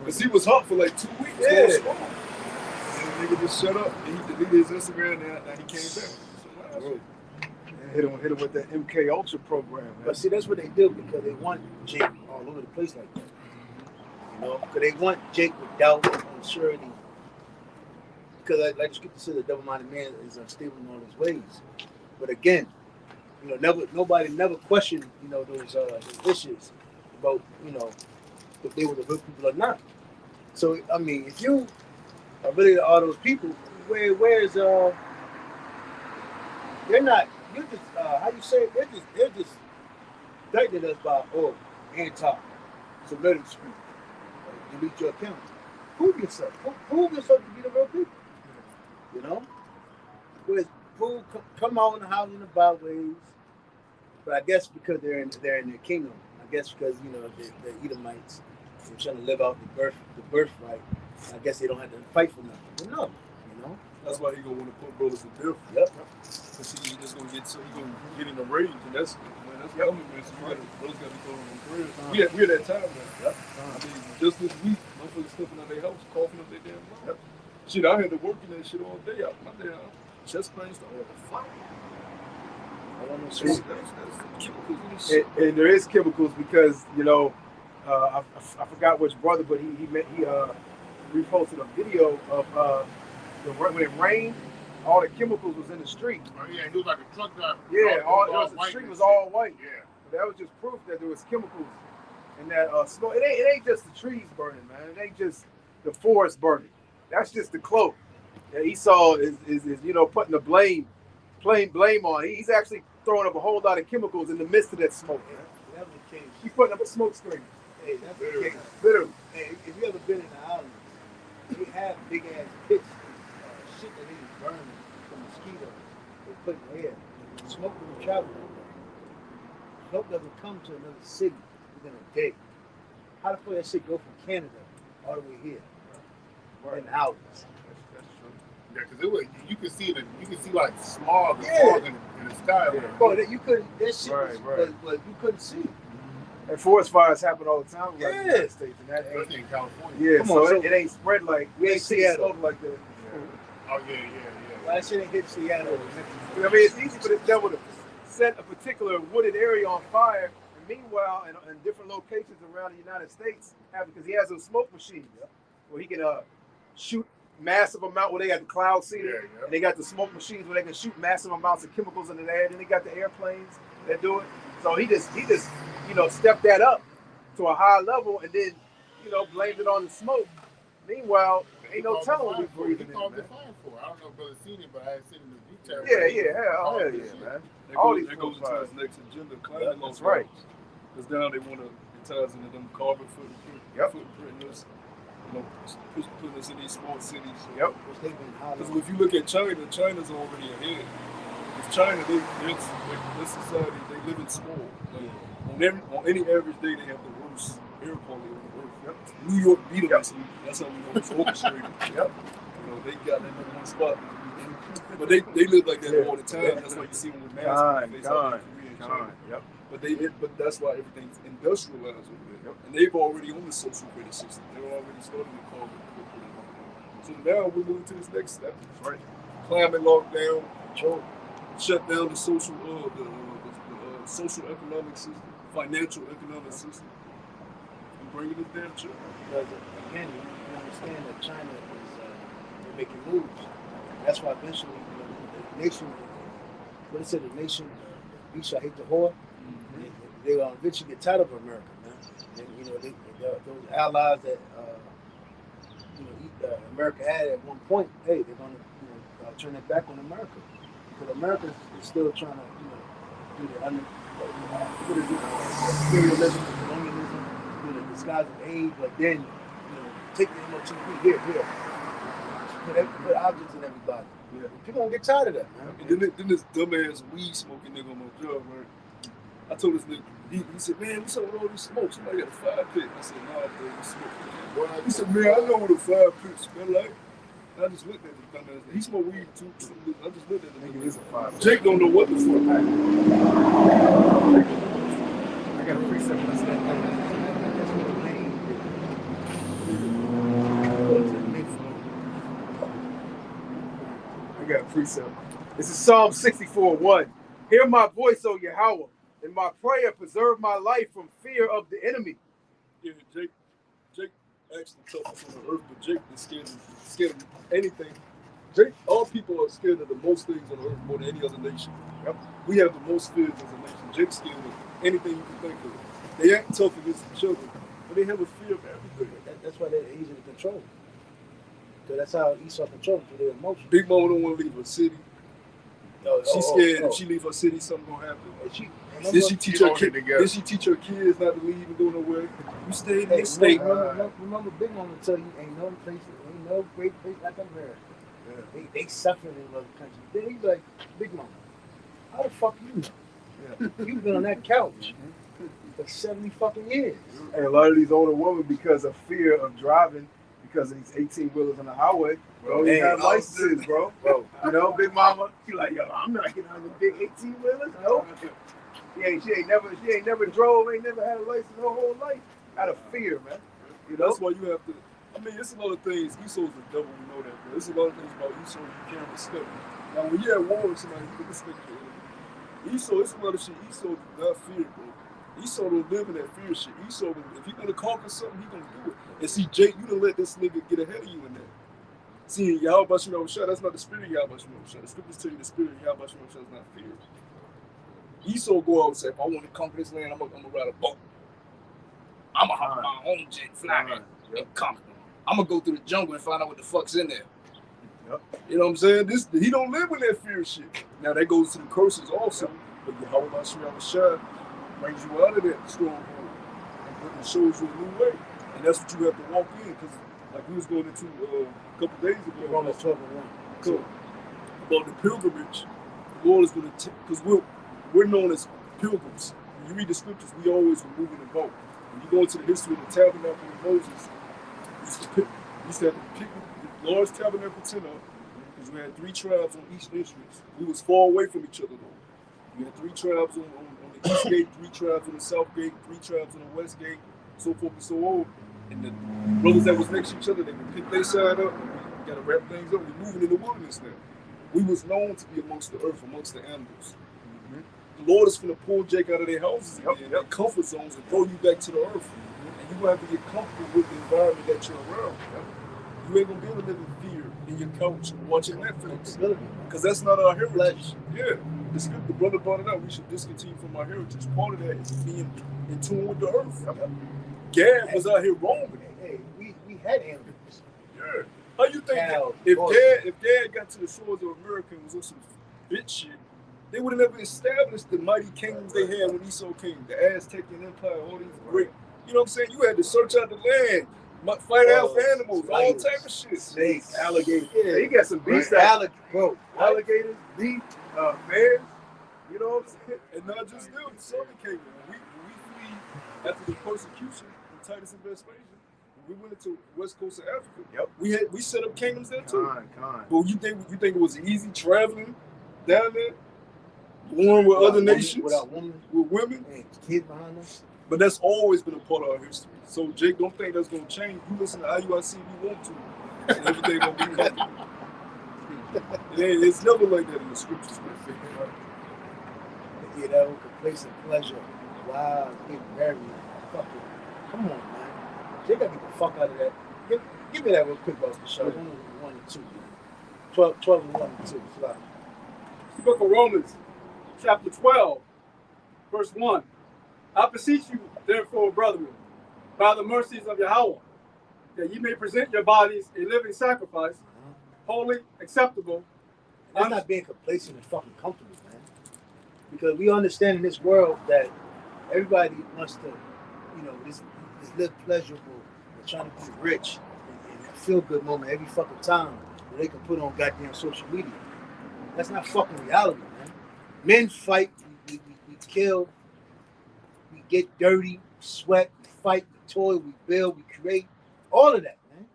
Because he was hot for like 2 weeks. Yeah. And the nigga just shut up and he deleted his Instagram and now he came back. So, Hit him with that MK Ultra program, man. But see, that's what they do because they want Jake all over the place like that. You know, because they want Jake with doubt and uncertainty. Because, like the scripture says, a double-minded man is unstable in all his ways. But again, nobody never questioned, those issues about, if they were the real people or not. So, I mean, if you are really all those people, where's they're not. You just how you say it? They're just threatening us by anti-Semitic speech. Delete your account. Prove yourself. Prove yourself to be the real people. You know? Whereas come out in the houses and the byways. But I guess because they're in their kingdom. I guess because the Edomites are trying to live out the birthright. I guess they don't have to fight for nothing. But no, that's why he gonna want to put brothers to death. Yep. Because he just gonna get in a rage, and that's coming, man. So those got to go on prayer. We at that time, man. Yep. I mean, just this week, motherfuckers stepping out their house, coughing up their damn lungs. Yep. Shit, I had to work in that shit all day. My damn chest pain started to fight. And there is chemicals because I forgot which brother, but he reposted a video of when it rained, all the chemicals was in the street. Oh yeah, he was like a truck driver. Yeah, the street was all white. Yeah, but that was just proof that there was chemicals in that smoke. It ain't just the trees burning, man. It ain't just the forest burning. That's just the cloak that Esau is putting the blame on. He's actually throwing up a whole lot of chemicals in the midst of that smoke. Yeah, that was the case. He's putting up a smoke screen. Hey, that's the case. Literally. Hey, if you ever been in the island, you have big ass pits, shit that they just burn from mosquitoes. They put in the air. Smoke doesn't travel. Smoke doesn't come to another city within a day. How the fuck that shit go from Canada all the way here in hours? That's true. Yeah, because you can see like smog and fog in the sky. Yeah. Bro, you couldn't. That shit Right. was you couldn't see. And forest fires happen all the time in the Yeah. United States, and that Especially in California. yeah. Come So on, it ain't spread like we ain't see Seattle. smoke like that. Oh yeah. Well, that shit ain't hit Seattle. I mean, it's easy for the devil to set a particular wooded area on fire, and meanwhile, in different locations around the United States, because he has those smoke machines where he can shoot massive amount. Where they got the cloud seeder, and they got the smoke machines where they can shoot massive amounts of chemicals in the air. Then they got the airplanes that do it. So he just stepped that up to a high level, and then blamed it on the smoke. Meanwhile, ain't no telling what we breathing in, man. I don't know if brother seen it, but I had seen it in the detail. Hell yeah, man. That goes into his next agenda, climbing That's those right. Because now they want to, it ties into them carbon footprint, putting us in these small cities. Yep. Because if you look at China, China's already ahead. Because China, their society, they live in small. Like, on any average day, they have the worst air quality on the earth. Yep. New York beat us. That's how we know it's orchestrated. Yep. They got that number one spot. But they live like that all the time. That's why you see them with masks on their face. Yep. But that's why everything's industrialized over there. Yep. And they've already on the social credit system. They're already starting to call it. So now we're moving to this next step. That's right. climate lockdown, Control. shut down the social, social economic system, financial economic system, and bringing it down to. Because again, you understand that China is they're making moves. That's why eventually, the nation, what they said, the nation, we shall hate the whore. They will eventually get tired of America, man. And those allies that America had at one point, hey, they're gonna turn it back on America because America is still trying to do the imperialism, colonialism, the disguise of aid, but then take the MOTP here, put objects in everybody. Yeah. People gonna get tired of that, man. And then this dumbass weed smoking nigga on my job, right? I told this nigga, he said, man, what's up with all this smoke? Somebody got a fire pit. I said, nah, bro, you smoke. He said, man, I know what a fire pit smell like. And I just looked at the dumbass. He smoked weed too. I just looked at the nigga. It's a fire. Jake don't know what the fuck. I got a precept for that. I got a precept. This is Psalm 64:1. Hear my voice, O Yahweh, and my prayer preserve my life from fear of the enemy. Yeah, Jake actually toughest on the earth, but Jake is scared of anything. All people are scared of the most things on earth more than any other nation. Yep. We have the most fears as a nation. Jake's scared of anything you can think of. They act tough against each other, but they have a fear of everything. That's why they're easy to control. Because that's how Esau controls through their emotions. Big Mama don't want to leave her city. She's scared if she leave her city, something gonna happen. Did she teach her kids not to leave and go nowhere? You stay in this state. Remember, Big Mama tell you ain't no great place like America. Yeah. They suffering in other countries. Then he's like, Big Mama, how the fuck you know? Yeah. You've been on that couch for 70 fucking years. And a lot of these older women, because of fear of driving, because of these 18-wheelers on the highway, don't even have licenses, bro. Big Mama, you like, yo, I'm not getting on the big 18-wheelers. No. She ain't never drove, ain't never had a license her whole life. Out of fear, man. That's why you have to. I mean, it's a lot of things. Esau's the devil, we know that. Bro. There's a lot of things about Esau you can't respect. Now, when you're at war with somebody, you can respect your enemy. Esau, it's a lot of shit Esau does not fear, bro. Esau don't live in that fear shit. Esau, if he's gonna conquer something, he's gonna do it. And see, Jake, you done let this nigga get ahead of you in that. See, Yahweh Shem Shah, that's not the spirit of Yahweh Shem Shah. The scriptures tell you the spirit of Yahweh Shem Shah is not fear. Esau go out and say, if I want to conquer this land, I'm gonna ride a boat. I'm gonna hop on my own jet, fly and conquer them. I'm gonna go through the jungle and find out what the fuck's in there. Yep. You know what I'm saying? He don't live with that fear shit. Now that goes to the curses also. But Yahweh Shem Shah brings you out of that stronghold and shows you a new way. And that's what you have to walk in, because like we was going into a couple days ago. Romans 12:1. About the pilgrimage. The Lord is going to because we're known as pilgrims. When you read the scriptures, we always were moving a boat. When you go into the history of the tabernacle of Moses, we used to have to pick the large tabernacle tent up, because we had 3 tribes on each entrance. We was far away from each other though. We had 3 tribes on the east gate, 3 tribes on the south gate, 3 tribes on the west gate, so forth and so on. And the brothers that was next to each other, they would pick their side up, and we gotta wrap things up. We're moving in the wilderness now. We was known to be amongst the earth, amongst the animals. The Lord is going to pull Jake out of their houses again, their comfort zones, and throw you back to the earth. And you're going to have to get comfortable with the environment that you're around. You ain't going to be able to live in fear in your couch and watching Netflix. Because that's not our heritage. Yeah. The brother brought it up. We should discontinue from our heritage. Part of that is being in tune with the earth. Gad was out here roaming. Hey, we had animals. Yeah. How you think if Dad got to the shores of America and was on some bitch shit, they would have never established the mighty kingdoms they had when Esau came, the Aztecian Empire, all these great. You know what I'm saying? You had to search out the land, fight out animals, all type of shit. Snakes, alligators. Yeah, he got some beasts. Alligators, beef, bears. You know what I'm saying? And not just them, the Southern Kingdom. We flee after the persecution from Titus and Vespasian. We went into west coast of Africa. Yep. We set up kingdoms there too. But you think it was easy traveling down there? Warring with other nations, with women, and kids behind us. But that's always been a part of our history. So Jake, don't think that's gonna change. You listen to IUIC if you want to, and everything gonna be covered. It's never like that in the scriptures, man. Yeah, that was complacent pleasure. Wow, getting married. Fucking, come on, man. They gotta get the fuck out of that. Give me that real quick, boss. Show 1 and 2. 12 and 1 and 2. Slide. The book of Romans, chapter 12, verse 1. I beseech you, therefore, brethren, by the mercies of Yahweh, that ye may present your bodies a living sacrifice, holy, acceptable. That's not being complacent and fucking comfortable, man. Because we understand in this world that everybody wants to, this live pleasurable, and trying to be rich and a feel good moment every fucking time that they can put on goddamn social media. That's not fucking reality, man. Men fight, we kill, we get dirty, we sweat, we fight, we toil, we build, we create, all of that, man.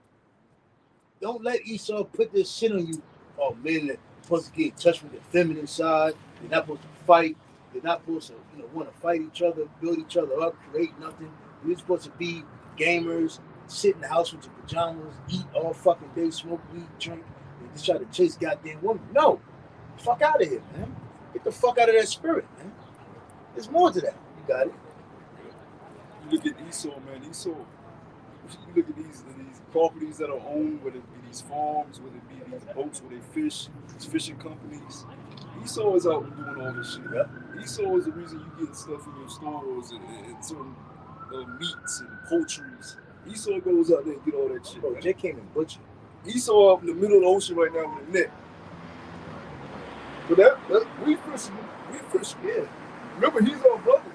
Don't let Esau put this shit on you. Oh, men that supposed to get in touch with the feminine side. They're not supposed to fight. They're not supposed to, want to fight each other, build each other up, create nothing. We're supposed to be gamers, sit in the house with your pajamas, eat all fucking day, smoke weed, drink, and just try to chase goddamn women. No. Fuck out of here, man. Get the fuck out of that spirit, man. There's more to that. You got it. You look at Esau, man. Esau. You look at these properties that are owned, whether it be these farms, whether it be these boats where they fish, these fishing companies. Esau is out doing all this shit. Yeah. Esau is the reason you get stuff in your stores and certain meats and poultries. Esau goes out there and get all that shit. Bro, Jay came and butchered. Esau out in the middle of the ocean right now with a net. But we fish. Yeah. Remember, he's our brother.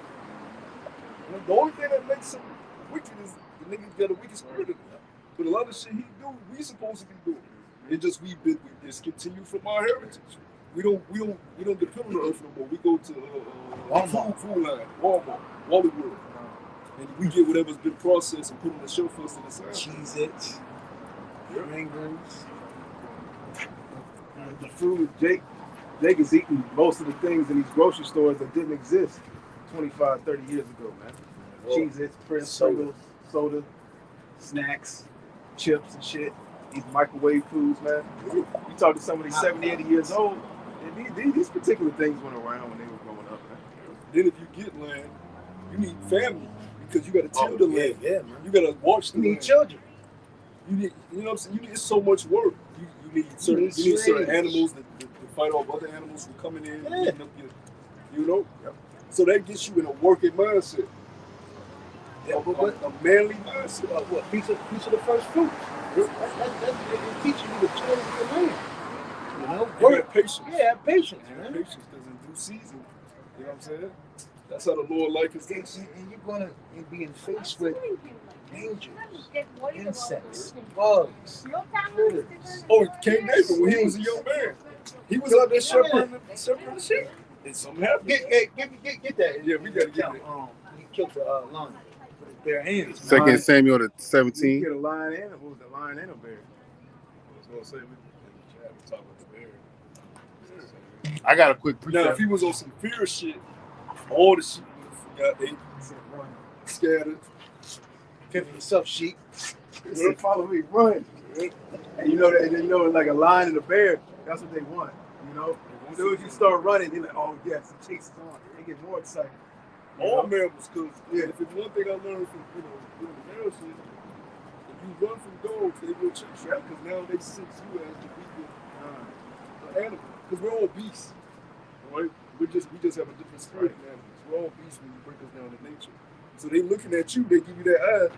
The only thing that makes him wicked is the nigga got a wicked spirit in him. But a lot of shit he do, we supposed to be doing. It just we discontinue from our heritage. We don't depend on the earth no more. We go to food line, Walmart, Wallywood, and we get whatever's been processed and put on the shelf for us to the side. Cheez-Its, Pringles. The food, Jake is eating most of the things in these grocery stores that didn't exist 25, 30 years ago, man. Cheez-Its, Pringles, soda, snacks, chips and shit. These microwave foods, man. You talk to somebody 70, 80 years old, and these particular things went around when they were growing up, man. Then if you get land, you need family because you got to till the land. Yeah, man. You got to watch the You need land. children. You need, what I'm saying? You need so much work. You need certain animals that fight off other animals from coming in. Yeah. So that gets you in a working mindset. Yeah, a manly mindset. What piece of the first fruit? That's teaching you the toil of the land. You got patience. Yeah, have patience, man. Patience, because in due season, you know what I'm saying? That's how the Lord likes us. And you're gonna be faced with dangers, insects, bugs, critters. Oh, King David, when he was a young man, he was out there shepherding the sheep. And something happened. Get that. Yeah, we gotta get it. He killed the lion with his bare hands. 2 Samuel You 17. get a lion and a lion and a bear. I was gonna say we talk about the bear. I got a quick Now, if precept. he was on some fear shit, all the sheep would have got ate, scattered. Fend for yourself, sheep. They follow me, run. And you know like a lion and a bear, that's what they want. As soon as you start running, they're like, oh yes, the chase is on. They get more excited. All mammals, because if it's one thing I learned from doing the mammal shit, if you run from dogs, they will chase you because now they sense you as the weaker animal. Because we're all beasts, right? We just have a different spirit in animals. We're all beasts when you break us down to nature. So they looking at you, they give you that eye,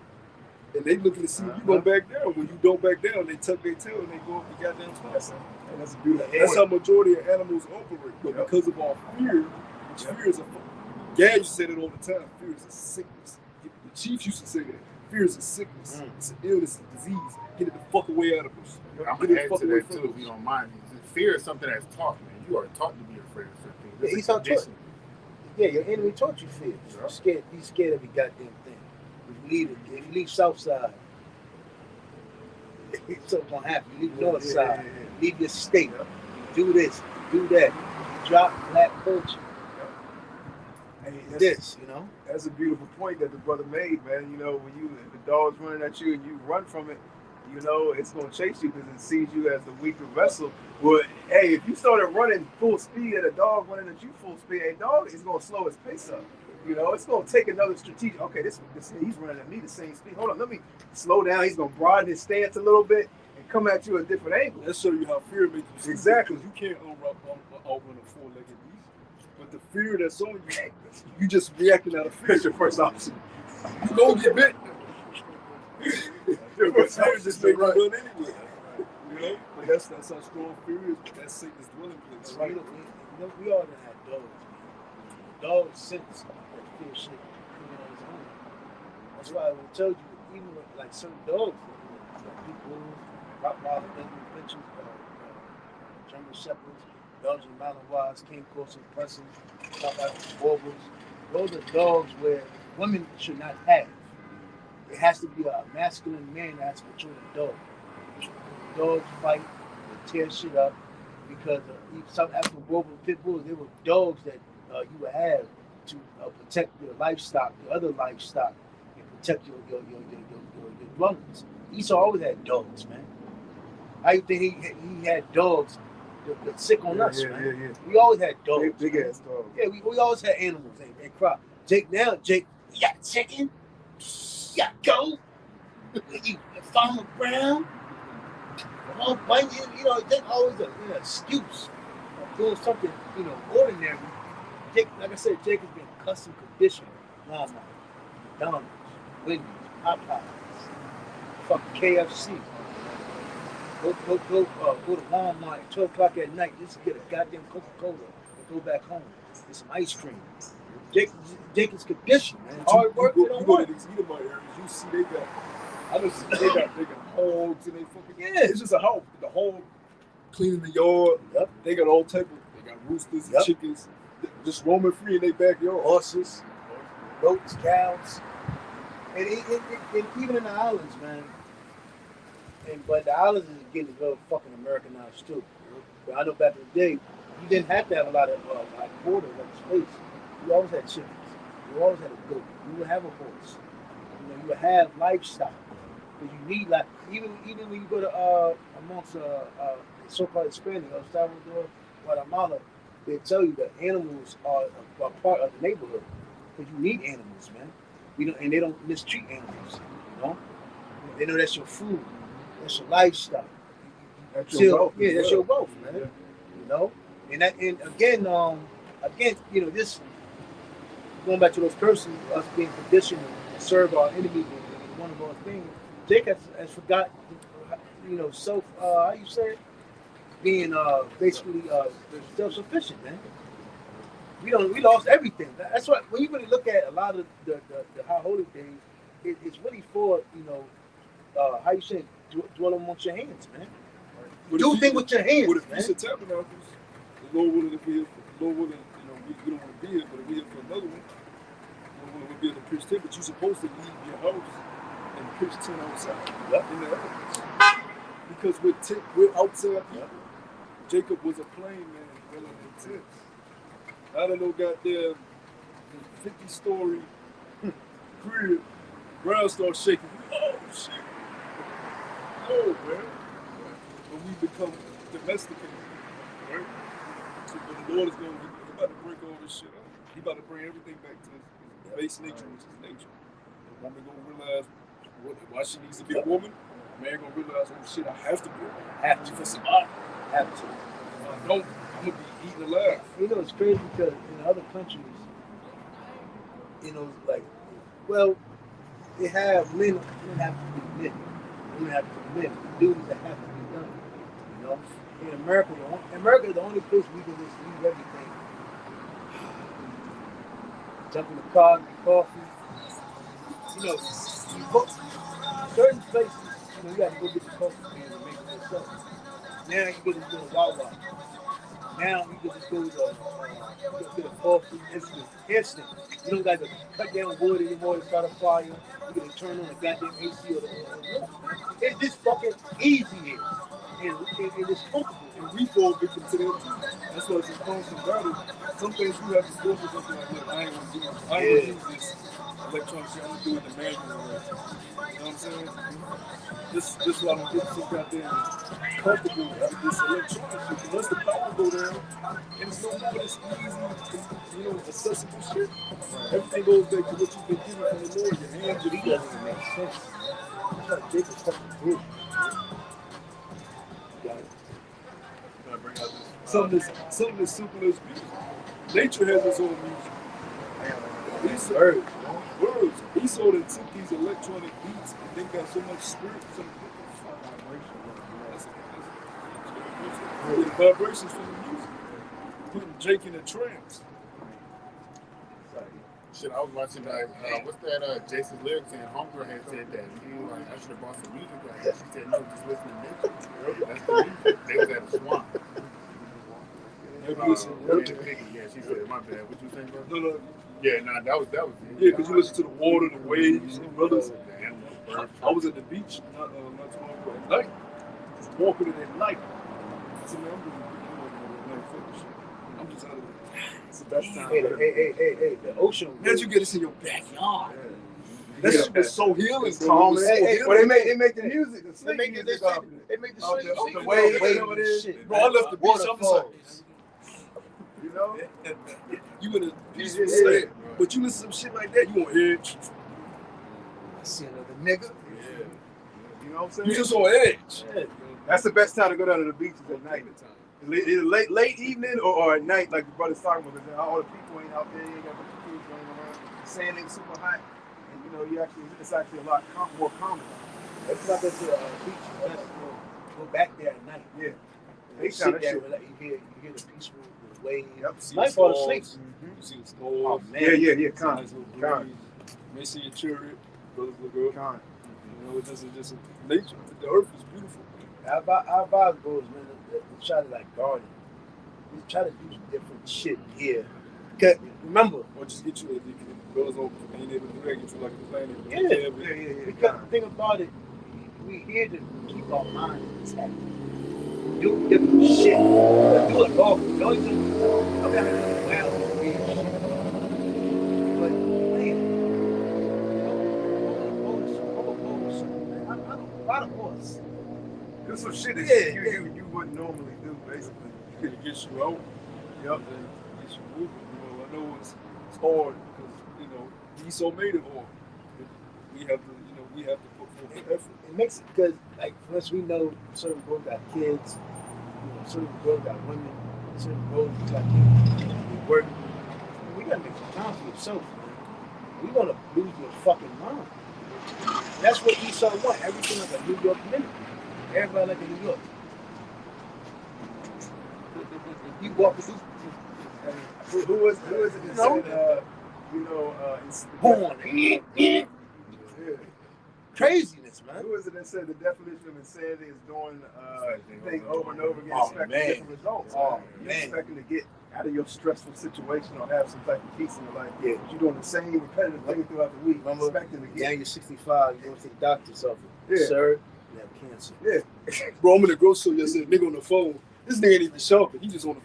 and they looking to see if you gonna back down. When you don't back down, they tuck their tail and they go up the goddamn twice. And that's a beautiful That's point. how majority of animals operate. But because of our fear, which fear is a Gad used to say that all the time. Fear is a sickness. The Chiefs used to say that. Fear is a sickness. It's an illness, a disease. Get it the fuck away out of us. I'm Get going it to add the fuck to away that too, from if you us. don't mind. Fear is something that's taught, man. You are taught to be afraid of certain things. Yeah, It's a he's taught you. condition. Yeah, your enemy taught you fear. You're scared. He's scared of every goddamn thing. If you leave Southside, something's gonna happen. You leave Northside, leave your state. You do this, you do that. You drop black culture. That's a beautiful point that the brother made, man. When the dog's running at you and you run from it, You know, it's gonna chase you because it sees you as the weaker vessel. Well, hey, if you started running full speed at a dog running at you full speed, a dog is gonna slow his pace up. You know, it's gonna take another strategic. Okay, this he's running at me the same speed. Hold on, let me slow down. He's gonna broaden his stance a little bit and come at you at a different angle. That show you how fear makes you. Exactly. You can't outrun a four-legged beast, but the fear that's on you, you just reacting out of fear. That's your first option. You don't get bit. But fear just make you run anyway. You know, but that's how strong fear is. That's Satan's dwelling place. Right. We all done had dogs. Dogs sense that fear shit on his own. That's why I told you, even with like certain dogs, like people, Rottweiler, Pinscher, German Shepherds, Belgian Malinois, King Corso, Pressing, South African Warblers. Those are dogs where women should not have. It has to be a masculine man that has to control the dog. Dogs fight, they tear shit up because South African Warblers, Pit Bulls, they were dogs that you would have to protect your livestock, your other livestock, and protect your dwellings. Esau always had dogs, man. How you think he had dogs that sick on us, man? Yeah. We always had dogs. Big ass dogs. Yeah, we always had animals and crop. Jake, you got chicken, you got goat, you Farmer Brown, all bunny, Jake always an excuse of doing something, ordinary. Jake, like I said, Jake has been custom conditioned. Walmart, McDonald's, Wendy's, Popeyes, fucking KFC. Go to Walmart at 12 o'clock at night just to get a goddamn Coca-Cola and go back home with some ice cream. Jake is conditioned, man. Hard work, you go to these Edomite areas, you see they got hogs and they fucking, it's just a hoe. The whole cleaning the yard. Yep. They got all type of, they got roosters and chickens just roaming free in their backyard. Horses, goats, cows, and even in the islands, man. But the islands is getting real fucking Americanized too. But I know back in the day, you didn't have to have a lot of quarters like space. You always had chickens. You always had a goat. You would have a horse. You would have livestock. Because you need even when you go to amongst so-called Hispanic, El Salvador, Guatemala, they tell you that animals are part of the neighborhood. Because you need animals, man. And they don't mistreat animals. They know that's your food. That's your lifestyle. That's your wealth. Yeah, that's your wealth, man. And again, this going back to those curses, us being conditioned to serve our enemies and one of those things. Jake has forgotten, how you say it? Being basically self-sufficient, man. We lost everything. That's why when you really look at a lot of the high holy days, it's really for how you say dwell amongst your hands, man. But do things with your hands, with the man. Feast of Tabernacles, the Lord willing, if we Lord willing, we don't want to be here, but if we're here for another one, Lord willing, we'll be able to pitch tent. But you're supposed to leave your house and pitch tent outside in the elements. Because we're outside people. Jacob was a plain man dwelling in tents. I don't know, goddamn 50-story crib, ground starts shaking. Oh shit. Oh man. But we become domesticated, right? So but the Lord is about to break all this shit up. He about to bring everything back to his base nature, which is nature. The woman gonna realize why she needs to be a woman. The man gonna realize, oh shit, I have to be a woman. Have to for survival. Have to. If I don't, I'm gonna be eaten alive. It's crazy because in other countries, they have men have to be men. Women have to be men. Duties that have to be done. In America, is the only place we can just leave everything. Jump in the car, get coffee. Certain places, you got to go get the coffee and make it yourself. Now you can just go to Wawa. Now you can just go to get a coffee instant. You don't got to cut down wood anymore to start a fire. You can turn on the goddamn AC or the it's just fucking easy here. And it's comfortable. And we fall victim to them too. That's why it's constant battle. Some things you have to go for something like, look, I ain't gonna do it. I ain't gonna use this electronic shit. I'm gonna do it the manual way. You know what I'm saying? This is why I don't get so goddamn comfortable with this electronic shit. Because once the power go down, and it's no more this easy, accessible shit. Everything goes back to what you've been given from the Lord. Your hands, your feet. Doesn't make sense. That's like Jacob fucking group. Something as simple as music. Nature has its own music. Words. Esau that took these electronic beats and they got so much spirit, some vibrations from the music. Putting Jake in a trance. Shit, I was watching what's that? Jason Lyrics and Homegirl had said that. He was like, I should have bought some music like that. She said, no, just listen to nature. That's the music. They was at the swamp. Yeah, she said, my bad. What you saying, bro? No. Yeah, nah, that was it. Yeah, because you listen to the water, the waves, and brothers. I was at the beach not too long ago at night. Just walking in at night. So man, I'm just out of it. It's the best time. Hey, the ocean. How'd you get this in your backyard? That shit was so healing, bro. Calm. Well, they make the music. They make the shit. The wave shit. Bro, I left the beach. I'm just like, you know? you in a peaceful state. But you listen to some shit like that, you on edge. I see another nigga. You know what I'm saying? You just on edge. That's the best time to go down to the beaches at night. Either late evening or at night, like the brother's talking about, because all the people ain't out there, you ain't got a bunch of kids running around. The sand ain't super hot, and it's actually a lot more calm. It's not that to beach. Go back there at night. Yeah. They sit there, you hear the peaceful waves. Yep. Might fall asleep. You see the stars. Oh, man. Yeah. Con. Nice little breeze. May see your chariot, brothers look up. Con. It's just nature. The earth is beautiful. Our vibe goes, man, they try to like garden. We try to do different shit here. Cause remember, Or just get you brothers over being able to do that, get you like a planet. Yeah. Yeah. because the thing about it, we here to keep our minds intact. Do different shit. Do it all. The only thing I'm gonna do well is weird shit. But man, I don't ride a horse. Do some shit that you wouldn't normally do, basically. It gets you out. Yep. And gets you moving. I know it's hard because Esau made it hard. We have to put forth the effort. It makes it because, like, once we know certain girls got kids, certain girls got women, certain girls got kids, we work. We gotta make some time for yourself, man. We're gonna lose your fucking mind. That's what Esau want. Everything like a New York minute. Everybody like a New York. You walk with Who is it that said, born. Craziness, man. Who is it that said the definition of insanity is doing things over and over again, Oh, expecting man. different results? Oh, You're man. expecting to get out of your stressful situation or have some type of peace in your life. Yeah. But you're doing the same repetitive thing throughout the week, Remember, expecting to Now get. you're 65, you go to the doctor's office. Yeah. Sir, you have cancer. Yeah. Bro, I'm in the grocery store yesterday, nigga on the phone. This nigga ain't even shopping. He just on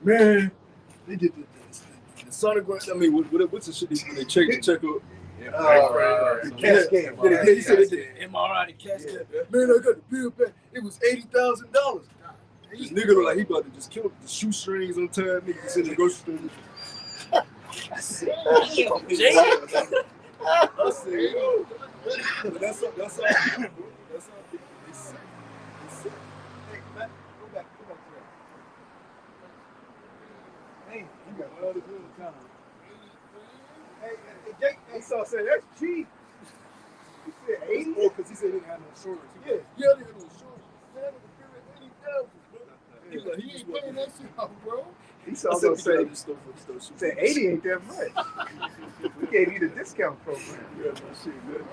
the man. They did the sonogram. I mean, what's the shit they check up? The CAT scan. Yeah, he said they did an MRI, the CAT scan. Man, I got the bill back. It was $80,000. This nigga look like he about to just kill the shoestrings on time. Niggas in the grocery store. I said, yo. But that's all. That's all. It's sick. Hey, Matt, go back to that. Hey, you got all the good time. Hey, Jake, Esau said that's cheap. He said 80? Oh, because he said he didn't have no insurance. Yeah. Yeah, they had no insurance. Man, that nigga paid $80,000, bro. He was like, he ain't paying that shit out, bro. Esau I gonna said, say, this stuff for the stuff. said 80 ain't that much. We gave you the discount program. Yeah, that shit, man.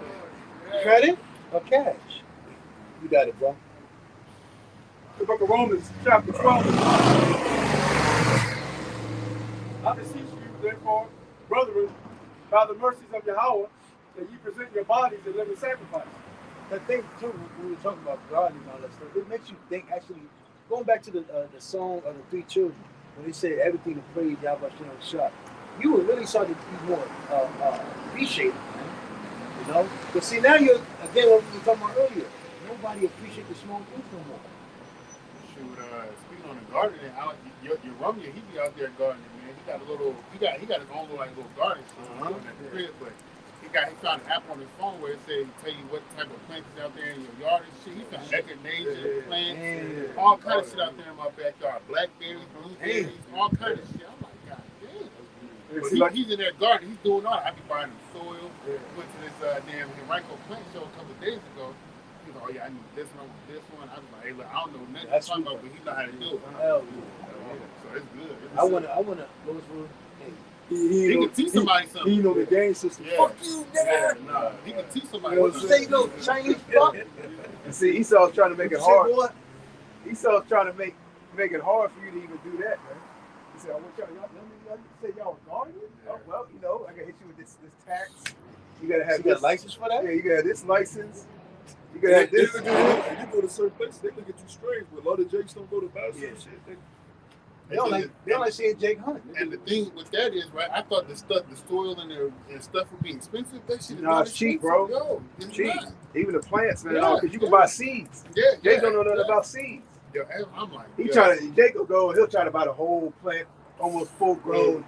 Credit or cash? You got it, bro. The book of Romans, chapter 12. I beseech you, therefore, brethren, by the mercies of Yahweh, that ye present your bodies a living sacrifice. The thing, too, when we were talking about God and all that stuff, it makes you think, actually, going back to the song of the three children, when they said everything to praise Yahweh Shem Shah, you would really start to be more appreciative, man. You know? But see, now you're, again, what we were talking about earlier, nobody appreciates the small things no more. Shoot, speaking on the gardening, your Romeo, he be out there gardening, man. He got a little, he got his own little garden at the crib, but he found an app on his phone where it says tell you what type of plants is out there in your yard and shit. He found echinacea plants, all kind of shit out there in my backyard. Blackberries, blueberries, all kind of shit. I'm like, God damn. But he's in that garden. He's doing all that. I be buying him soil. Went to this damn Henrico plant show a couple of days ago. He was like, oh yeah, I need this one, this one. I was like, hey, look, I don't know nothing he's talking about, but he know how to do it. Hell So it's good. I wanna go through. He can teach somebody something. He know the game system. Yeah. Fuck you, nigga. Yeah, nah, he can teach somebody What you say, no Chinese fuck? And see, Esau's trying to make it What you hard. say, boy? Esau's trying to make it hard for you to even do that, man. He said, I want y'all say y'all are guarding? Oh, well, you know, I gotta hit you with this tax. You gotta have You this got a license for that? Yeah, you gotta have this license. You gotta have this. You go to certain places, they look at you strange, but a lot of Jakes don't go to basketball shit. They don't like seeing Jake Hunt. And the thing with that is, right, I thought the soil and stuff would be expensive. That shit is Nah, not it's cheap, expensive. bro. Yo, it's Cheap. not. Even the plants, man, Yeah. because you can buy seeds. Yeah, Jake don't know nothing about seeds. Yo, I'm like, He yo, Jake will go, he'll try to buy the whole plant, almost full grown.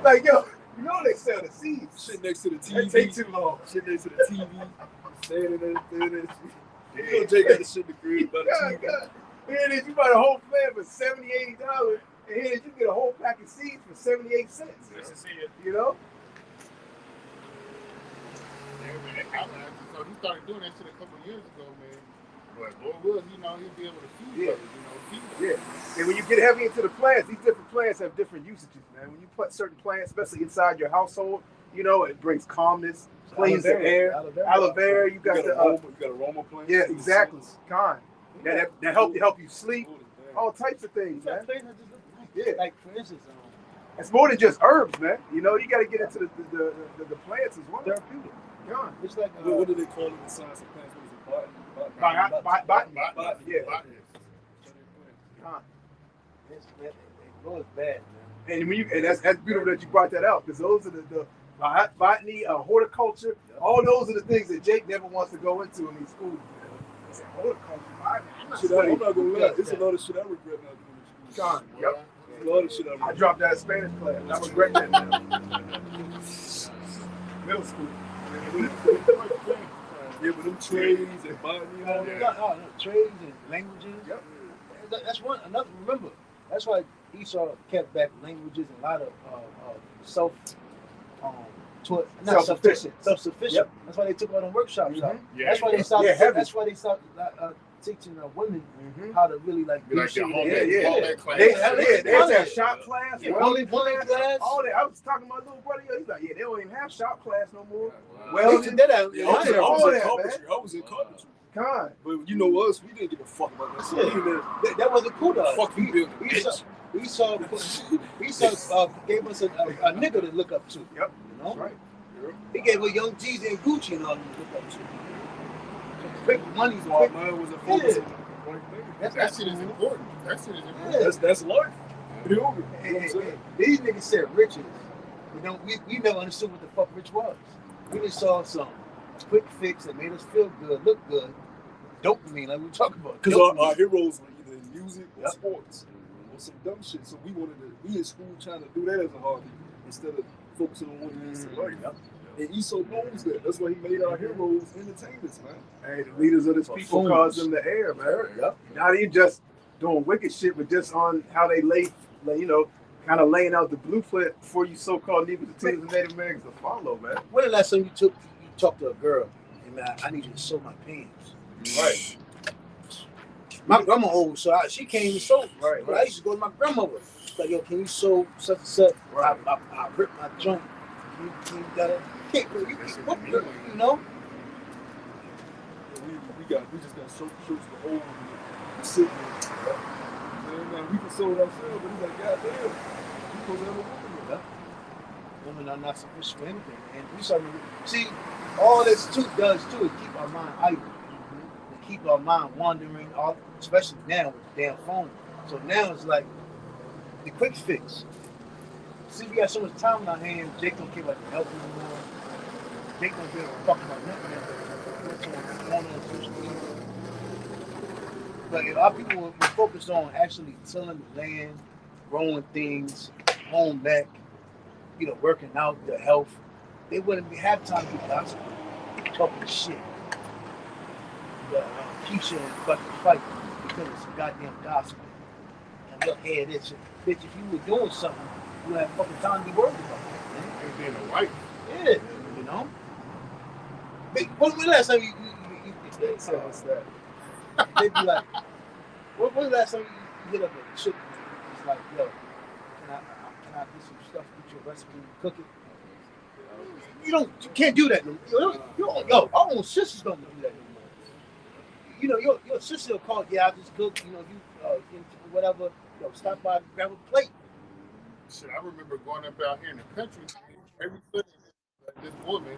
Like, yo, you know they sell the seeds. Shit next to the TV. That take too long. Shit next to the TV. Standing there. You know Jake got the shit in the crib by the TV. God. Here it is, you buy the whole plant for $70, $80, and here it is, you get a whole pack of seeds for 78 cents. You know? So he started doing that shit a couple of years ago, man. But Lord wills, he'll be able to feed brothers, feed them. Yeah. And when you get heavy into the plants, these different plants have different usages, man. When you put certain plants, especially inside your household, it brings calmness, cleans the air. Aloe vera, you got aroma plants. Yeah, exactly. That help you sleep. All types of things, man. Yeah. Like for instance, It's more than just herbs, man. You got to get into the plants as well. therapeutic. God. It's like What do they call it? The science of plants? What is it? Botany. Yeah. it goes bad, man. And that's beautiful that you brought that out, because those are the botany, horticulture, all those are the things that Jake never wants to go into in these schools. Horticulture, botany. I'm not gonna lie. It's a lot of shit I regret not doing in school. John, yep. A lot of shit I regret. I dropped out of Spanish class. I regret that now. Middle school. Yeah, but them trades and botany and all that. No, trades and languages. Yep. That's another. Remember, that's why Esau kept back languages and a lot of self-sufficient. Yep. That's why they took all them workshops out. Yeah. That's why they stopped. Yeah, heavy. That's why they stopped teaching women how to really do Like shit. the whole Yeah. class. They have shop class, Yeah, welding welding class. all that. I was talking to my little brother. He's like, they don't even have shop class no more. Wow. Well, They took that out. Yeah, all that, I was in carpentry. God. But you know us, we didn't give a fuck about that shit. That wasn't cool to us. Fuck you, Bill. Esau gave us a nigga to look up to. Yep. You know? Right. He gave us Young Jeezy and Gucci and all them to look up to. Quick money's My quick. mind was a focus on the right thing. That shit is important. That shit is important. That's life. You know what I'm Hey, saying? these niggas said riches. We never understood what the fuck rich was. We just saw some quick fix that made us feel good, look good. Dopamine, like we were talking about. Because Dopamine. our heroes were either in music or sports or some dumb shit. So we in school trying to do that as a hobby instead of focusing on what it is to life. And Esau knows that. That's why he made our heroes entertainers, man. Hey, the leaders of this people cause them the air, man. Yep. Not even just doing wicked shit, but just on how they kind of laying out the blueprint for you so-called Negroes and Native Americans to follow, man. When the last time you talked to a girl, and man, I need you to sew my pants? Right. My grandma old, so she came and sewed. Right. But I used to go to my grandmother. She's like, yo, can you sew such and such? Right. I ripped my joint. You gotta kick her. You know? We just got so shirts to hold and sit there. Man, we can sew it ourselves, but he's like, God damn, you supposed to have a woman there. Women are not sufficient for anything. And we started see all this does is keep our mind idle. It keep our mind wandering, especially now with the damn phone. So now it's like the quick fix. Since we got so much time on our hands, Jake don't care about the health anymore. Jake don't give a fuck about nothing that's going on social media. But if our people were focused on actually tilling the land, growing things, home back, working out, their health, they wouldn't have time to be gossiping, talking shit. But Keisha and fucking fight because it's goddamn gospel. And look, hey, this shit. Bitch, if you were doing something, you would have fucking time to be worried about it. And being a wife. Yeah, When was the last time you What's that? they'd be like, when was the last time you hit up a chick? It's like, yo, can I do some stuff with your recipe and cook it? You can't do that no more. Yo, our own sisters don't do that no more. Your sister will call, I just cook, whatever, stop by, grab a plate. Shit, I remember going up out here in the country, every Sunday, this woman,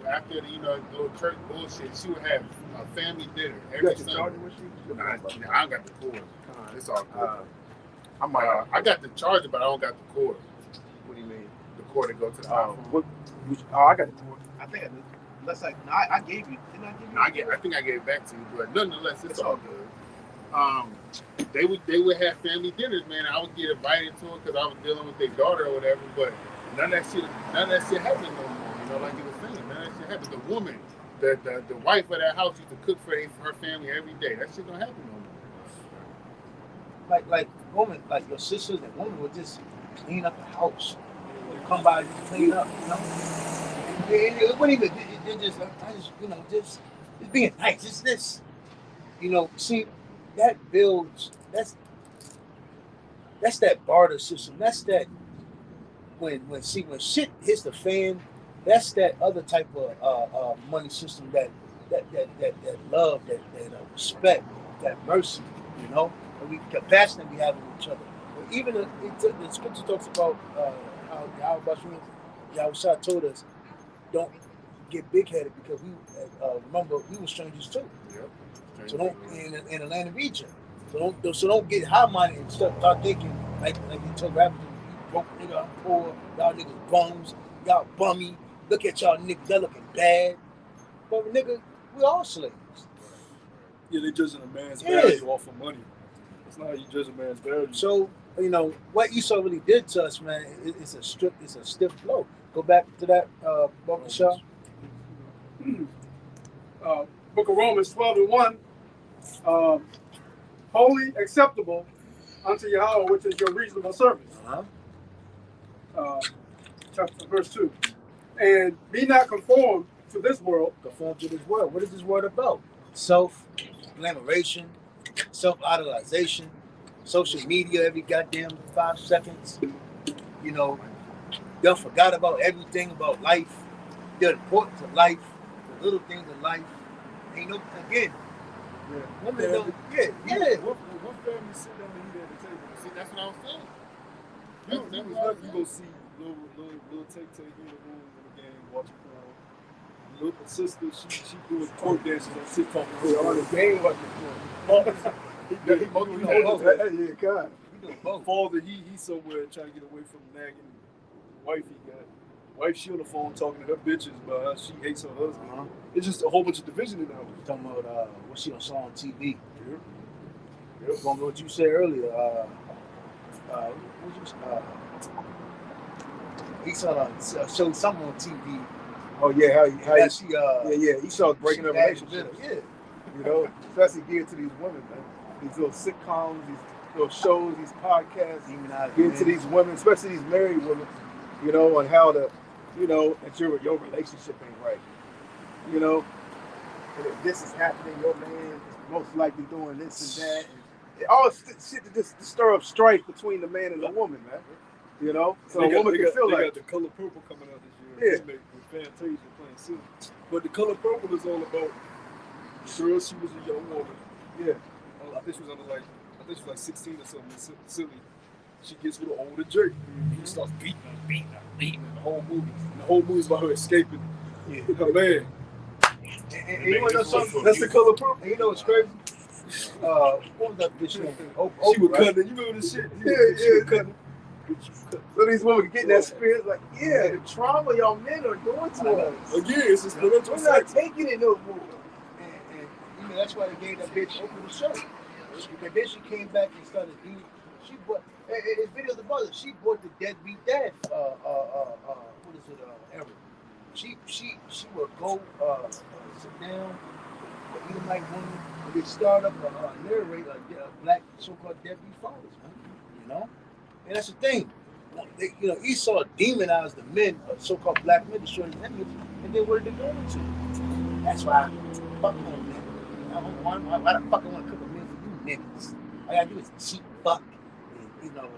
after the little church bullshit, she would have a family dinner every Sunday. Nah, I don't got the cord. It's all good. I got the charger, but I don't got the cord. What do you mean? The cord to go to the iPhone. I got the cord. I think I did. Unless I gave you. Didn't I give you? I think I gave it back to you, but nonetheless, it's all good. They would have family dinners, man. I would get invited to it because I was dealing with their daughter or whatever. But none of that shit happened no more. Like you were saying, none of that shit happened. The woman, the wife of that house used to cook for her family every day. That shit don't happen no more. Like woman, like your sisters and women would just clean up the house. They come by and clean up, It wouldn't even. Just being nice. It's this, See, that builds. That's that barter system. That's that when shit hits the fan. That's that other type of money system. That love, that respect, that mercy. The compassion we have with each other. But even the scripture talks about how Yahushua told us, don't get big-headed because we remember we were strangers too. Yep. So don't in the land of Egypt. So don't get high-minded and start thinking like you told rappers, you broke nigga, I'm poor, y'all niggas bums, y'all bummy. Look at y'all niggas, they're looking bad. But nigga, we all slaves. Yeah, they judging a man's value off of money. That's not how you judge a man's value. So what Esau really did to us, man, it's a stiff blow. Go back to that Bubba Shaw. Book of Romans 12:1. Wholly acceptable unto Yahweh, which is your reasonable service. Chapter verse 2. And be not conformed to this world. Conform to this world. What is this world about? Self-glamoration, self-idolization, social media every goddamn 5 seconds. Y'all forgot about everything about life. The importance of life, the little things of life. Again. Women don't. One family sit down and eat at the table. See, that's what I was saying. You gonna see little Tay in the room in the game watching porn. Little sister, she doing twerk dances on TikTok. On the game Father, he's somewhere trying to get away from nagging wife he got. Wife, she on the phone talking to her bitches about how she hates her husband. It's just a whole bunch of division in the house. Talking about what she saw on TV. From what you said earlier, he saw showed something on TV. Oh yeah, how she he saw breaking up relationships. Yeah. Especially geared to these women, man. These little sitcoms, these little shows, these podcasts, geared to these women, especially these married women, and how to, that your relationship ain't right. And if this is happening, your man is most likely doing this and that. And all shit to just stir up strife between the man and the woman, man. So a woman can feel they like got the Color Purple coming out this year. Yeah. With Fantasia playing silly. But the Color Purple is all about girl. She was a young woman. Yeah. I think she was like 16 or something. Silly. She gets with an older Drake. He starts beating her. The whole movie. And the whole movie's about her escaping her man. And you want to know something? That's the color purple. And you know what's crazy? What was that bitch name? She was cutting. You remember this shit? Yeah. Cutting. So these women getting that spirit, like, yeah, the trauma y'all men are doing to us. Again, it's a spiritual We're not sex. taking it no more. And you know, that's why they gave that bitch open the show. Because then she came back and started doing. She bought. It's videos about it. She bought the deadbeat dad. What is it? Ever. She would go sit down, even like women, and they start up narrate black so-called deadbeat fathers, man. You know, and that's the thing. They, you know, Esau demonized the men, so-called black men, destroying the image, and then what are they going to? That's why I fuck on men. Why the fuck I want to cook a meal for you niggas? All I gotta do is cheap fuck, and, you know,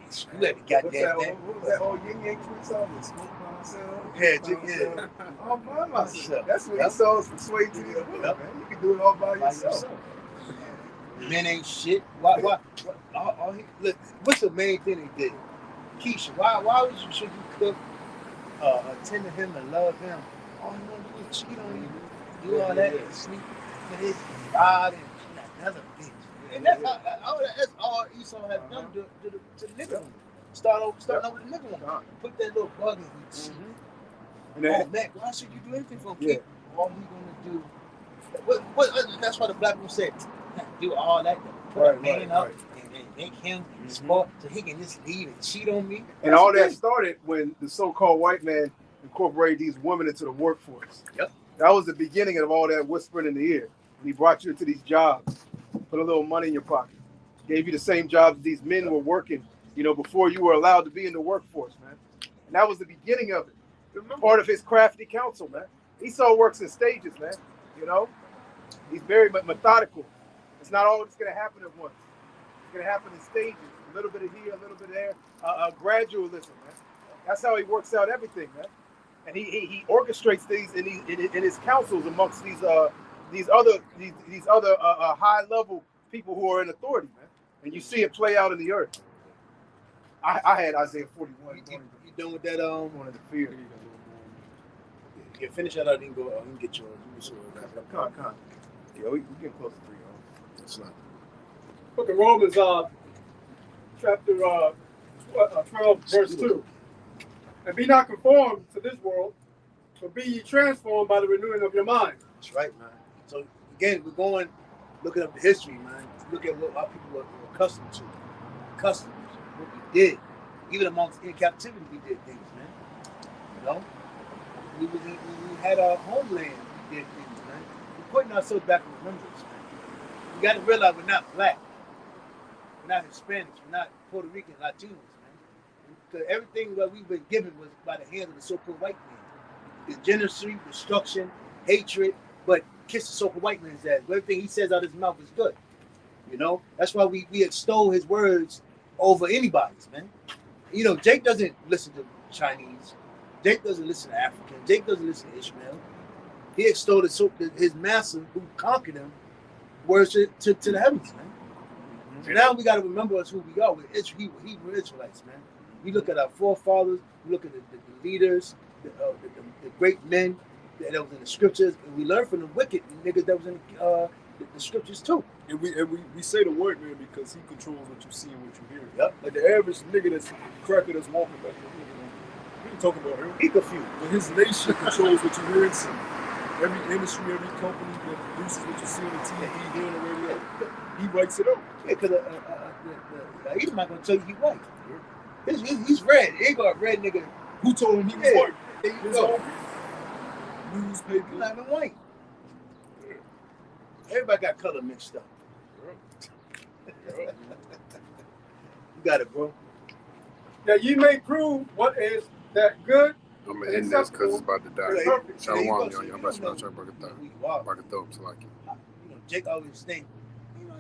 screw every goddamn thing. What was that old Yin Yang Twin song? Smoke by myself. Yeah. All by myself. That's what Esau was persuaded to these women, man. You can do it all by yourself. Men ain't shit. Why look, what's the main thing they did? Keisha, why should you cook, attend to him and love him? All you want to do is cheat on you, do all that, and sleep with his God and another bitch. And that's all Esau has done to the nigga woman. Starting over with the nigga woman. Put that little bug in you. Oh man, why should you do anything for him? Yeah. All we gonna do? That's why the black people said, do all that, put a man up and make him smart so he can just leave and cheat on me. And all that started when the so-called white man incorporated these women into the workforce. Yep. That was the beginning of all that whispering in the ear. When he brought you into these jobs, put a little money in your pocket, gave you the same jobs these men were working, you know, before you were allowed to be in the workforce, man. And that was the beginning of it. Part of his crafty counsel, man. Esau works in stages, man. You know, he's very methodical. It's not all just going to happen at once. It's going to happen in stages. A little bit of here, a little bit of there. Gradualism, man. That's how he works out everything, man. And he orchestrates these in his councils amongst these other high level people who are in authority, man. And you see it play out in the earth. I had Isaiah 41. You done with that? One of the fear. Yeah, finish that out. Then go. You can get yours. Come on. Yeah, we get close to 3. It's not. Book of Romans, chapter 12, verse 2. And be not conformed to this world, but be ye transformed by the renewing of your mind. That's right, man. So again, we're going looking up the history, man. Look at what our people were accustomed to. Customs, what we did. Even amongst in captivity, we did things, man. You know, we had our homeland. We did things, man. We're putting ourselves back in remembrance, man. We got to realize we're not black, we're not Hispanics, we're not Puerto Rican, Latinos, man. Because everything that we've been given was by the hands of the so-called white man. The genocide, destruction, hatred, but kiss the so-called white man's ass. Everything he says out of his mouth is good. You know, that's why we extol his words over anybody's, man. You know, Jake doesn't listen to Chinese. Jake doesn't listen to African. Jake doesn't listen to Ishmael. He extolled his master who conquered him, words to the heavens, man. So now we got to remember us who we are. We're Hebrew Israelites, man. We look at our forefathers. We look at the leaders, the great men that was in the scriptures, and we learn from the wicked niggas that was in the scriptures too. And we say the white man because he controls what you see and what you hear. Yep. Like the average nigga that's cracker that's walking back there, we ain't talking about him. He confused. But his nation controls what you hear and see. Every industry, every company that produces what you see on the TV, hear on the radio, he writes it up. Yeah, because he's not gonna tell you he's white. He's red. He ain't got a red nigga. Who told him he was white? There you His go. own newspaper. He's not even white. Everybody got color mixed up. You got it, bro. That ye may prove what is that good. I'm gonna end this because it's about to die. Perfect. Shalom, There you go. y'all. I'm about to start talking about Who you are. Bagathob, so like it. You know, Jake always think